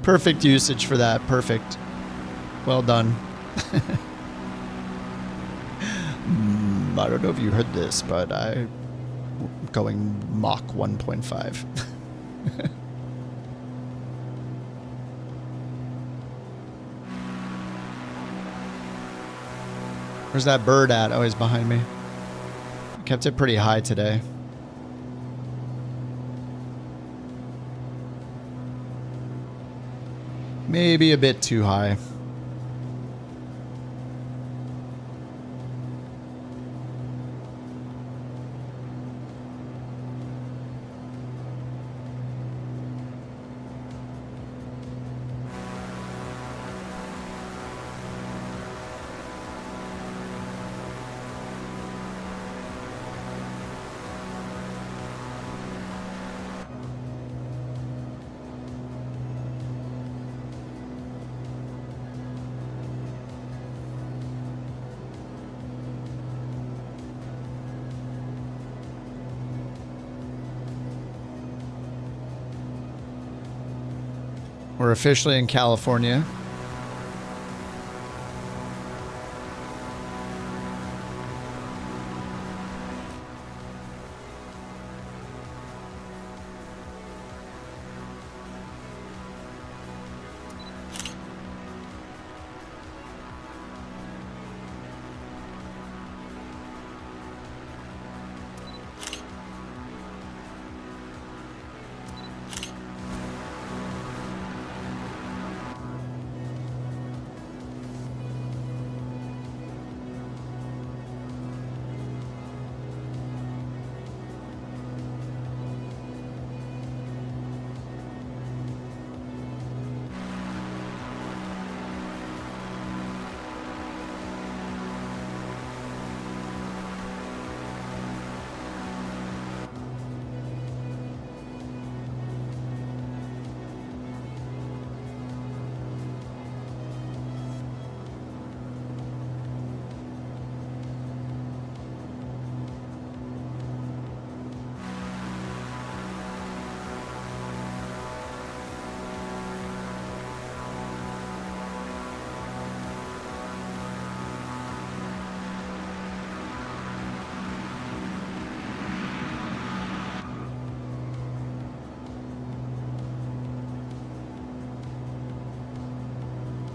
Perfect usage for that. Perfect. Well done. I don't know if you heard this, but I'm going Mach 1.5. Where's that bird at? Oh, he's behind me. Kept it pretty high today. Maybe a bit too high. We're officially in California.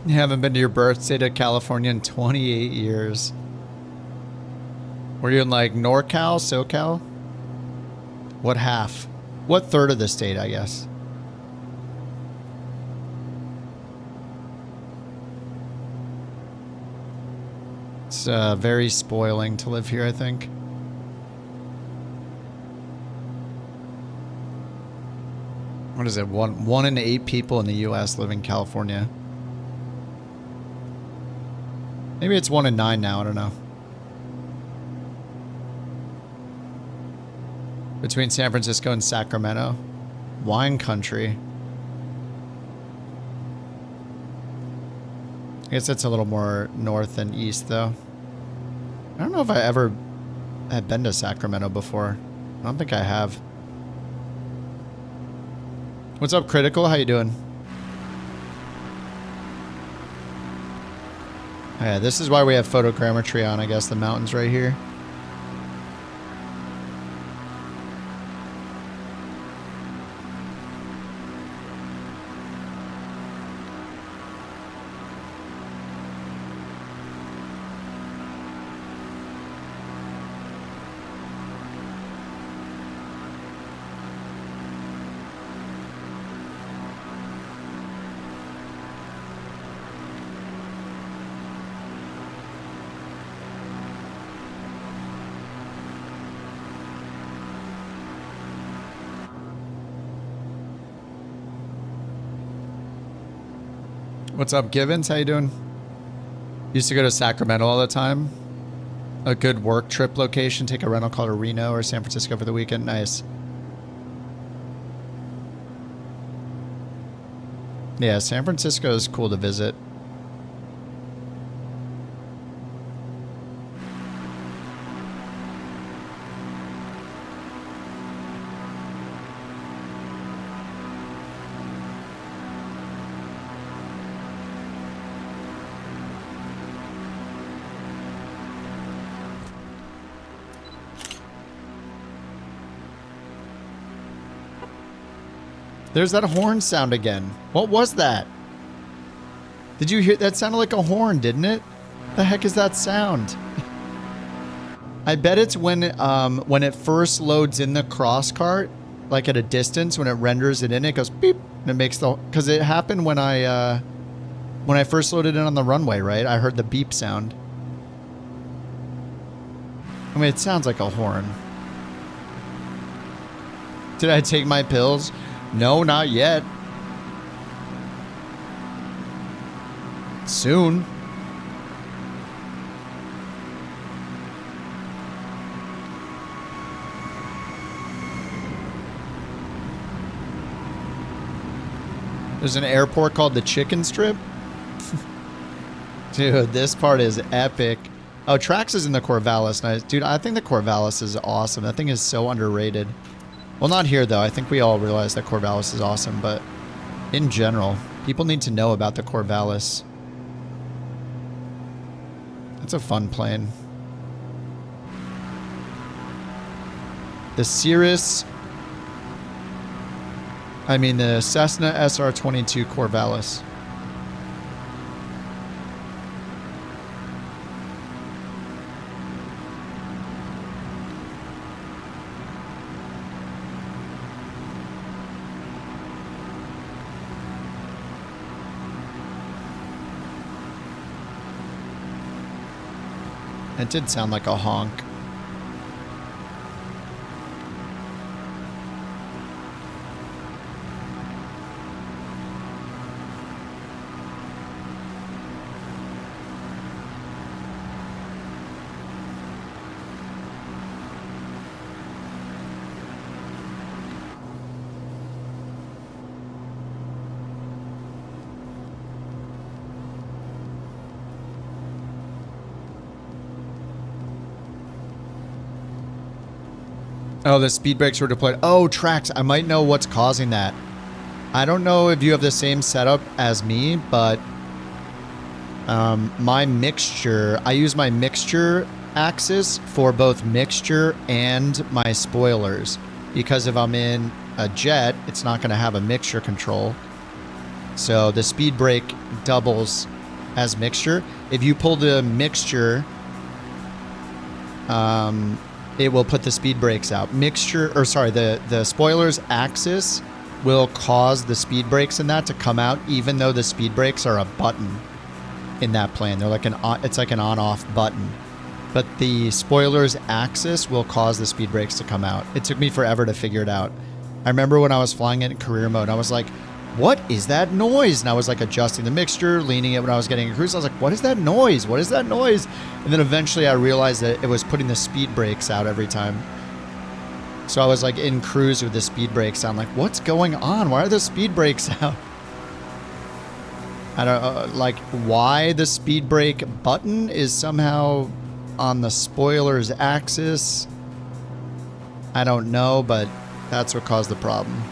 You haven't been to your birth state of California in 28 years. Were you in like NorCal, SoCal? What half? What third of the state, I guess? It's very spoiling to live here, I think. What is it? One in 8 people in the U.S. live in California. Maybe it's 1 in 9 now, I don't know. Between San Francisco and Sacramento. Wine country. I guess that's a little more north than east, though. I don't know if I ever had been to Sacramento before. I don't think I have. What's up, Critical? How you doing? Yeah, this is why we have photogrammetry on, I guess, the mountains right here. What's up, Givens? How you doing? Used to go to Sacramento all the time. A good work trip location. Take a rental car to Reno or San Francisco for the weekend. Nice. Yeah, San Francisco is cool to visit. There's that horn sound again. What was that? Did you hear? That sounded like a horn, didn't it? The heck is that sound? I bet it's when it first loads in the cross cart, like at a distance, when it renders it in, it goes beep, and it makes the. Because it happened when I first loaded in on the runway, right? I heard the beep sound. I mean, it sounds like a horn. Did I take my pills? No, not yet. Soon. There's an airport called the Chicken Strip. Dude, this part is epic. Oh, Trax is in the Corvallis. Nice. Dude, I think the Corvallis is awesome. That thing is so underrated. Well, not here, though. I think we all realize that Corvallis is awesome, but in general, people need to know about the Corvallis. It's a fun plane. The the Cessna SR-22 Corvallis. It did sound like a honk. Oh, the speed brakes were deployed. Oh, Trax, I might know what's causing that. I don't know if you have the same setup as me, but my mixture, I use my mixture axis for both mixture and my spoilers. Because if I'm in a jet, it's not going to have a mixture control. So the speed brake doubles as mixture. If you pull the mixture, it will put the speed brakes out. The spoilers axis will cause the speed brakes in that to come out, even though the speed brakes are a button in that plane. They're like it's like an on-off button. But the spoilers axis will cause the speed brakes to come out. It took me forever to figure it out. I remember when I was flying it in career mode, I was like, what is that noise? And I was like adjusting the mixture, leaning it when I was getting a cruise. I was like, what is that noise? What is that noise? And then eventually I realized that it was putting the speed brakes out every time. So I was like in cruise with the speed brakes. I'm like, what's going on? Why are the speed brakes out? I don't know, like why the speed brake button is somehow on the spoilers axis. I don't know, but that's what caused the problem.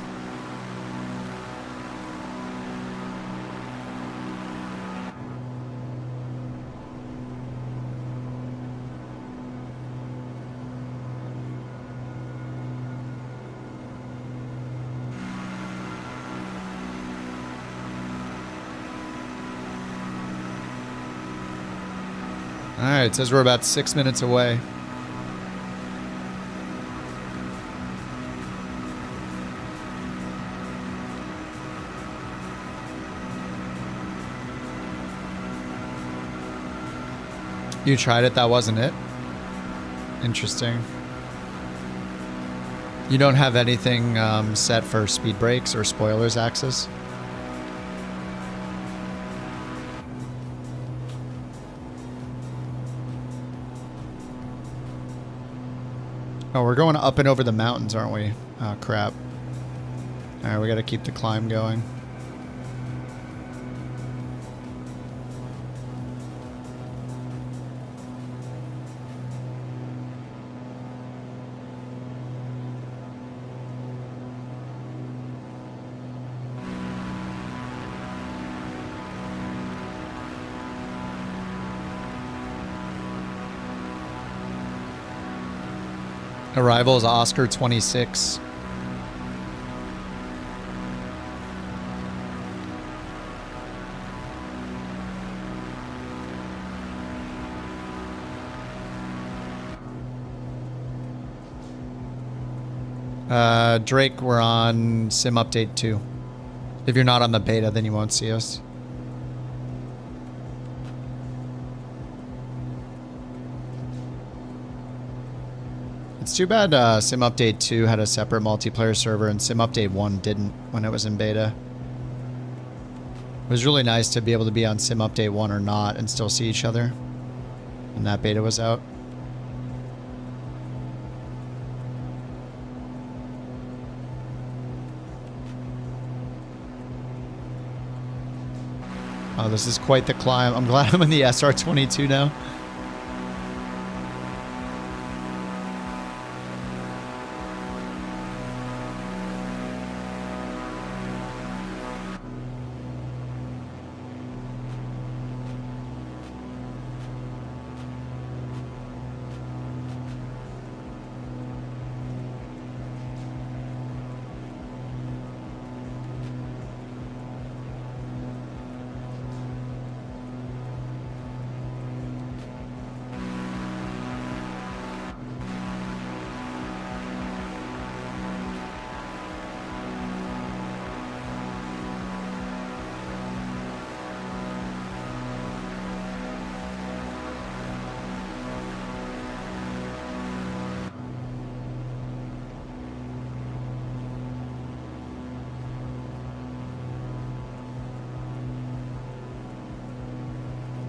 Alright, it says we're about 6 minutes away. You tried it, that wasn't it? Interesting. You don't have anything set for speed brakes or spoilers axis? Oh, we're going up and over the mountains, aren't we? Oh, crap. Alright, we gotta keep the climb going. Arrival is Oscar 26. Drake, we're on Sim Update 2. If you're not on the beta, then you won't see us. It's too bad Sim Update 2 had a separate multiplayer server and Sim Update 1 didn't when it was in beta. It was really nice to be able to be on Sim Update 1 or not and still see each other when that beta was out. Oh, this is quite the climb. I'm glad I'm in the SR22 now.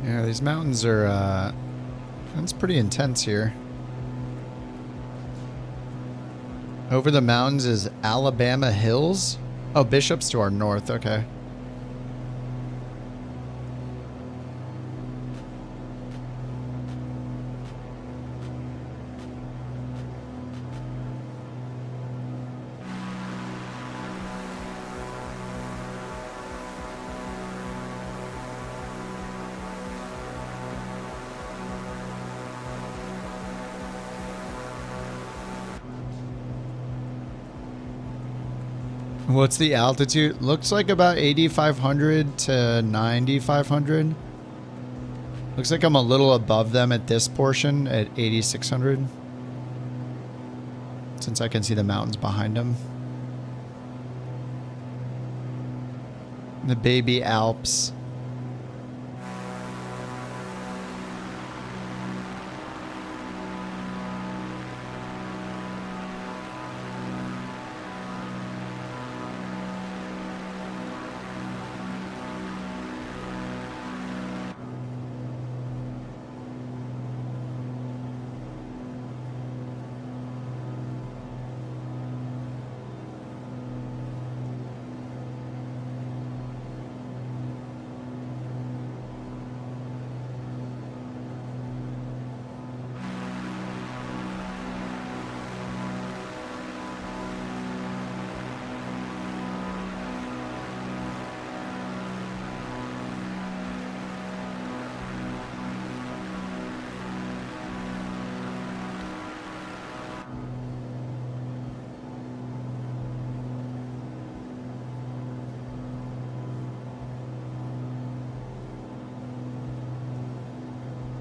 Yeah, these mountains are, that's pretty intense here. Over the mountains is Alabama Hills? Oh, Bishop's to our north, okay. What's the altitude? Looks like about 8,500 to 9,500. Looks like I'm a little above them at this portion at 8,600. Since I can see the mountains behind them. The baby Alps.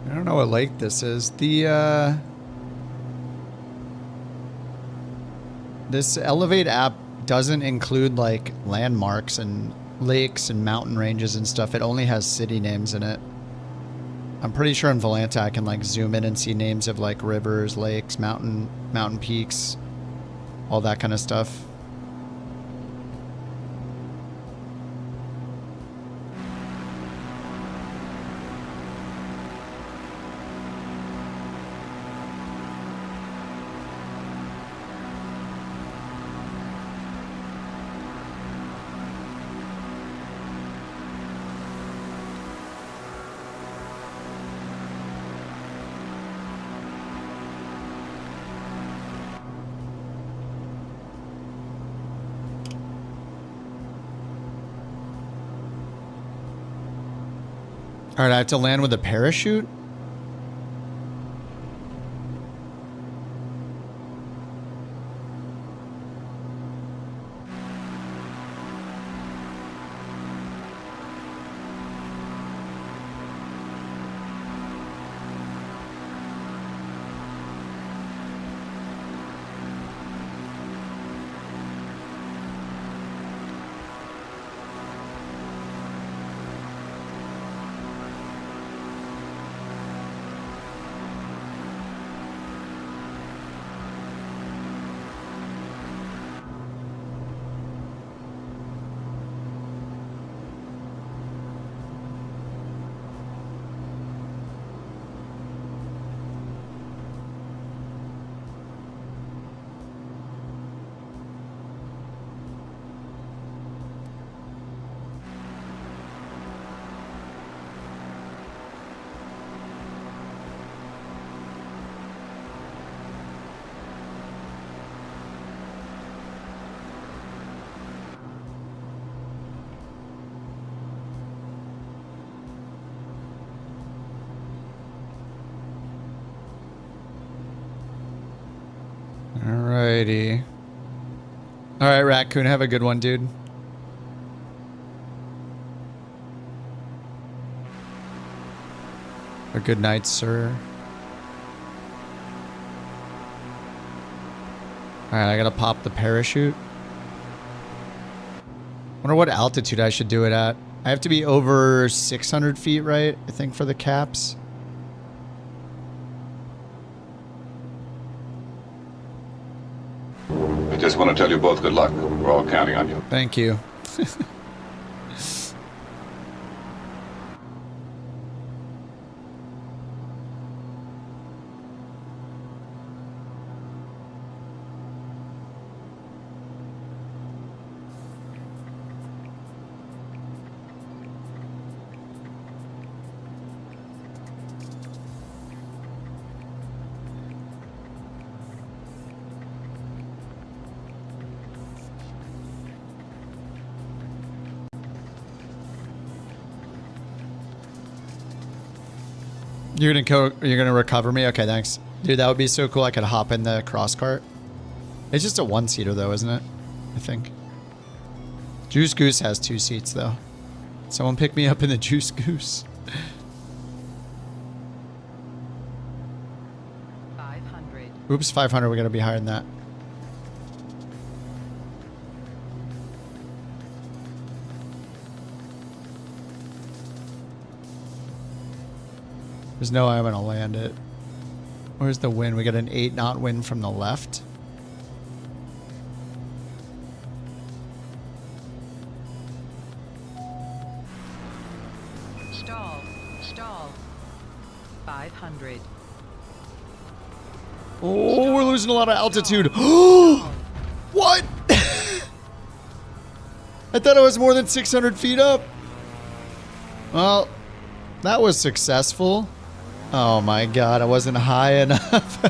I don't know what lake this is. The this Elevate app doesn't include like landmarks and lakes and mountain ranges and stuff. It only has city names in it. I'm pretty sure in Volanta I can like zoom in and see names of like rivers, lakes, mountain peaks, all that kind of stuff. All right, I have to land with a parachute? Alrighty. Alright, Raccoon, have a good one, dude. A good night, sir. Alright, I gotta pop the parachute. Wonder what altitude I should do it at. I have to be over 600 feet, right? I think for the caps. I just want to tell you both good luck. We're all counting on you. Thank you. You're gonna recover me? Okay, thanks. Dude, that would be so cool. I could hop in the cross cart. It's just a one-seater though, isn't it? I think. Juice Goose has 2 seats though. Someone pick me up in the Juice Goose. 500. Oops, 500. We gotta be higher than that. There's no way I'm gonna land it. Where's the wind? We got an 8-knot wind from the left. Stall. Stall. 500. Oh, we're losing a lot of altitude. What? I thought I was more than 600 feet up. Well, that was successful. Oh my god, I wasn't high enough.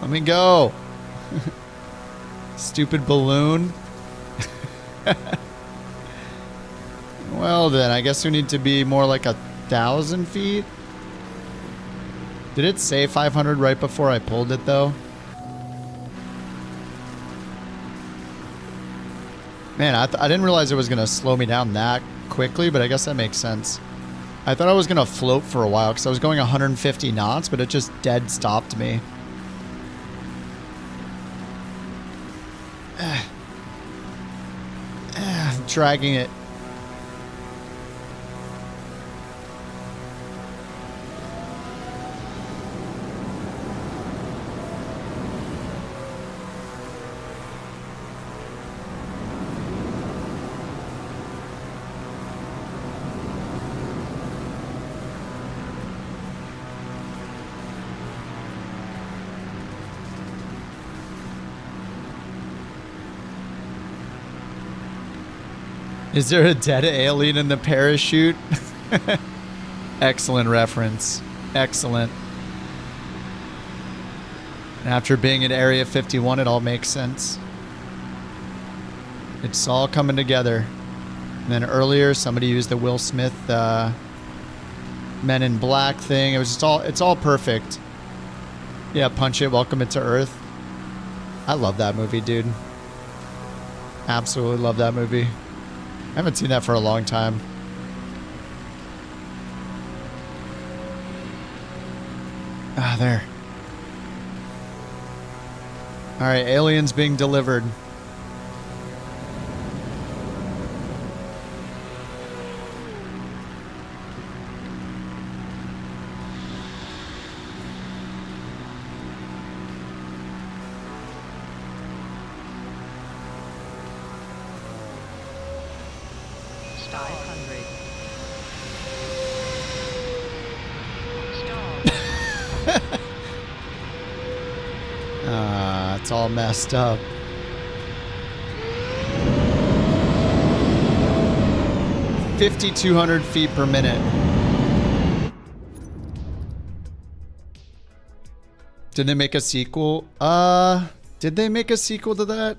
Let me go. Stupid balloon. Well then, I guess we need to be more like 1,000 feet. Did it say 500 right before I pulled it though? Man, I didn't realize it was going to slow me down that quickly, but I guess that makes sense. I thought I was going to float for a while because I was going 150 knots, but it just dead stopped me. I'm dragging it. Is there a dead alien in the parachute? Excellent reference. Excellent. After being at Area 51, it all makes sense. It's all coming together. And then earlier, somebody used the Will Smith Men in Black thing. It was just it's all perfect. Yeah, Punch It, Welcome It to Earth. I love that movie, dude. Absolutely love that movie. I haven't seen that for a long time. Ah, there. All right, aliens being delivered. It's all messed up. $5,200 feet per minute. Did they make a sequel? Did they make a sequel to that?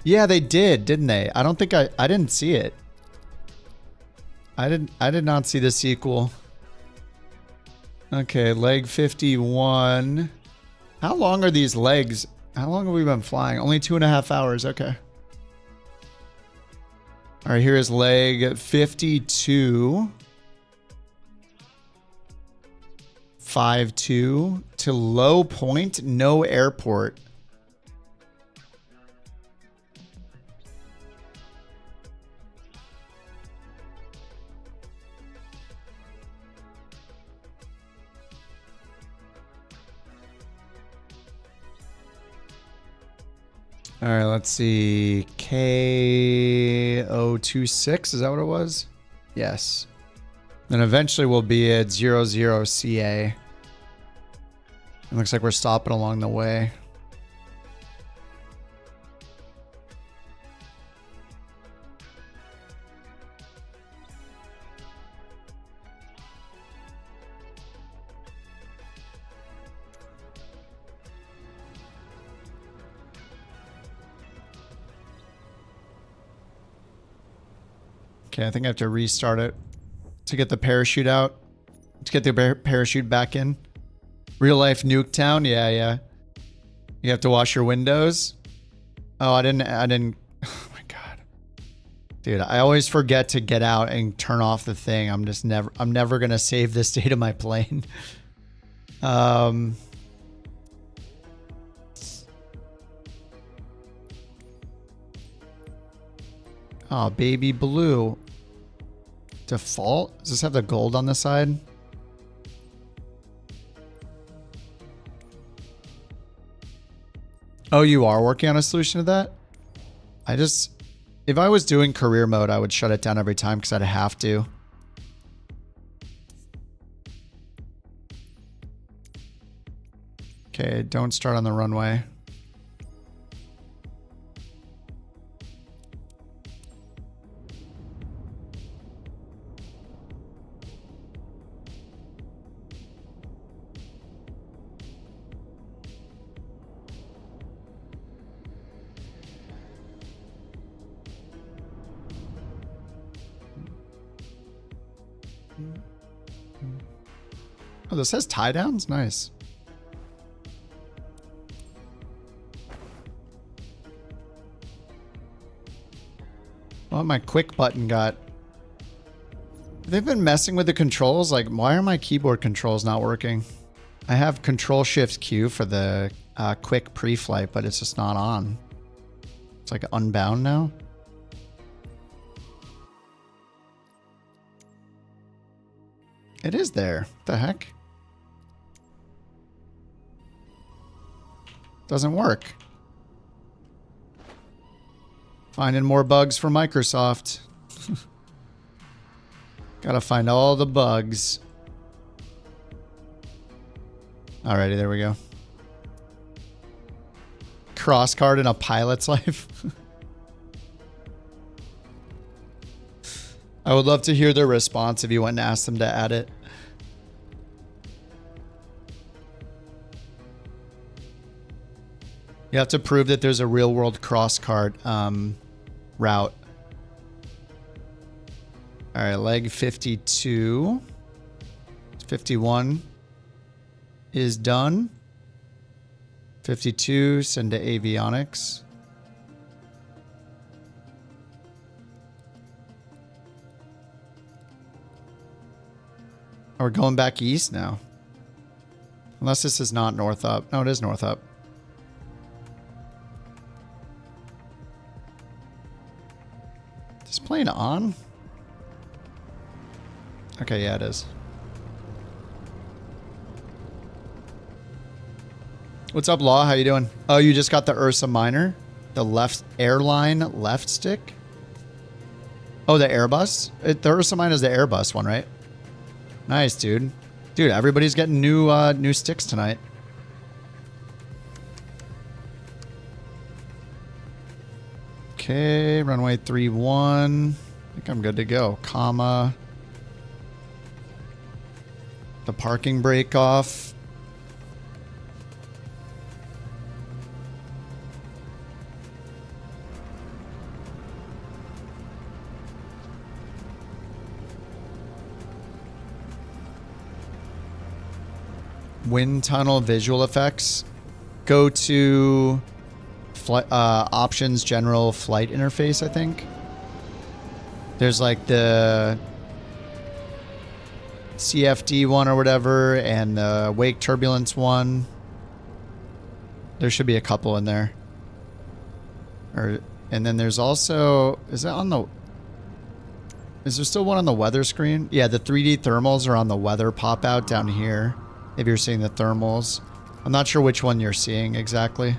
Yeah, they did, didn't they? I don't think I didn't see it. I did not see the sequel. Okay, leg 51. How long are these legs? How long have we been flying? Only 2.5 hours. Okay. All right, here is leg 52. 52 to low point, no airport. All right, let's see. K026, is that what it was? Yes. Then eventually we'll be at 00CA. It looks like we're stopping along the way. Okay, I think I have to restart it to get the parachute out, to get the parachute back in. Real life Nuketown, yeah. You have to wash your windows. Oh, I didn't. Oh my God, dude, I always forget to get out and turn off the thing. I'm never gonna save the state of my plane. Oh, baby blue. Default? Does this have the gold on the side? Oh, you are working on a solution to that? If I was doing career mode, I would shut it down every time because I'd have to. Okay, don't start on the runway. Oh, this has tie downs? Nice. Oh, my quick button got... They've been messing with the controls. Like, why are my keyboard controls not working? I have Control-Shift-Q for the quick pre-flight, but it's just not on. It's like unbound now. It is there. What the heck? Doesn't work. Finding more bugs for Microsoft. Gotta find all the bugs. Alrighty, there we go. Cross card in a pilot's life. I would love to hear their response if you went and asked them to add it. You have to prove that there's a real world cross card route. All right, leg 52. 51 is done. 52, send to avionics. Oh, we're going back east now. Unless this is not north up. No, it is north up. Is this plane on? Okay, yeah, it is. What's up, Law? How you doing? Oh, you just got the Ursa Minor? The left airline left stick? Oh, the Airbus? The Ursa Minor is the Airbus one, right? Nice, dude. Dude, everybody's getting new sticks tonight. Okay, runway 31. I think I'm good to go. Comma. The parking brake off. Wind tunnel visual effects. Go to options, general flight interface, I think. There's like the CFD one or whatever, and the wake turbulence one. There should be a couple in there. And then there's also, is there still one on the weather screen? Yeah, the 3D thermals are on the weather pop out down here. If you're seeing the thermals. I'm not sure which one you're seeing exactly.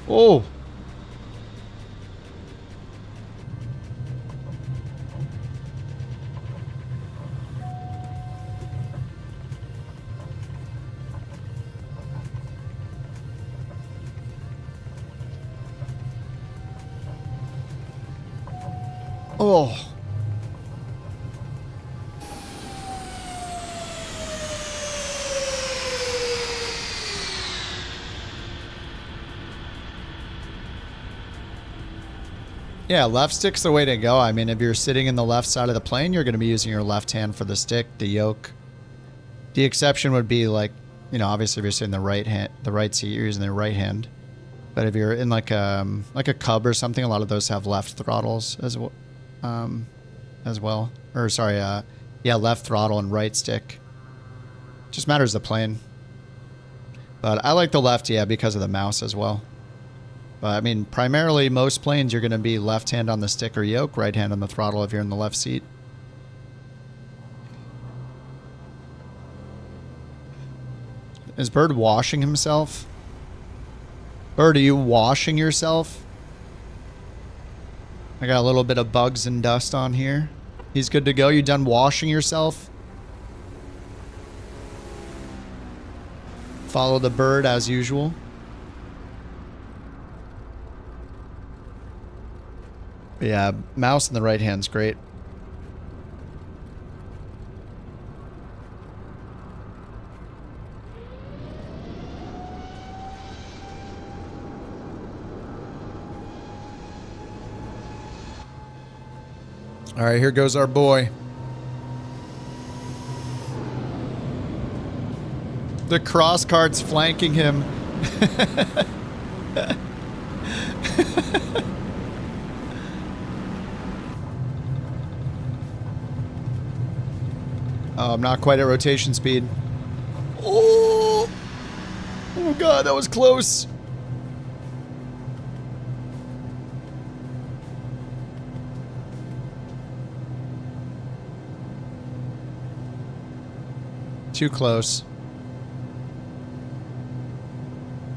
Oh! Oh. Yeah, left stick's the way to go. I mean, if you're sitting in the left side of the plane, you're going to be using your left hand for the stick, the yoke. The exception would be like, you know, obviously if you're sitting the right seat, you're using the right hand. But if you're in like a Cub or something, a lot of those have left throttles as well. Or sorry, yeah, left throttle and right stick. Just matters the plane. But I like the left, yeah, because of the mouse as well. But I mean, primarily most planes you're going to be left hand on the stick or yoke, right hand on the throttle if you're in the left seat. Is Bird washing himself? Bird, are you washing yourself? I got a little bit of bugs and dust on here. He's good to go. You done washing yourself? Follow the bird as usual. Yeah, mouse in the right hand's great. All right, here goes our boy. The cross cart's flanking him. Oh, I'm not quite at rotation speed. Oh! Oh god, that was close. Too close.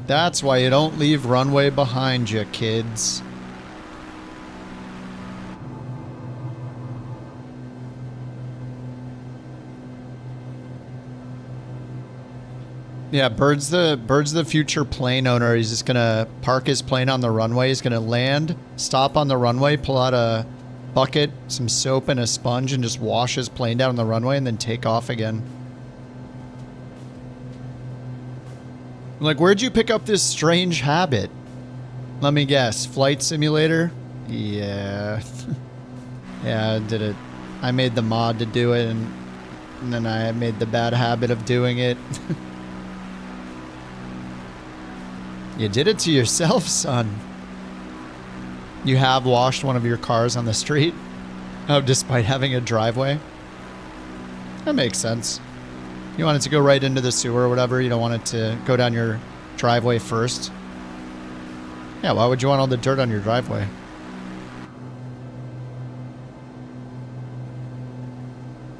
That's why you don't leave runway behind you, kids. Yeah, Bird's the future plane owner. He's just gonna park his plane on the runway. He's gonna land, stop on the runway, pull out a bucket, some soap, and a sponge, and just wash his plane down on the runway, and then take off again. I'm like, where'd you pick up this strange habit? Let me guess, flight simulator? Yeah. Yeah, I did it. I made the mod to do it, and then I made the bad habit of doing it. You did it to yourself, son. You have washed one of your cars on the street? Oh, despite having a driveway? That makes sense. You want it to go right into the sewer or whatever. You don't want it to go down your driveway first. Yeah, why would you want all the dirt on your driveway?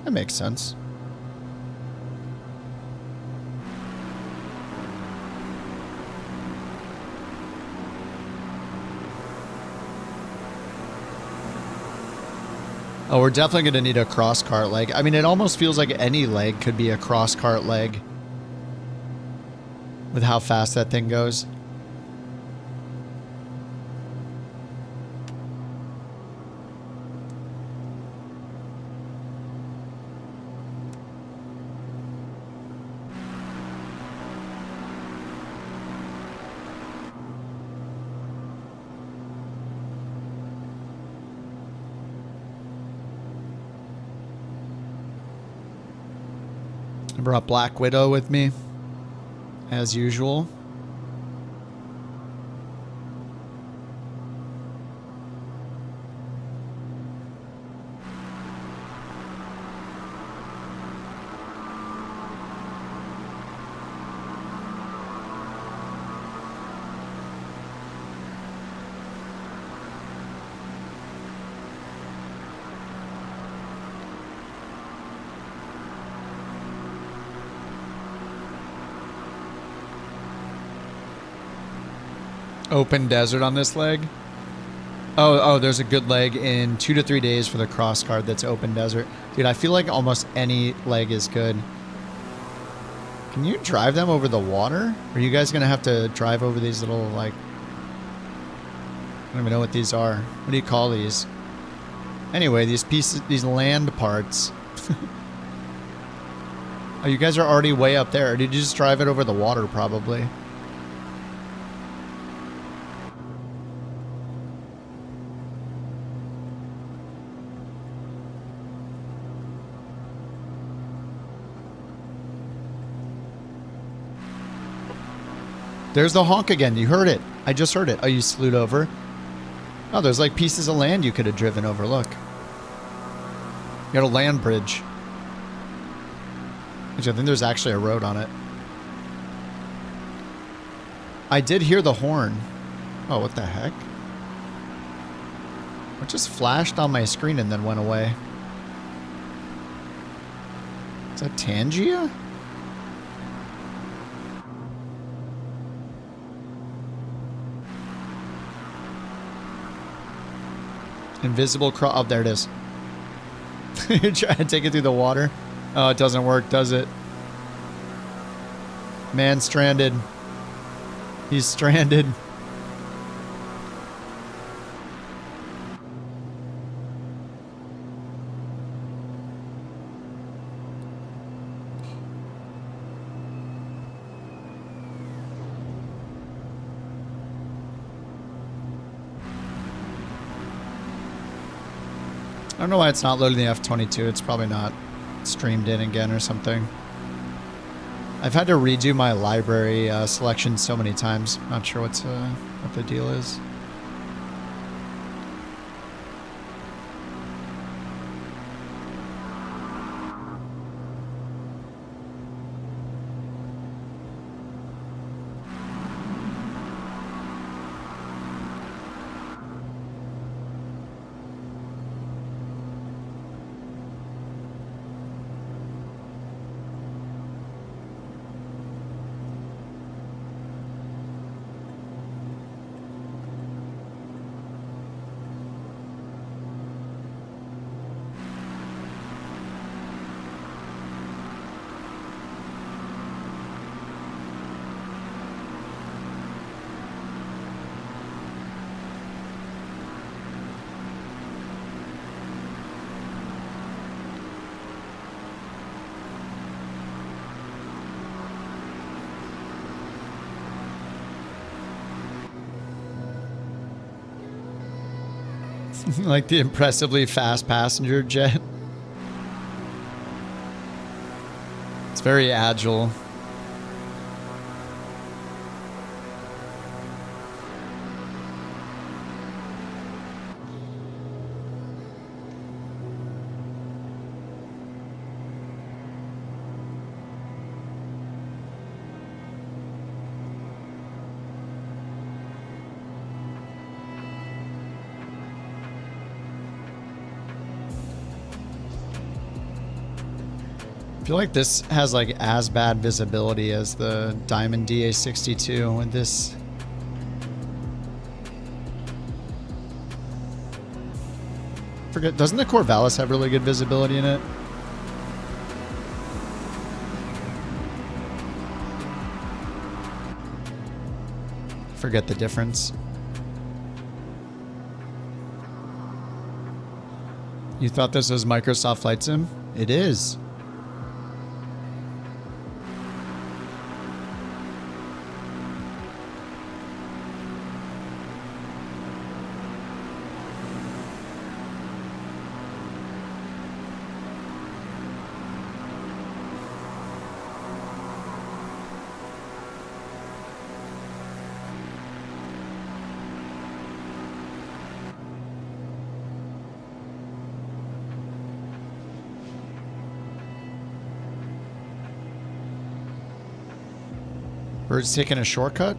That makes sense. Oh, we're definitely going to need a cross-cart leg. I mean, it almost feels like any leg could be a cross-cart leg with how fast that thing goes. I brought Black Widow with me, as usual. Open desert on this leg? Oh, there's a good leg in 2 to 3 days for the cross card that's open desert. Dude, I feel like almost any leg is good. Can you drive them over the water? Are you guys going to have to drive over these little, like... I don't even know what these are. What do you call these? Anyway, these pieces, these land parts. Oh, you guys are already way up there. Or did you just drive it over the water, probably? There's the honk again. You heard it. I just heard it. Oh, you slewed over? Oh, there's like pieces of land you could have driven over. Look. You got a land bridge. Which I think there's actually a road on it. I did hear the horn. Oh, what the heck? It just flashed on my screen and then went away. Is that Tangia? Invisible cross. Oh, there it is. You're trying to take it through the water. Oh, it doesn't work, does it? Man stranded. He's stranded. I don't know why it's not loading the F-22. It's probably not streamed in again or something. I've had to redo my library selection so many times. Not sure what the deal is. Like the impressively fast passenger jet. It's very agile. I feel like this has like as bad visibility as the Diamond DA62 with this. Forget, doesn't the Corvallis have really good visibility in it? Forget the difference. You thought this was Microsoft Flight Sim? It is. Bird's taking a shortcut?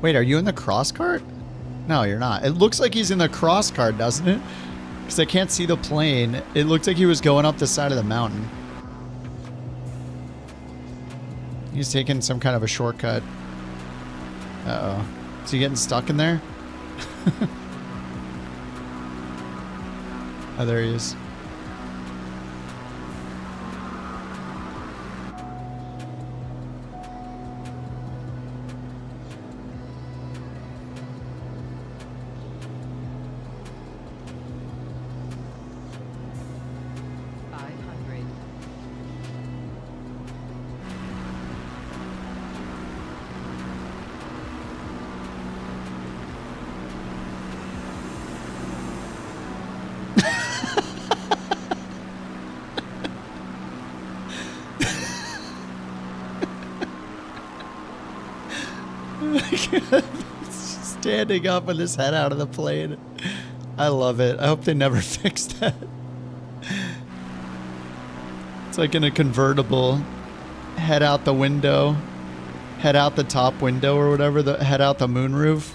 Wait, are you in the cross cart? No, you're not. It looks like he's in the cross cart, doesn't it? Because I can't see the plane. It looked like he was going up the side of the mountain. He's taking some kind of a shortcut. Uh-oh. Is he getting stuck in there? Oh, there he is. Standing up with his head out of the plane. I love it. I hope they never fix that. It's like in a convertible. Head out the window. Head out the top window or whatever. Head out the moonroof.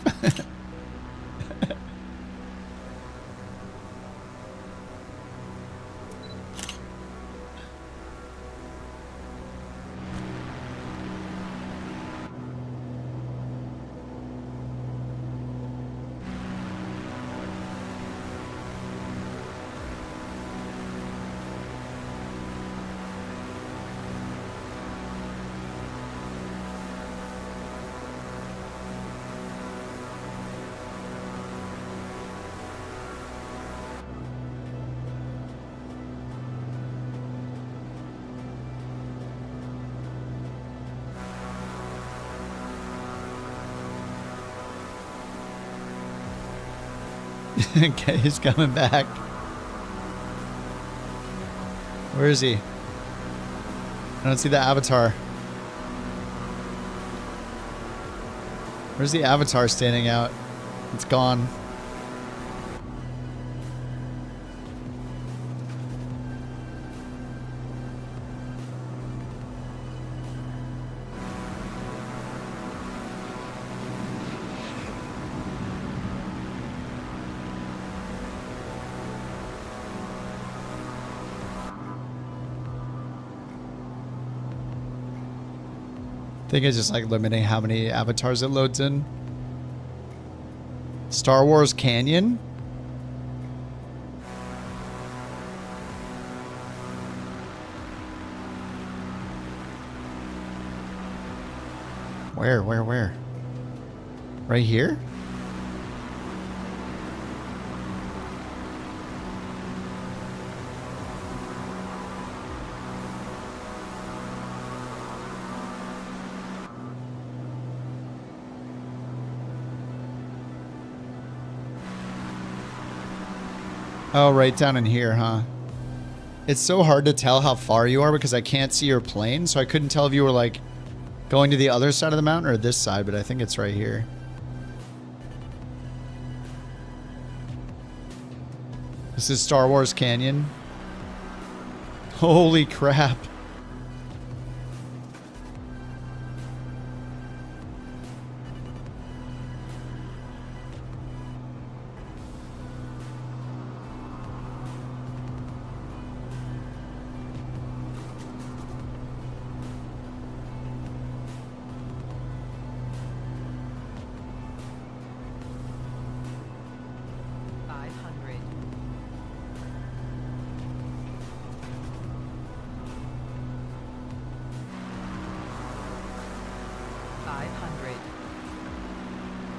Okay, he's coming back. Where is he? I don't see the avatar. Where's the avatar standing out? It's gone. I think it's just like limiting how many avatars it loads in. Star Wars Canyon? Where? Right here? Oh, right down in here, huh? It's so hard to tell how far you are because I can't see your plane, so I couldn't tell if you were like going to the other side of the mountain or this side, but I think it's right here. This is Star Wars Canyon. Holy crap.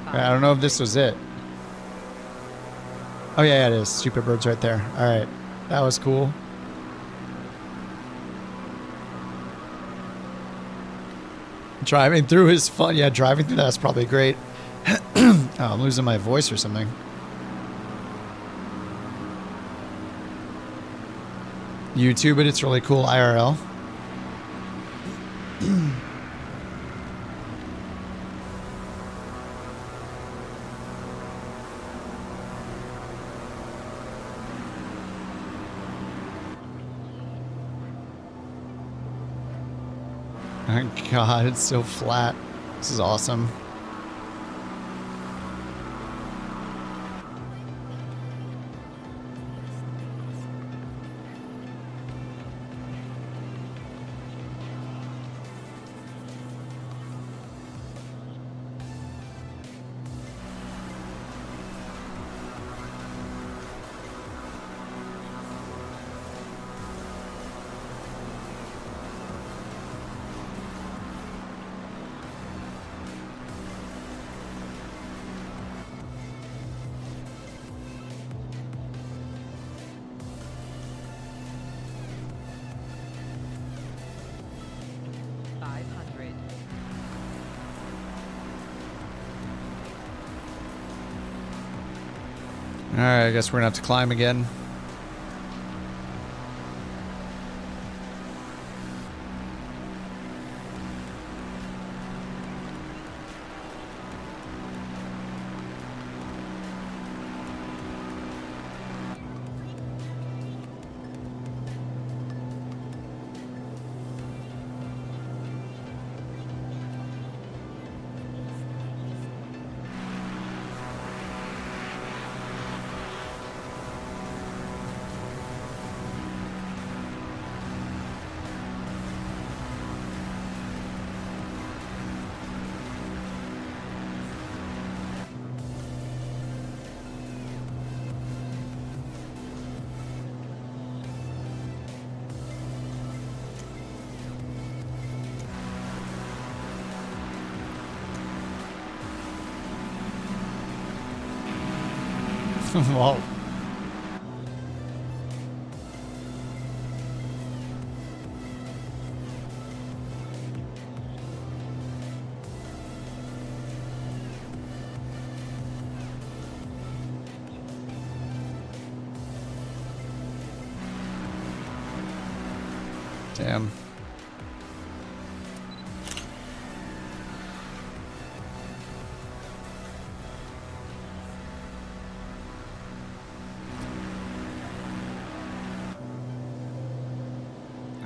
I don't know if this was it. Oh yeah, it is. Stupid bird's right there. All right, that was cool. Driving through is fun. Yeah, driving through that's probably great. Oh, I'm losing my voice or something. YouTube it. It's really cool IRL. Oh God, it's so flat. This is awesome. Alright, I guess we're gonna have to climb again. Wow. Damn.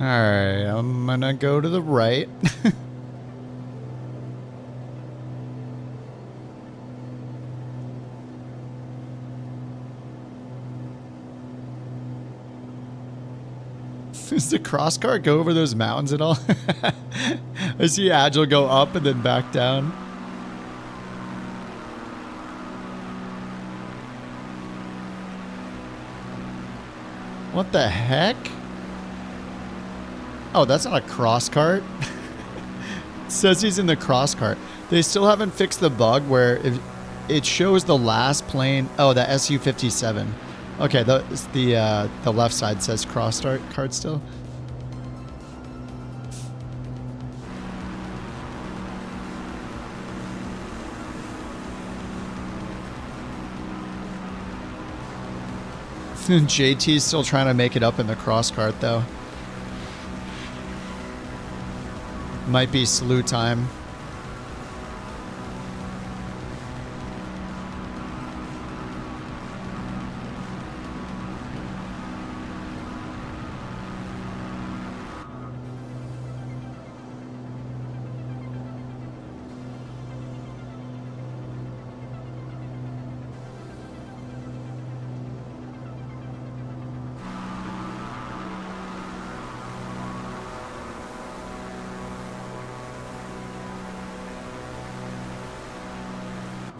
Alright, I'm gonna go to the right. Does the crosscar go over those mountains at all? I see Agile go up and then back down. What the heck? Oh, that's not a cross cart. It says he's in the cross cart. They still haven't fixed the bug where it shows the last plane. Oh, the SU-57. Okay, the left side says cross cart still. JT's still trying to make it up in the cross cart though. Might be slew time.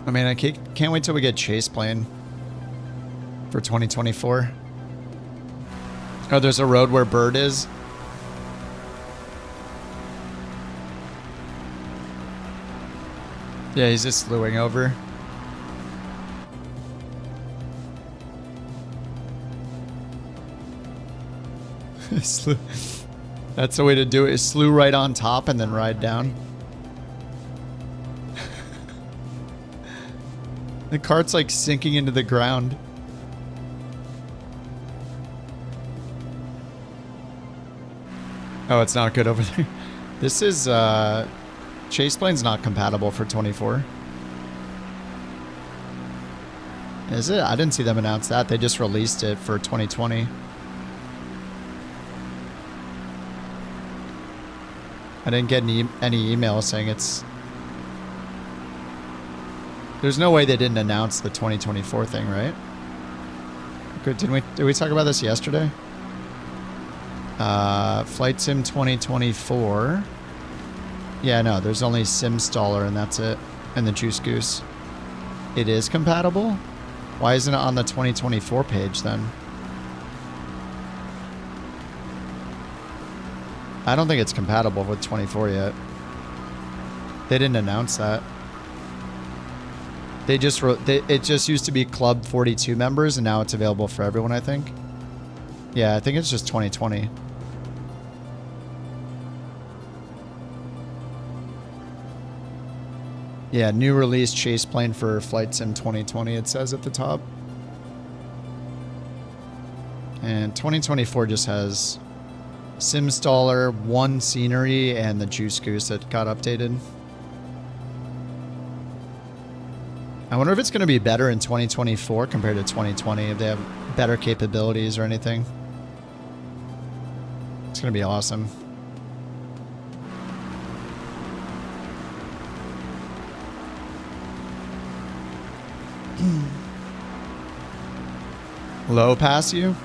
I mean, I can't wait till we get chase plane for 2024. Oh, there's a road where Bird is. Yeah, he's just slewing over. That's the way to do it, is slew right on top and then ride down. The cart's like sinking into the ground. Oh, it's not good over there. This is, chase plane's not compatible for 24. Is it? I didn't see them announce that. They just released it for 2020. I didn't get any email saying it's... There's no way they didn't announce the 2024 thing, right? Good. Did we talk about this yesterday? Flight Sim 2024. Yeah, no, there's only SimStaller and that's it. And the Juice Goose. It is compatible? Why isn't it on the 2024 page then? I don't think it's compatible with 24 yet. They didn't announce that. They just wrote, it just used to be Club 42 members and now it's available for everyone, I think. Yeah, I think it's just 2020. Yeah, new release chase plane for Flight Sim 2020, it says at the top. And 2024 just has SimStaller, One Scenery, and the Juice Goose that got updated. I wonder if it's going to be better in 2024 compared to 2020, if they have better capabilities or anything. It's going to be awesome. Low pass you?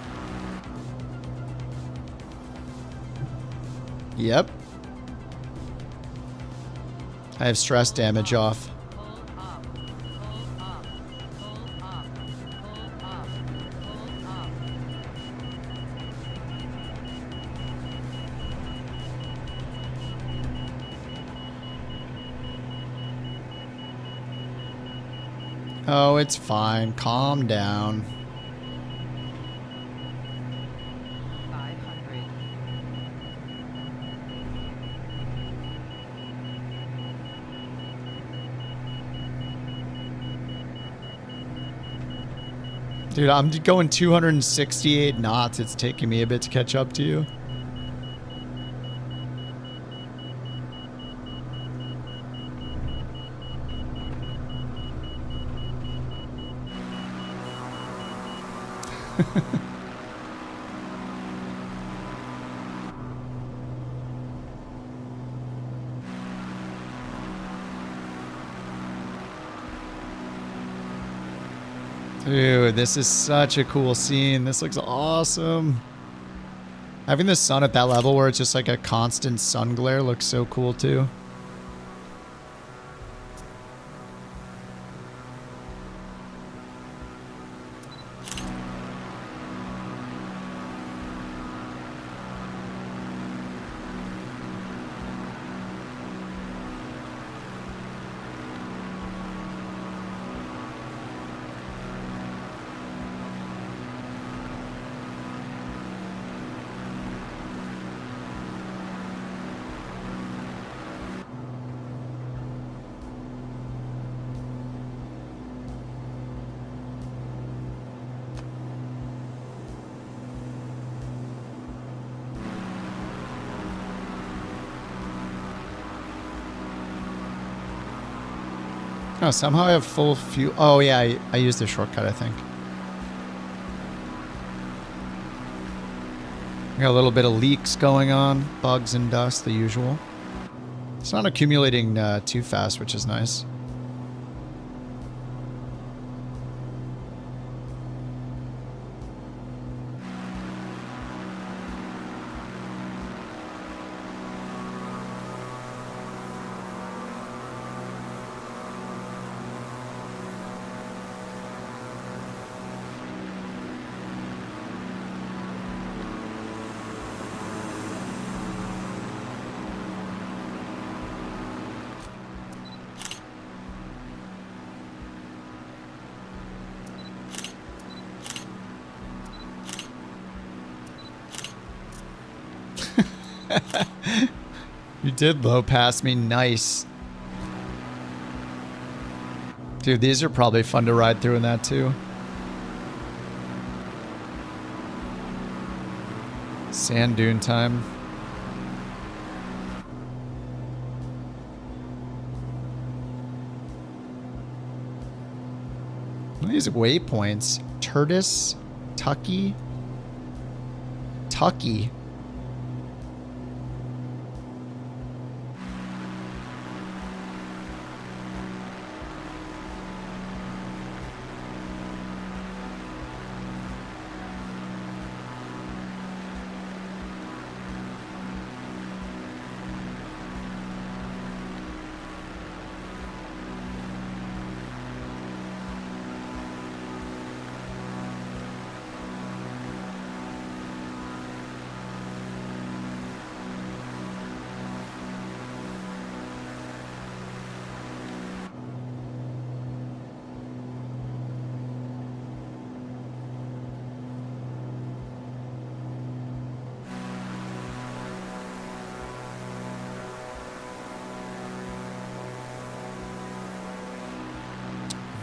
Yep. I have stress damage off. Oh, it's fine. Calm down. 500. Dude, I'm going 268 knots. It's taking me a bit to catch up to you. Dude, this is such a cool scene. This looks awesome. Having the sun at that level where it's just like a constant sun glare looks so cool too. Oh, somehow I have full fuel. Oh, yeah, I used the shortcut, I think. Got a little bit of leaks going on. Bugs and dust, the usual. It's not accumulating too fast, which is nice. You did low pass me. Nice. Dude, these are probably fun to ride through in that too. Sand dune time. What are these waypoints? Turtis? Tucky? Tucky.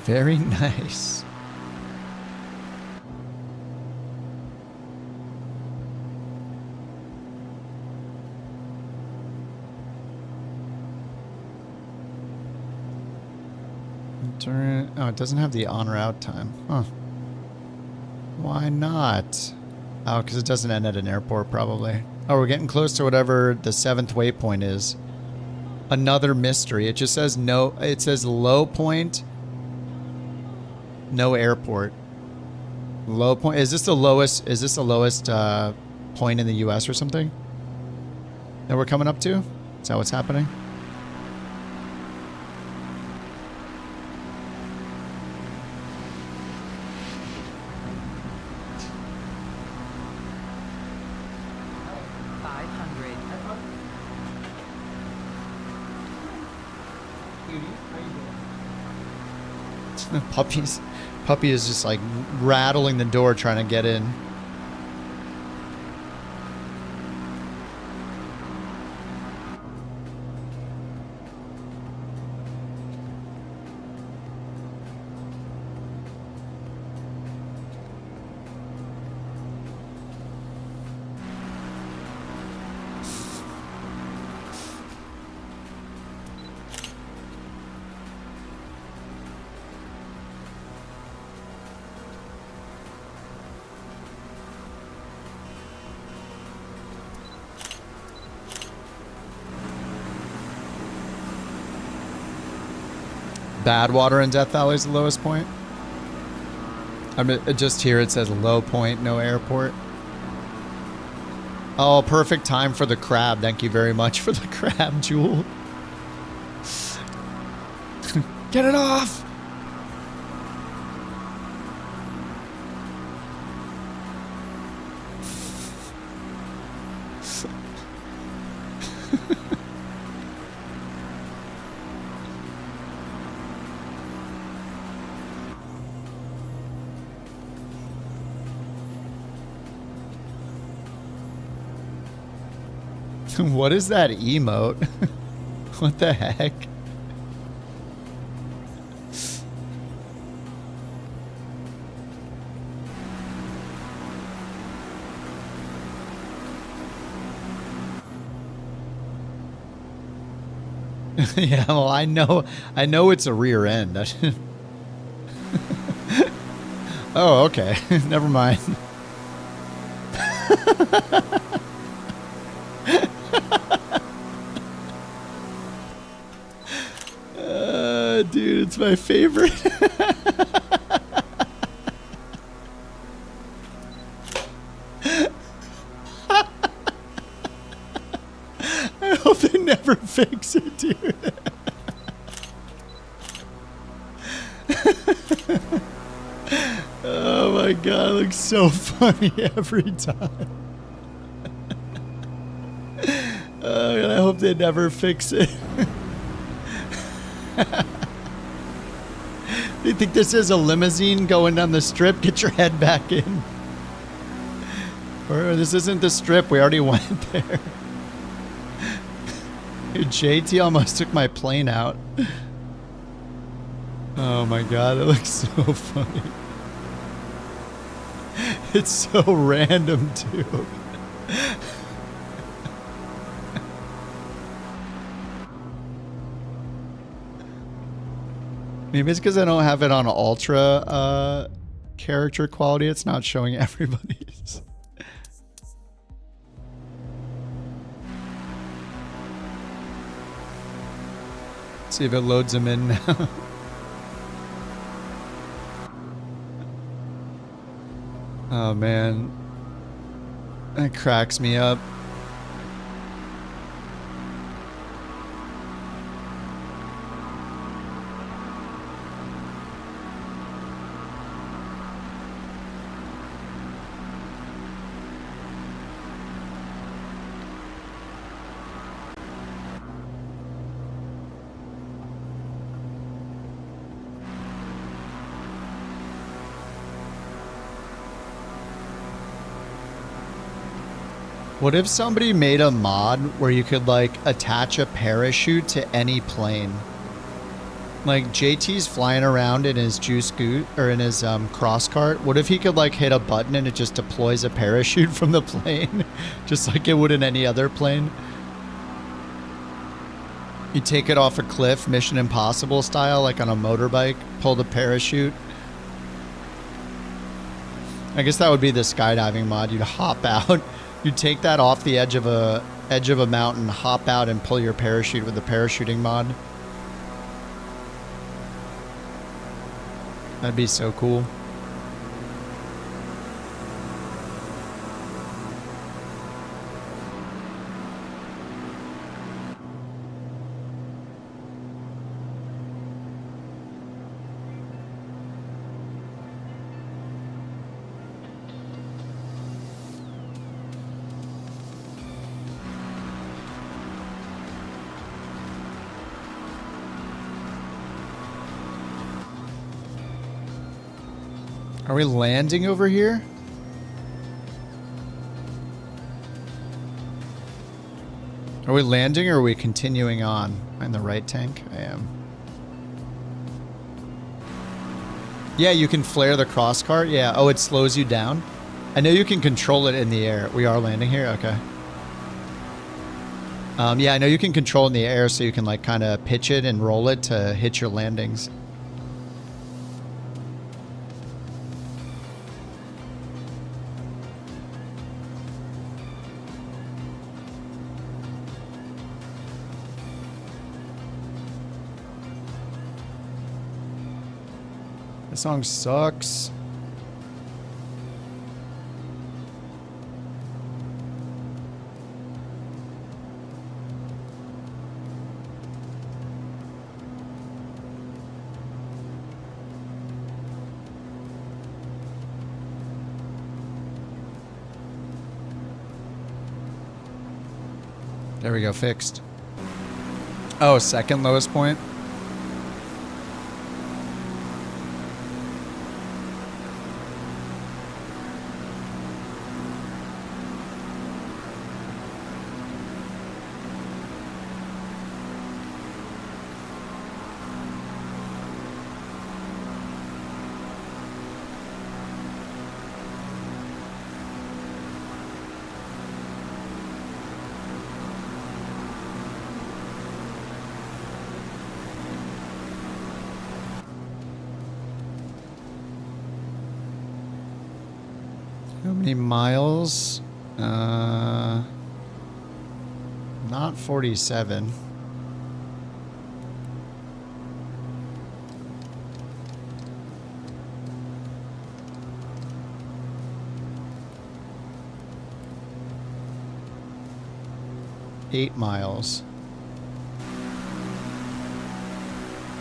Very nice. Oh, it doesn't have the on or out time. Huh. Why not? Oh, because it doesn't end at an airport, probably. Oh, we're getting close to whatever the 7th waypoint is. Another mystery. It just says no. It says low point. No airport. Low point. Is this the lowest? Is this the lowest point in the U.S. or something that we're coming up to? Is that what's happening? Puppy is just like rattling the door trying to get in. Badwater in Death Valley is the lowest point. I mean, just here it says low point, no airport. Oh, perfect time for the crab. Thank you very much for the crab, Jewel. Get it off! What is that emote? What the heck? Yeah, well, I know it's a rear end. Oh, okay. Never mind. Dude, it's my favorite. I hope they never fix it, dude. Oh my god, it looks so funny every time. Oh, I hope they never fix it. You think this is a limousine going down the strip? Get your head back in. Or this isn't the strip, we already went there. Dude, JT almost took my plane out. Oh my god, it looks so funny. It's so random too. Maybe it's because I don't have it on ultra character quality. It's not showing everybody's. See if it loads them in now. Oh man, that cracks me up. What if somebody made a mod where you could like attach a parachute to any plane? Like JT's flying around in his juice goot or in his cross cart. What if he could like hit a button and it just deploys a parachute from the plane, just like it would in any other plane? You take it off a cliff, Mission Impossible style, like on a motorbike, pull the parachute. I guess that would be the skydiving mod. You'd hop out. You take that off the edge of a mountain, hop out, and pull your parachute with the parachuting mod. That'd be so cool. Are we landing over here? Are we landing or are we continuing on? Am I in the right tank? I am. Yeah, you can flare the cross cart. Yeah. Oh, it slows you down. I know you can control it in the air. We are landing here. Okay. Yeah, I know you can control it in the air, so you can like kind of pitch it and roll it to hit your landings. This song sucks. There we go, fixed. Oh, second lowest point. How many miles? Not 47. $8 miles.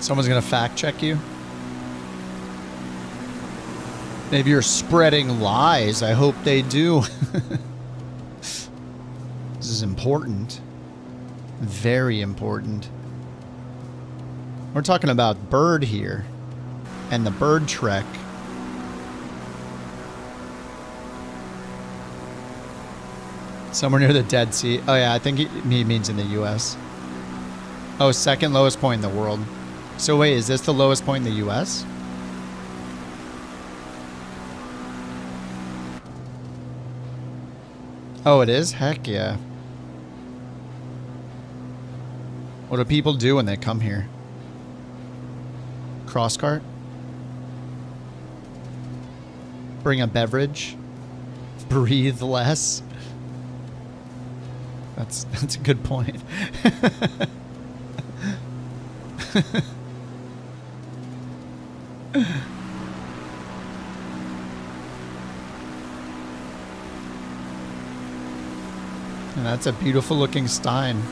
Someone's gonna fact check you. Maybe you're spreading lies. I hope they do. This is important. Very important. We're talking about bird here. And the bird trek. Somewhere near the Dead Sea. Oh yeah, I think he means in the US. Oh, second lowest point in the world. So wait, is this the lowest point in the US? Oh, it is? Heck yeah. What do people do when they come here? Crosscart? Bring a beverage? Breathe less? That's a good point. And that's a beautiful looking Stein.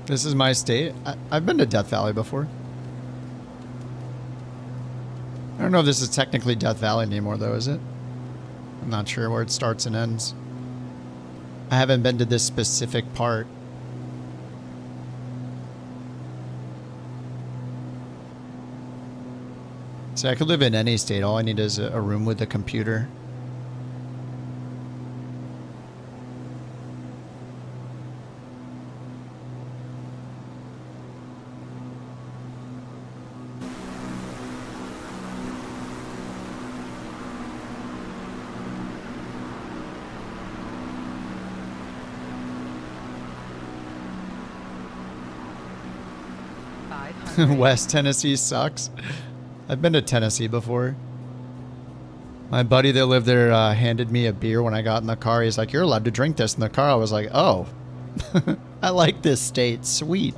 This is my state. I've been to Death Valley before. I don't know if this is technically Death Valley anymore though, is it? I'm not sure where it starts and ends. I haven't been to this specific part. See, I could live in any state. All I need is a room with a computer. West Tennessee sucks. I've been to Tennessee before. My buddy that lived there handed me a beer when I got in the car. He's like, "You're allowed to drink this in the car." I was like, "Oh, I like this state. Sweet."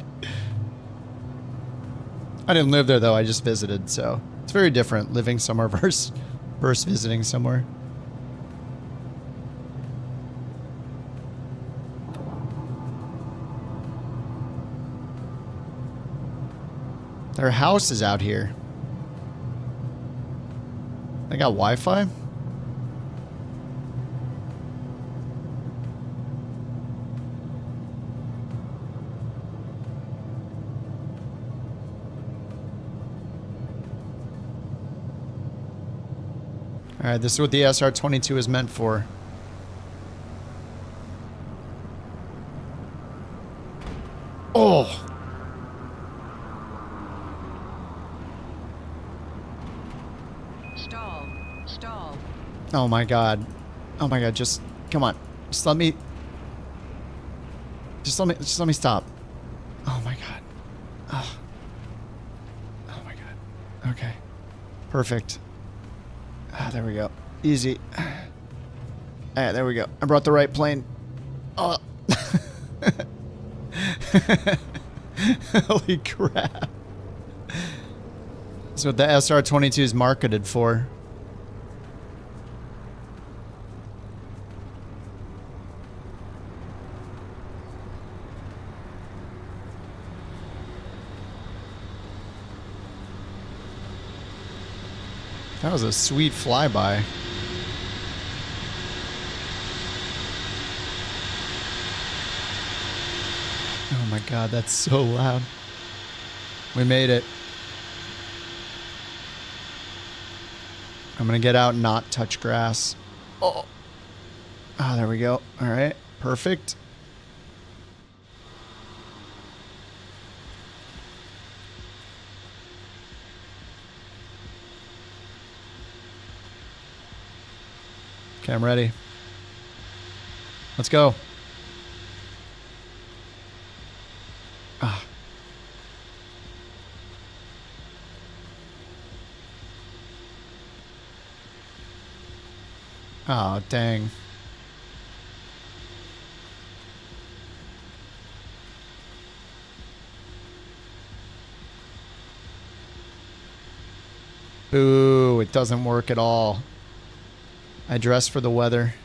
I didn't live there though. I just visited, so it's very different living somewhere versus visiting somewhere. Their house is out here. They got Wi-Fi? Alright, this is what the SR22 is meant for. Oh! Stall. Oh my god. Oh my god, just come on. Just let me stop. Oh my god. Oh my god. Okay. Perfect. Ah, there we go. Easy. Ah, there we go. I brought the right plane. Oh. Holy crap. That's what the SR22 is marketed for. That was a sweet flyby. Oh my god, that's so loud. We made it. I'm gonna get out and not touch grass. Oh. Ah, there we go. Alright, perfect. Okay, I'm ready. Let's go. Ah. Oh, dang. Boo, it doesn't work at all. I dress for the weather.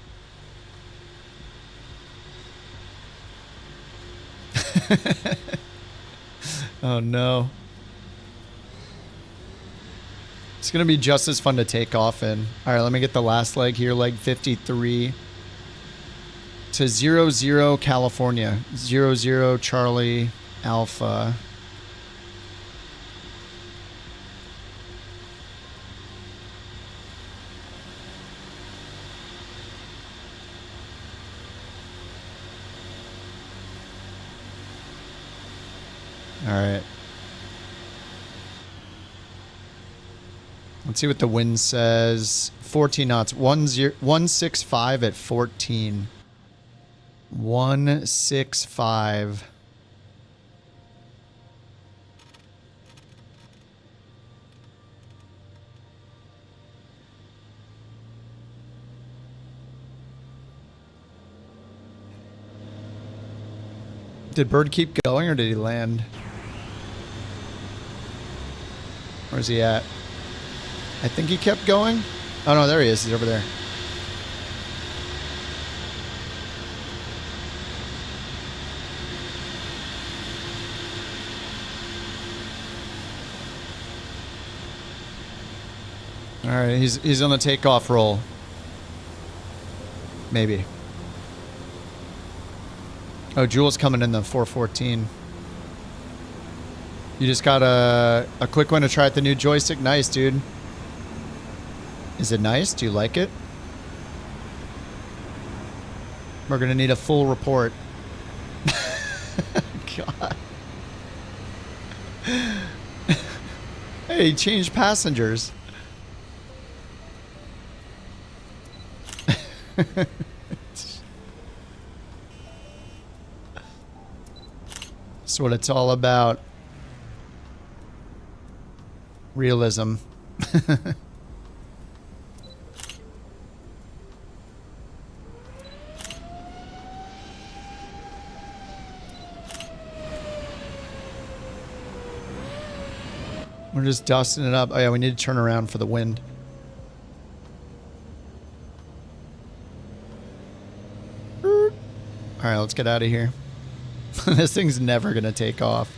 Oh no. It's gonna be just as fun to take off in. Alright, let me get the last leg here, leg 53. To 00 California. 00 Charlie Alpha. Alright. Let's see what the wind says. 14 knots. 165 at 14. 165. Did Bird keep going or did he land? Where's he at? I think he kept going. Oh no, there he is. He's over there. All right, he's on the takeoff roll. Maybe. Oh, Jules coming in the 414. You just got a quick one to try out the new joystick. Nice, dude. Is it nice? Do you like it? We're going to need a full report. God. Hey, change passengers. That's what it's all about. Realism. We're just dusting it up. Oh yeah, we need to turn around for the wind. Alright, let's get out of here. This thing's never gonna take off.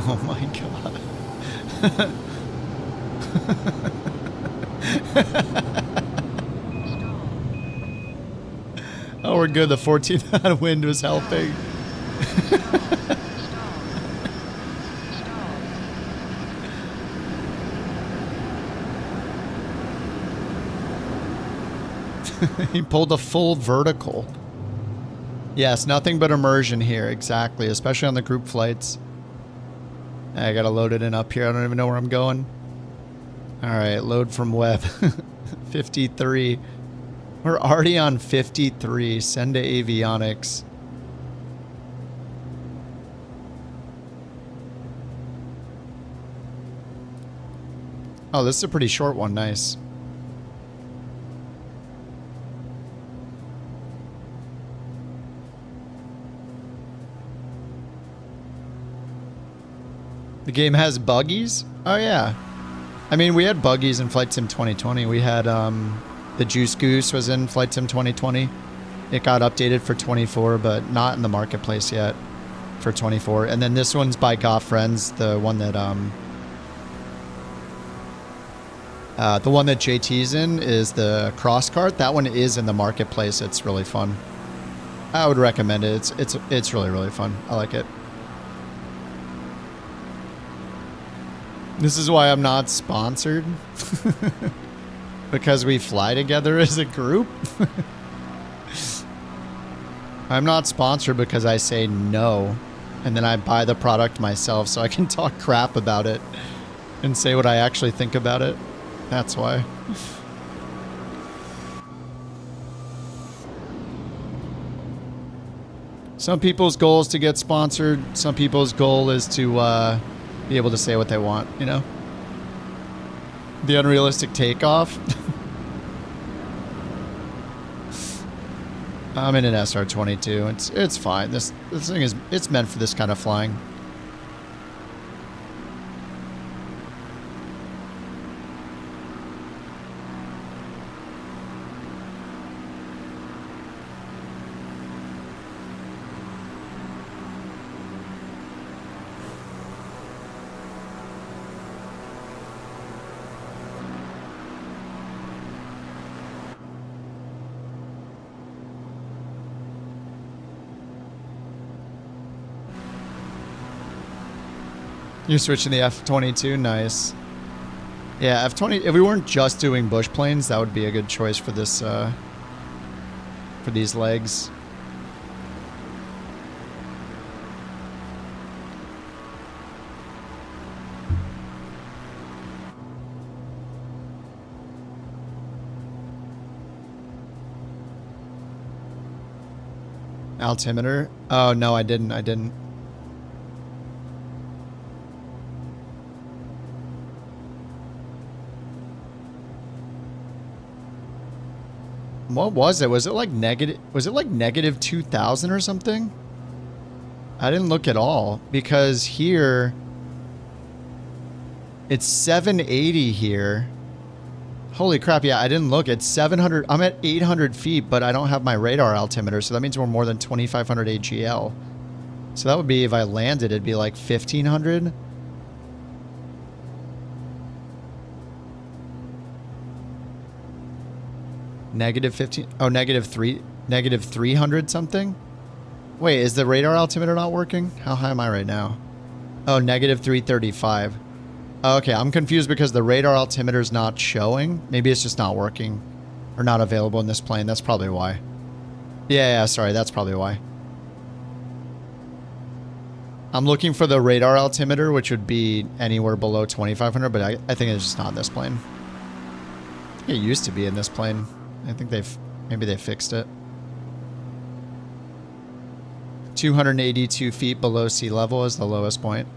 Oh my god. Oh, we're good. The 14th knot of wind was helping. He pulled a full vertical. Yes, nothing but immersion here. Exactly. Especially on the group flights. I gotta load it in up here. I don't even know where I'm going. Alright, load from web. 53. We're already on 53. Send to avionics. Oh, this is a pretty short one. Nice. The game has buggies? Oh, yeah. I mean, we had buggies in Flight Sim 2020. We had, the Juice Goose was in Flight Sim 2020. It got updated for 24, but not in the marketplace yet for 24. And then this one's by Goff Friends, the one that, JT's in is the cross cart. That one is in the marketplace. It's really fun. I would recommend it. It's really, really fun. I like it. This is why I'm not sponsored. Because we fly together as a group. I'm not sponsored because I say no, and then I buy the product myself so I can talk crap about it and say what I actually think about it. That's why. Some people's goal is to get sponsored. Some people's goal is to be able to say what they want, you know? The unrealistic takeoff. I'm in an SR22. It's fine. This thing is, it's meant for this kind of flying. You're switching the F-22? Nice. Yeah, F-20... If we weren't just doing bush planes, that would be a good choice for this, for these legs. Altimeter? Oh, no, I didn't. What was it? Was it like negative? Was it like negative 2,000 or something? I didn't look at all because here it's 780 here. Holy crap! Yeah, I didn't look. It's 700. I'm at 800 feet, but I don't have my radar altimeter, so that means we're more than 2,500 AGL. So that would be if I landed, it'd be like 1,500. Negative 15. Oh, negative 300 something. Wait, is the radar altimeter not working? How high am I right now? Oh, negative 335. Oh, okay, I'm confused because the radar altimeter is not showing. Maybe it's just not working or not available in this plane. That's probably why. Yeah, sorry, that's probably why. I'm looking for the radar altimeter, which would be anywhere below 2,500, but I think it's just not in this plane. I think it used to be in this plane. I think maybe they fixed it. 282 feet below sea level is the lowest point.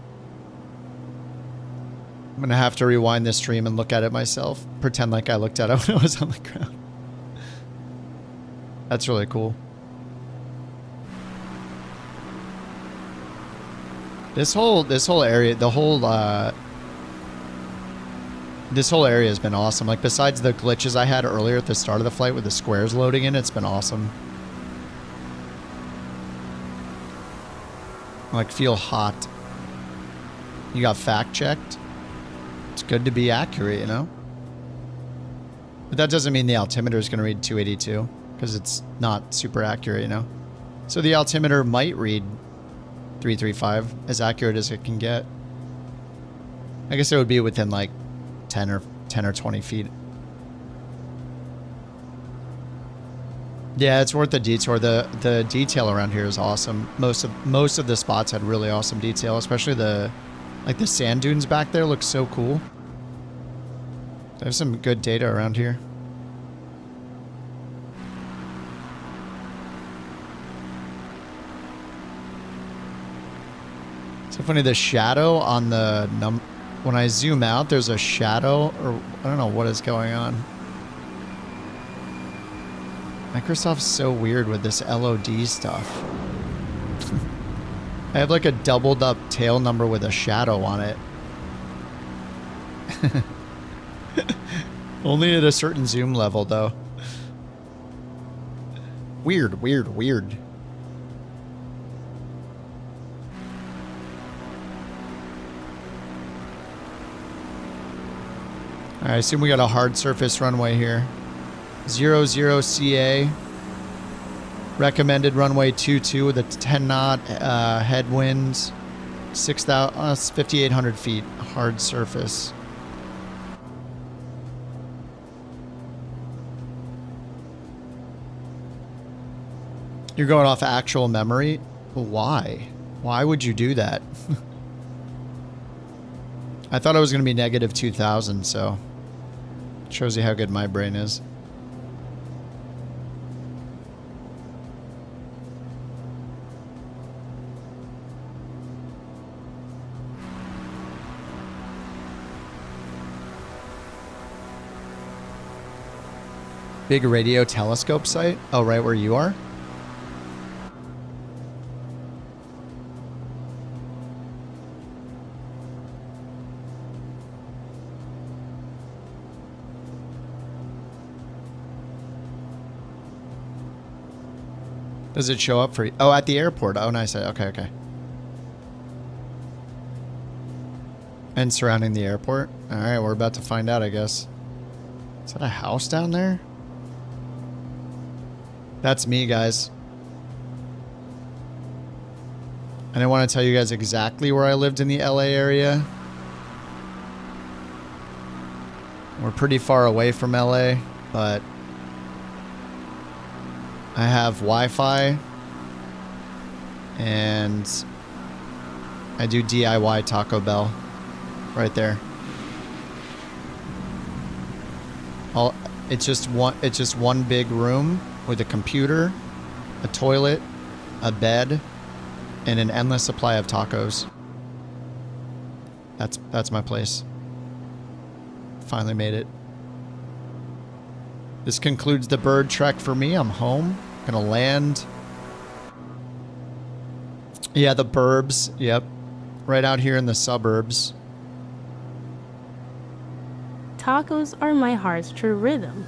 I'm gonna have to rewind this stream and look at it myself. Pretend like I looked at it when I was on the ground. That's really cool. This whole area, this whole area has been awesome. Like, besides the glitches I had earlier at the start of the flight with the squares loading in, it's been awesome. Like, feel hot. You got fact-checked. It's good to be accurate, you know? But that doesn't mean the altimeter is going to read 282, because it's not super accurate, you know? So the altimeter might read 335, as accurate as it can get. I guess it would be within, like, 10 or 20 feet. Yeah, it's worth the detour. The detail around here is awesome. Most of the spots had really awesome detail, especially the sand dunes back there look so cool. There's some good data around here. So funny, the shadow on the when I zoom out, there's a shadow, or I don't know what is going on. Microsoft's so weird with this LOD stuff. I have like a doubled up tail number with a shadow on it. Only at a certain zoom level, though. Weird. I assume we got a hard surface runway here. 00 CA. Recommended runway 22 with a 10 knot headwinds. 5,800 feet. Hard surface. You're going off actual memory? Why? Why would you do that? I thought it was going to be negative 2,000, so it shows you how good my brain is. Big radio telescope site? Oh, right where you are? Does it show up for you? Oh, at the airport. Oh, nice. Okay, okay. And surrounding the airport? Alright, we're about to find out, I guess. Is that a house down there? That's me, guys. I didn't want to tell you guys exactly where I lived in the LA area. We're pretty far away from LA, but I have Wi-Fi and I do DIY Taco Bell right there. It's just one big room with a computer, a toilet, a bed, and an endless supply of tacos. That's my place. Finally made it. This concludes the bird trek for me. I'm home. Gonna land. Yeah, the burbs. Yep. Right out here in the suburbs. Tacos are my heart's true rhythm.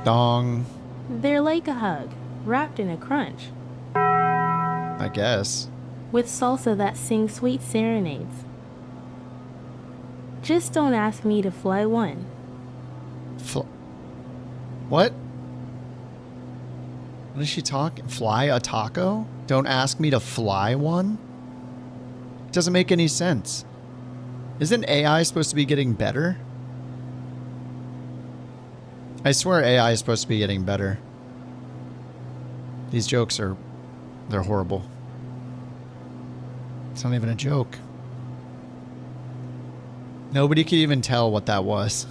Dong. They're like a hug, wrapped in a crunch. I guess. With salsa that sings sweet serenades. Just don't ask me to fly one. What? What is she talking? Fly a taco? Don't ask me to fly one? It doesn't make any sense. Isn't AI supposed to be getting better? I swear AI is supposed to be getting better. These jokes they're horrible. It's not even a joke. Nobody could even tell what that was.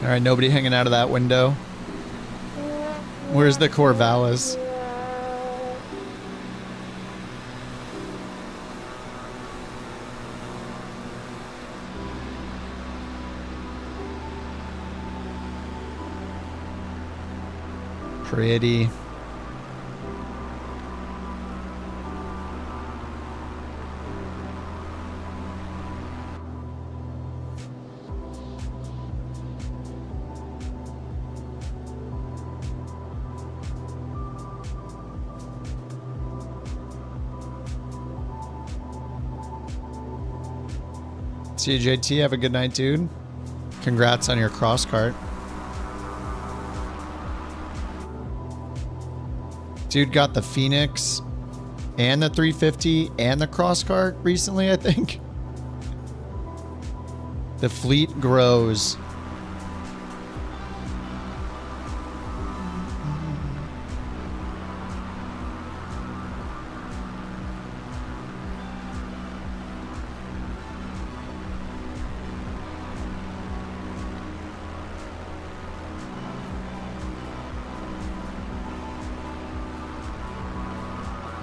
All right, nobody hanging out of that window. Where's the Corvallis? Pretty. CJT, have a good night, dude. Congrats on your cross cart. Dude got the Phoenix and the 350 and the cross cart recently, I think. The fleet grows.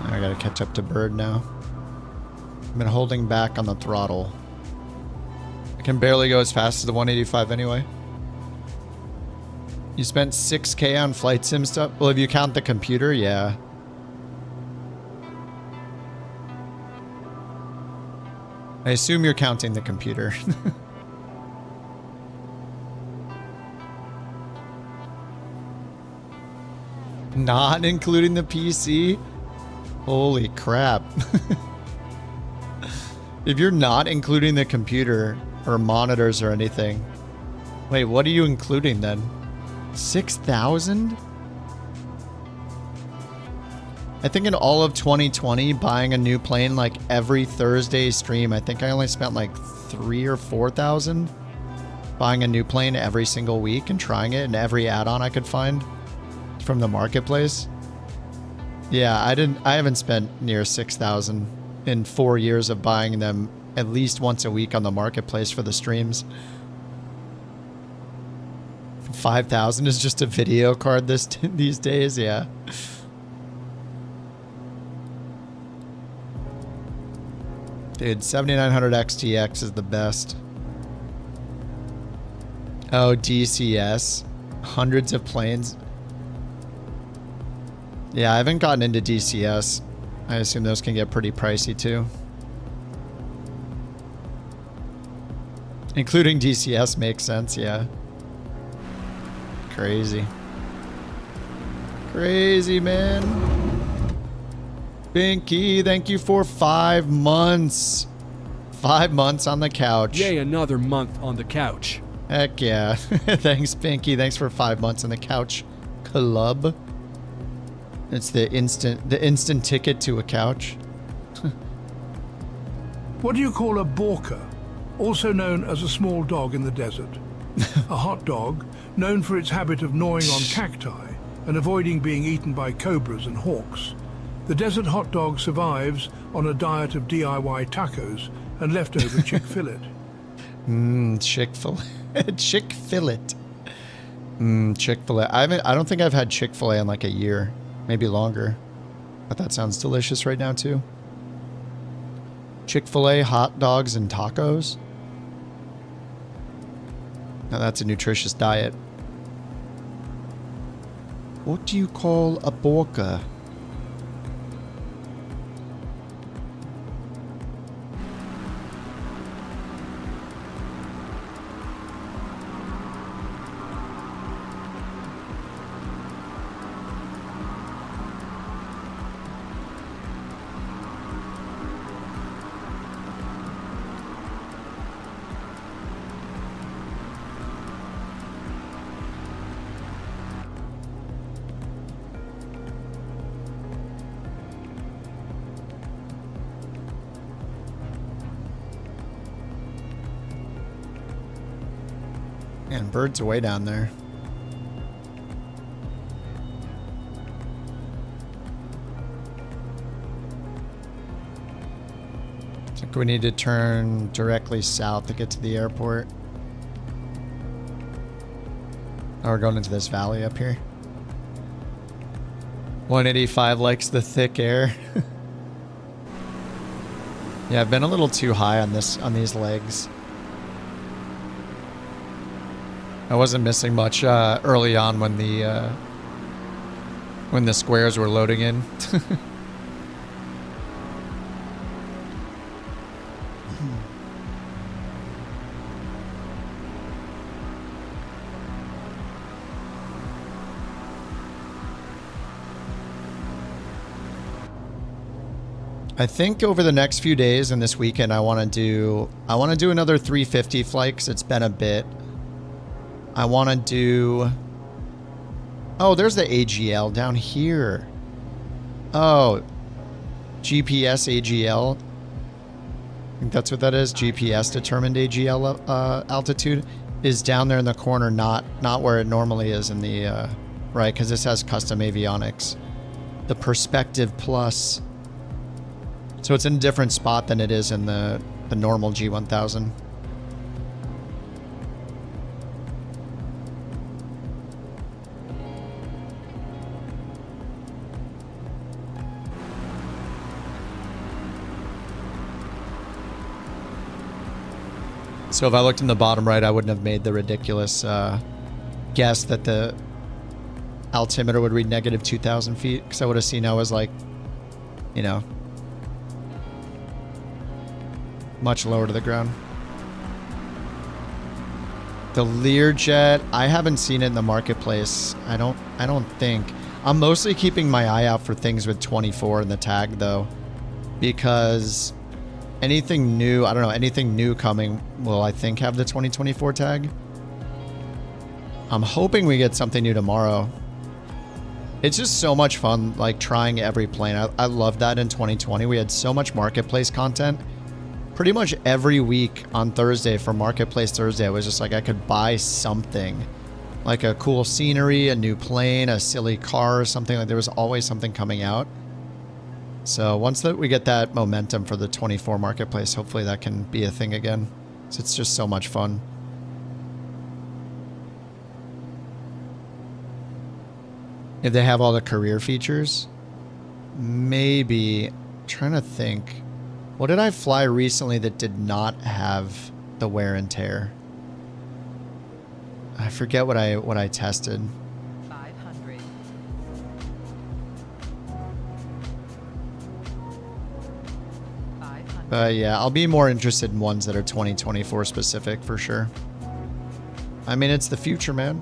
I gotta catch up to Bird now. I've been holding back on the throttle. I can barely go as fast as the 185 anyway. You spent 6K on flight sim stuff? Well, if you count the computer, yeah. I assume you're counting the computer. Not including the PC? Holy crap. If you're not including the computer or monitors or anything, wait, what are you including then? 6,000? I think in all of 2020, buying a new plane like every Thursday stream, I think I only spent like 3,000 or 4,000 buying a new plane every single week and trying it in every add-on I could find from the marketplace. Yeah, I haven't spent near 6,000 in 4 years of buying them at least once a week on the marketplace for the streams. 5,000 is just a video card these days, yeah. Dude, 7900 XTX is the best. Oh, DCS. Hundreds of planes. Yeah, I haven't gotten into DCS. I assume those can get pretty pricey too. Including DCS makes sense, yeah. Crazy. Crazy, man. Binky, thank you for 5 months. 5 months on the couch. Yay, another month on the couch. Heck yeah. Thanks, Binky. Thanks for 5 months on the couch club. It's the instant ticket to a couch. What do you call a borker, also known as a small dog in the desert? A hot dog, known for its habit of gnawing on cacti and avoiding being eaten by cobras and hawks. The desert hot dog survives on a diet of DIY tacos and leftover chick fillet. Chick-fil-A. Chick-fil-A. Chick-fil-A. I don't think I've had Chick-fil-A in like a year. Maybe longer. But that sounds delicious right now too. Chick-fil-A hot dogs and tacos. Now that's a nutritious diet. What do you call a borka? Man, birds are way down there. I think we need to turn directly south to get to the airport. Oh, we're going into this valley up here. 185 likes the thick air. Yeah, I've been a little too high on these legs. I wasn't missing much early on when the squares were loading in. I think over the next few days and this weekend I want to do another 350 flight 'cause it's been a bit. I want to do... Oh, there's the AGL down here. Oh, GPS AGL. I think that's what that is. GPS determined AGL altitude is down there in the corner, not where it normally is in the right, because this has custom avionics. The Perspective Plus. So it's in a different spot than it is in the normal G1000. So if I looked in the bottom right, I wouldn't have made the ridiculous guess that the altimeter would read negative 2,000 feet, because I would have seen I was like, you know, Much lower to the ground. The Learjet, I haven't seen it in the marketplace. I don't think. I'm mostly keeping my eye out for things with 24 in the tag though, because anything new, I don't know, anything new coming will, I think, have the 2024 tag. I'm hoping we get something new tomorrow. It's just so much fun, like, trying every plane. I love that in 2020. We had so much marketplace content. Pretty much every week on Thursday for Marketplace Thursday, it was just like I could buy something. Like a cool scenery, a new plane, a silly car or something. Like, there was always something coming out. So once that we get that momentum for the 24 marketplace, hopefully that can be a thing again. So it's just so much fun. If they have all the career features, maybe. I'm trying to think. What did I fly recently that did not have the wear and tear? I forget what I tested. 500. Yeah, I'll be more interested in ones that are 2024 specific for sure. I mean, it's the future, man.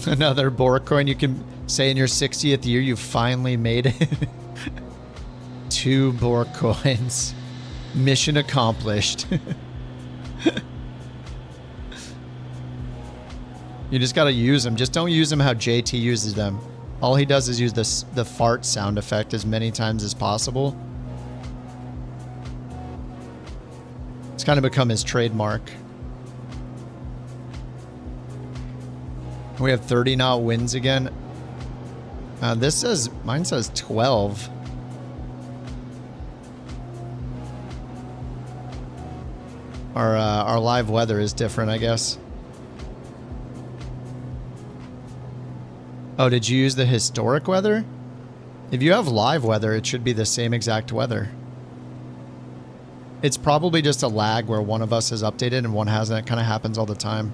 Another BorkCoin. You can say in your 60th year you finally made it. 2 BorkCoins. Mission accomplished. You just gotta use them. Just don't use them how JT uses them. All he does is use the fart sound effect as many times as possible. It's kind of become his trademark. We have 30 knot winds again. This says, mine says 12. Our live weather is different, I guess. Oh, did you use the historic weather? If you have live weather, it should be the same exact weather. It's probably just a lag where one of us has updated and one hasn't. It kind of happens all the time.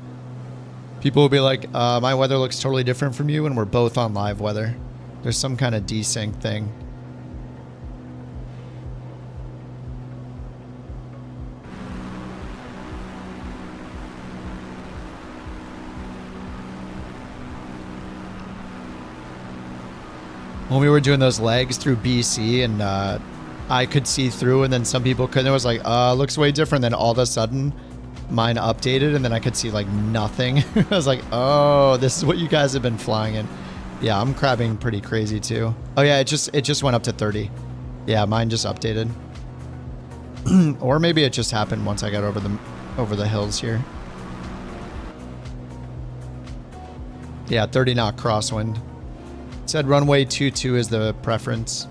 People will be like, my weather looks totally different from you, and we're both on live weather. There's some kind of desync thing. When we were doing those legs through BC and I could see through and then some people couldn't, it was like, looks way different. Then all of a sudden mine updated and then I could see like nothing. I was like, oh, this is what you guys have been flying in. Yeah, I'm crabbing pretty crazy too. Oh yeah, it just went up to 30. Yeah, mine just updated. Or maybe it just happened once I got over the hills here. Yeah, 30 knot crosswind. It said runway 22 is the preference.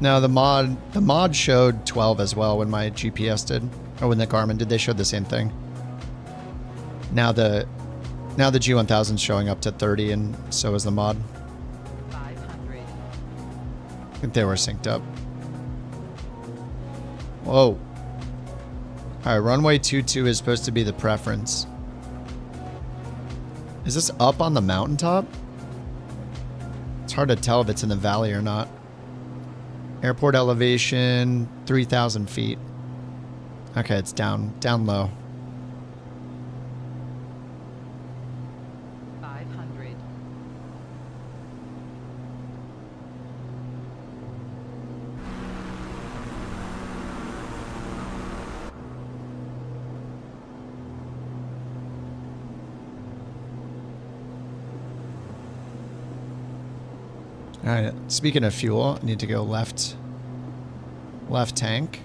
No, the mod showed 12 as well when my GPS did, or when the Garmin did. They showed the same thing. Now the G1000 is showing up to 30, and so is the mod. 500. I think they were synced up. Whoa. All right, runway 22 is supposed to be the preference. Is this up on the mountaintop? It's hard to tell if it's in the valley or not. Airport elevation, 3,000 feet. Okay, it's down low. 500. All right, speaking of fuel, I need to go left tank.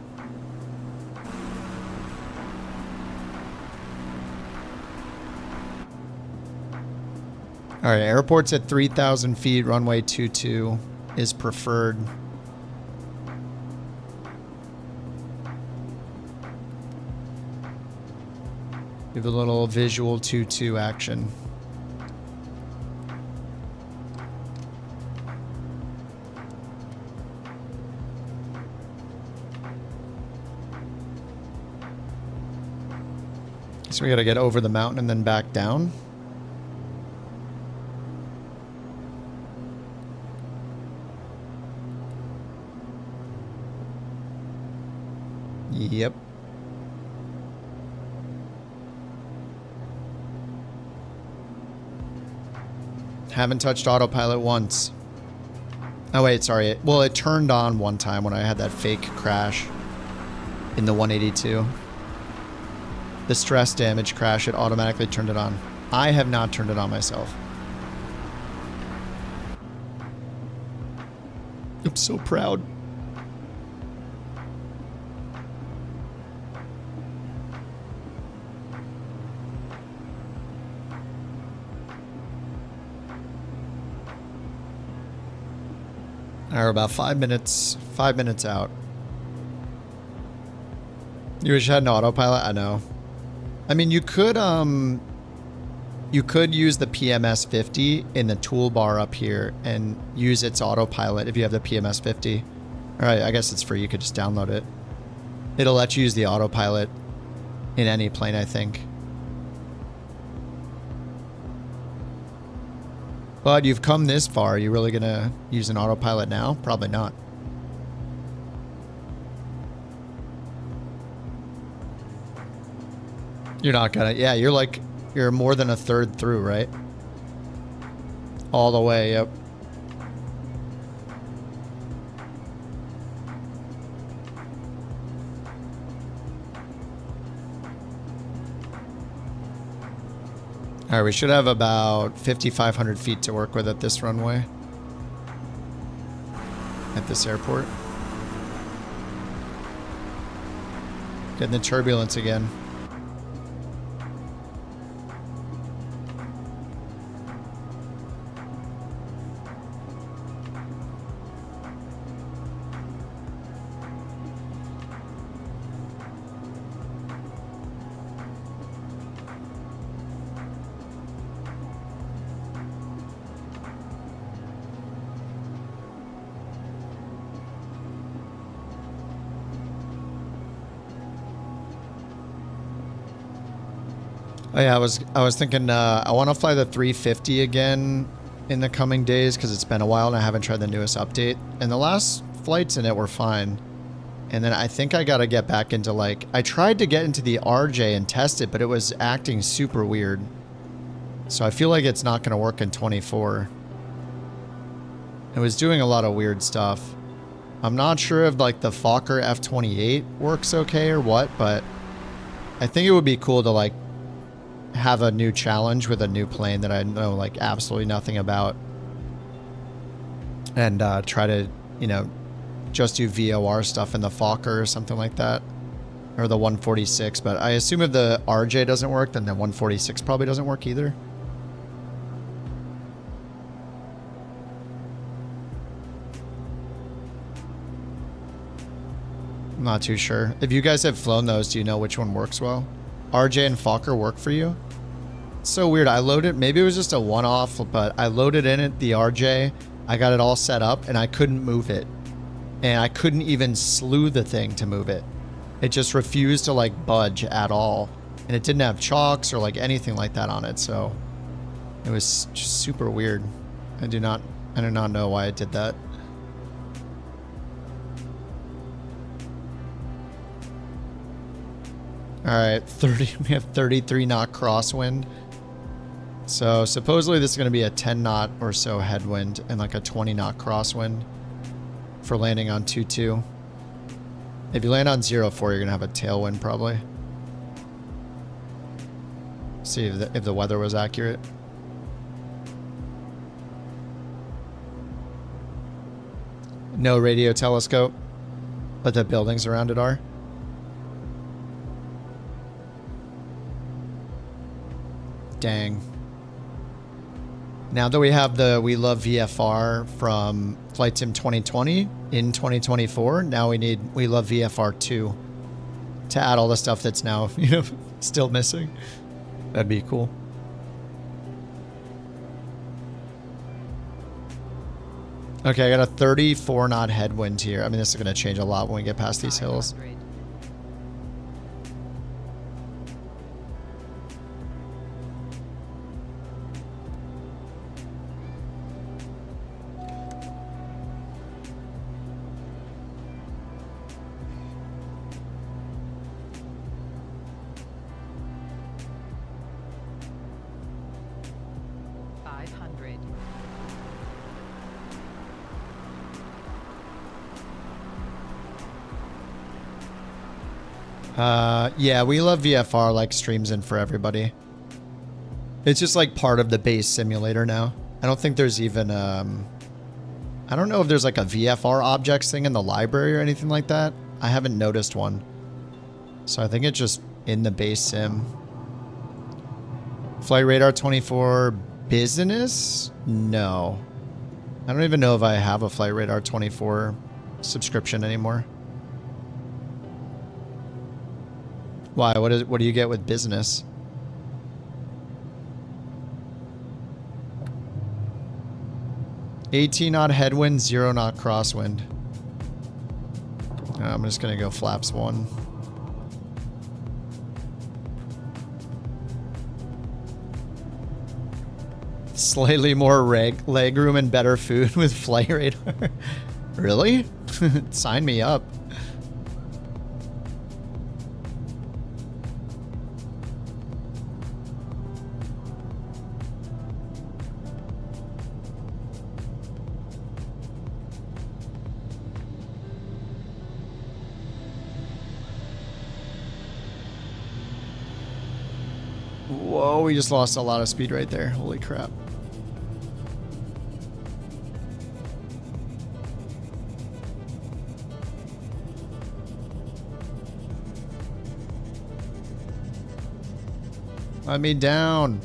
All right, airport's at 3,000 feet, runway 22 is preferred. Give a little visual 22 action. So we gotta get over the mountain and then back down. Yep. Haven't touched autopilot once. Oh wait, sorry. Well, it turned on one time when I had that fake crash in the 182. The stress damage crash, it automatically turned it on. I have not turned it on myself. I'm so proud. We're about 5 minutes out. You wish you had an autopilot? I know. I mean, you could use the PMS50 in the toolbar up here and use its autopilot if you have the PMS50. All right, I guess it's free. You could just download it. It'll let you use the autopilot in any plane, I think. But you've come this far. Are you really going to use an autopilot now? Probably not. You're not going to. Yeah, you're more than a third through, right? All the way, yep. All right, we should have about 5,500 feet to work with at this runway. At this airport. Getting the turbulence again. Oh yeah, I was thinking I want to fly the 350 again in the coming days because it's been a while and I haven't tried the newest update. And the last flights in it were fine. And then I think I got to get back into I tried to get into the RJ and test it, but it was acting super weird. So I feel like it's not going to work in 24. It was doing a lot of weird stuff. I'm not sure if the Fokker F28 works okay or what, but I think it would be cool to have a new challenge with a new plane that I know absolutely nothing about, and try to just do VOR stuff in the Fokker or something like that, or the 146. But I assume if the RJ doesn't work, then the 146 probably doesn't work either. I'm not too sure. If you guys have flown those, do you know which one works well? RJ and Fokker work for you? It's so weird. I loaded, maybe it was just a one-off, but I loaded in it, the RJ. I got it all set up and I couldn't move it. And I couldn't even slew the thing to move it. It just refused to budge at all. And it didn't have chocks or anything like that on it. So it was just super weird. I do not know why it did that. All right, we have 33 knot crosswind. So supposedly this is going to be a 10 knot or so headwind and a 20 knot crosswind for landing on 2-2. If you land on 0-4, you're going to have a tailwind probably. See if the weather was accurate. No radio telescope, but the buildings around it are. Dang. Now that we have the We Love VFR from Flight Sim 2020 in 2024, now we need We Love VFR 2 to add all the stuff that's now, still missing. That'd be cool. Okay, I got a 34 knot headwind here. I mean, this is going to change a lot when we get past these hills. 500. Yeah, we love VFR, like streams in for everybody. It's just like part of the base simulator now. I don't think there's even, I don't know if there's like a VFR objects thing in the library or anything like that. I haven't noticed one. So I think it's just in the base sim. Flight Radar 24 business? No. I don't even know if I have a Flight Radar 24 subscription anymore. Why? What do you get with business? $18 headwind, 0 knot crosswind. I'm just gonna go flaps 1. Slightly more leg room and better food with Flight Radar. Really? Sign me up. Whoa, we just lost a lot of speed right there. Holy crap. Let me down.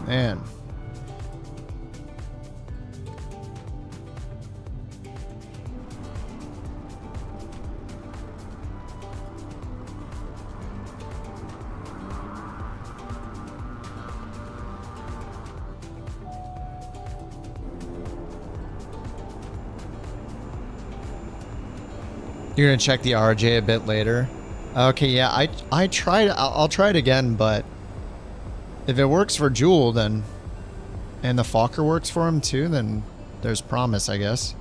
Man. You're gonna check the RJ a bit later. Okay, yeah, I tried. I'll try it again, but if it works for Jewel, then, and the Fokker works for him too, then there's promise, I guess.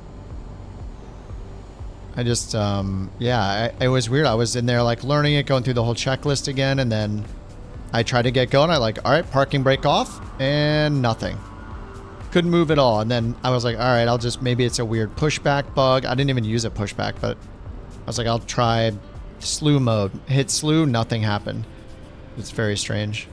I just, yeah, it was weird. I was in there like learning it, going through the whole checklist again, and then I tried to get going. I like, all right, parking brake off, and nothing. Couldn't move at all. And then I was like, all right, I'll just, maybe it's a weird pushback bug. I didn't even use a pushback, but I was like, I'll try slew mode. Hit slew, nothing happened. It's very strange.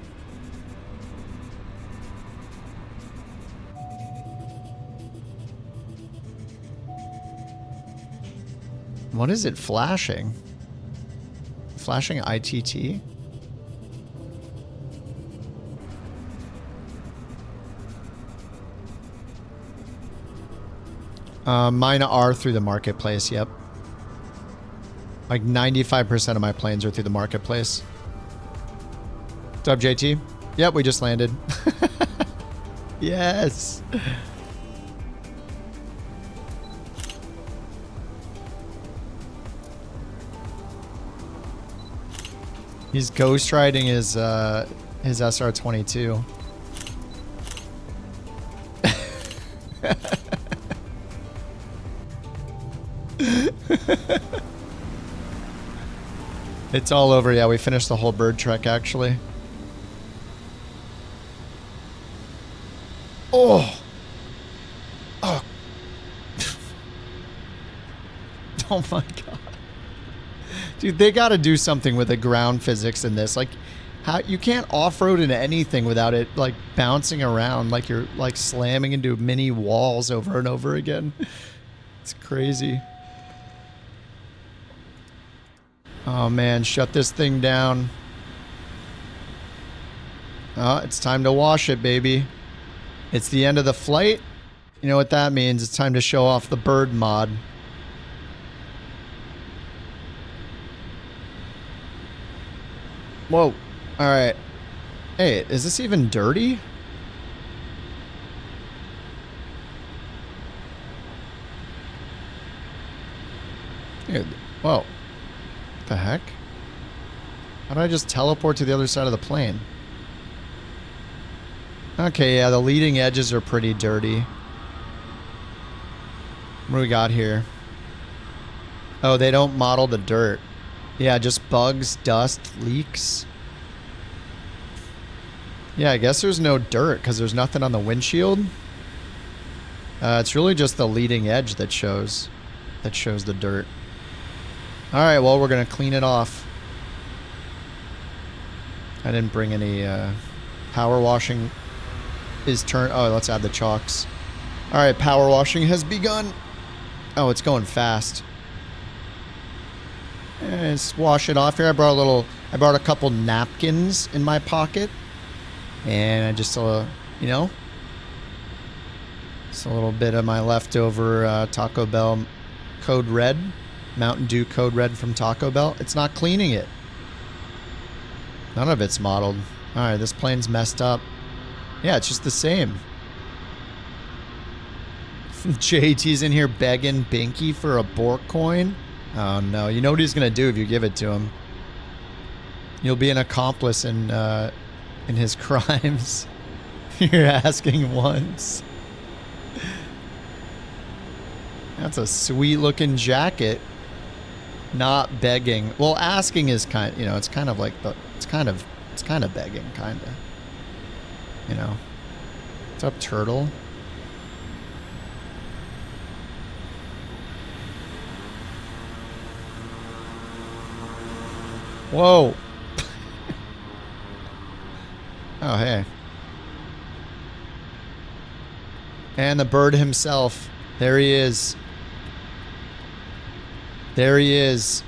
What is it flashing? Flashing ITT? Mine are through the marketplace, yep. Like 95% of my planes are through the marketplace. What's up, JT? Yep, we just landed. Yes. He's ghost riding his SR-22. It's all over. Yeah, we finished the whole bird trek, actually. Oh! Oh! Oh my god. Dude, they gotta do something with the ground physics in this. Like, how you can't off-road into anything without it, like, bouncing around like you're, like, slamming into mini walls over and over again. It's crazy. Oh man, shut this thing down. Oh, it's time to wash it, baby. It's the end of the flight. You know what that means. It's time to show off the bird mod. Whoa. Alright. Hey, is this even dirty? Whoa. What the heck? How did I just teleport to the other side of the plane? Okay, yeah, the leading edges are pretty dirty. What do we got here? Oh, they don't model the dirt. Yeah, just bugs, dust, leaks. Yeah, I guess there's no dirt because there's nothing on the windshield. It's really just the leading edge that shows the dirt. All right, well, we're gonna clean it off. I didn't bring any power washing. Is turn. Oh, let's add the chalks. All right, power washing has begun. Oh, it's going fast. Let's wash it off here. I brought a couple napkins in my pocket, and I just you know, it's a little bit of my leftover Taco Bell Code Red, Mountain Dew Code Red from Taco Bell. It's not cleaning it. None of it's modeled. All right, this plane's messed up. Yeah, it's just the same. JT's in here begging Binky for a BorkCoin. Oh no, you know what he's gonna do if you give it to him. You'll be an accomplice in his crimes. You're asking once. That's a sweet looking jacket. Not begging. Well, asking is kind, you know, it's kind of like it's kind of begging, kind of. You know. What's up, turtle? Whoa. Oh, hey. And the bird himself. There he is. There he is.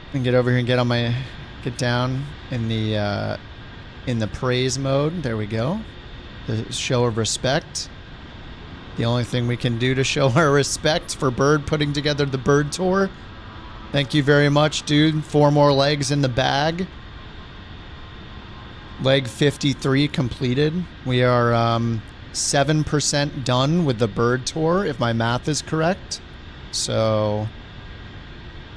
I can get over here and get down in the praise mode. There we go. The show of respect. The only thing we can do to show our respect for Bird putting together the Bird Tour. Thank you very much, dude. 4 more legs in the bag. Leg 53 completed. We are 7% done with the Bird Tour, if my math is correct. So,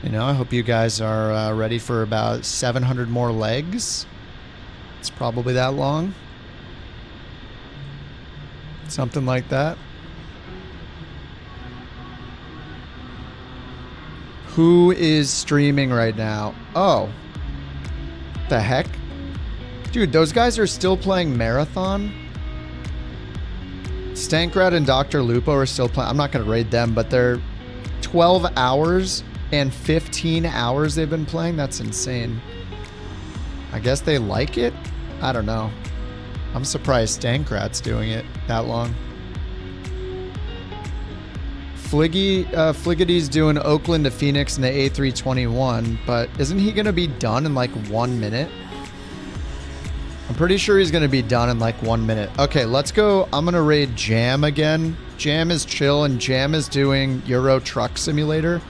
you know, I hope you guys are ready for about 700 more legs. It's probably that long. Something like that. Who is streaming right now? Oh. The heck? Dude, those guys are still playing Marathon? Stankrad and Dr. Lupo are still playing. I'm not going to raid them, but they're 12 hours and 15 hours they've been playing. That's insane. I guess they like it? I don't know. I'm surprised Stankrat's doing it that long. Fliggity's doing Oakland to Phoenix in the A321, but isn't he going to be done in like 1 minute? I'm pretty sure he's going to be done in like 1 minute. Okay, let's go. I'm going to raid Jam again. Jam is chill, and Jam is doing Euro Truck Simulator.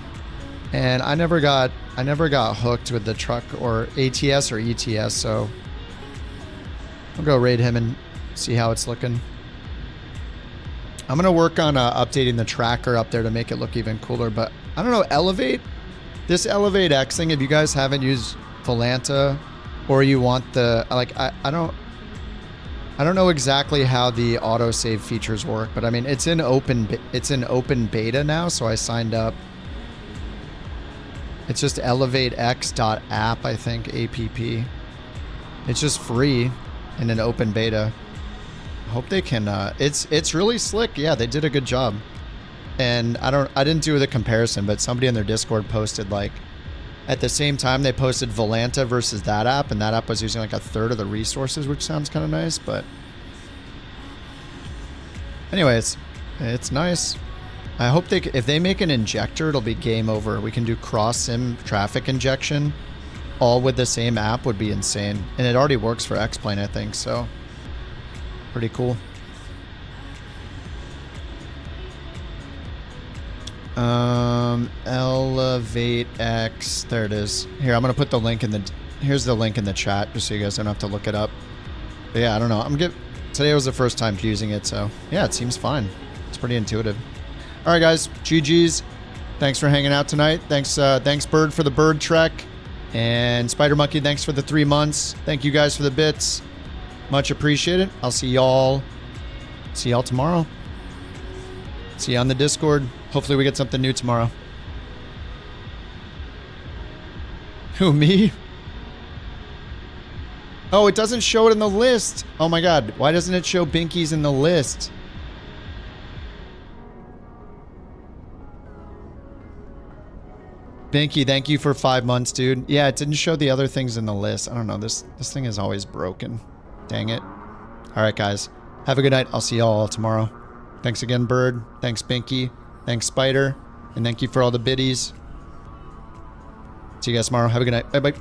And I never got hooked with the truck or ATS or ETS, so I'll go raid him and see how it's looking. I'm going to work on updating the tracker up there to make it look even cooler, but I don't know, Elevate? This Elevate X thing, if you guys haven't used Volanta or you want the, like, I don't know exactly how the autosave features work, but I mean, it's in open beta now, so I signed up. It's just elevatex.app, I think, app. It's just free in an open beta. I hope they can, it's really slick. Yeah, they did a good job. And I didn't do the comparison, but somebody in their Discord posted, like, at the same time they posted Volanta versus that app, and that app was using like 1/3 of the resources, which sounds kind of nice, but anyways, it's nice. I hope if they make an injector, it'll be game over. We can do cross-sim traffic injection all with the same app would be insane. And it already works for X-Plane, I think, so pretty cool. Elevate X. There it is. Here, I'm gonna put the link in the. Here's the link in the chat, just so you guys don't have to look it up. But yeah, I don't know. Today was the first time using it, so yeah, it seems fine. It's pretty intuitive. All right, guys. GG's. thanks for hanging out tonight. Thanks Bird for the bird trek. And Spider Monkey, thanks for the 3 months. Thank you guys for the bits. Much appreciated. I'll see y'all tomorrow. See you on the Discord. Hopefully we get something new tomorrow. Who, me? Oh, it doesn't show it in the list. Oh my god. Why doesn't it show Binky's in the list? Binky, thank you for 5 months, dude. Yeah, it didn't show the other things in the list. I don't know. This thing is always broken. Dang it. All right, guys. Have a good night. I'll see y'all tomorrow. Thanks again, Bird. Thanks, Binky. Thanks, Spider. And thank you for all the biddies. See you guys tomorrow. Have a good night. Bye-bye.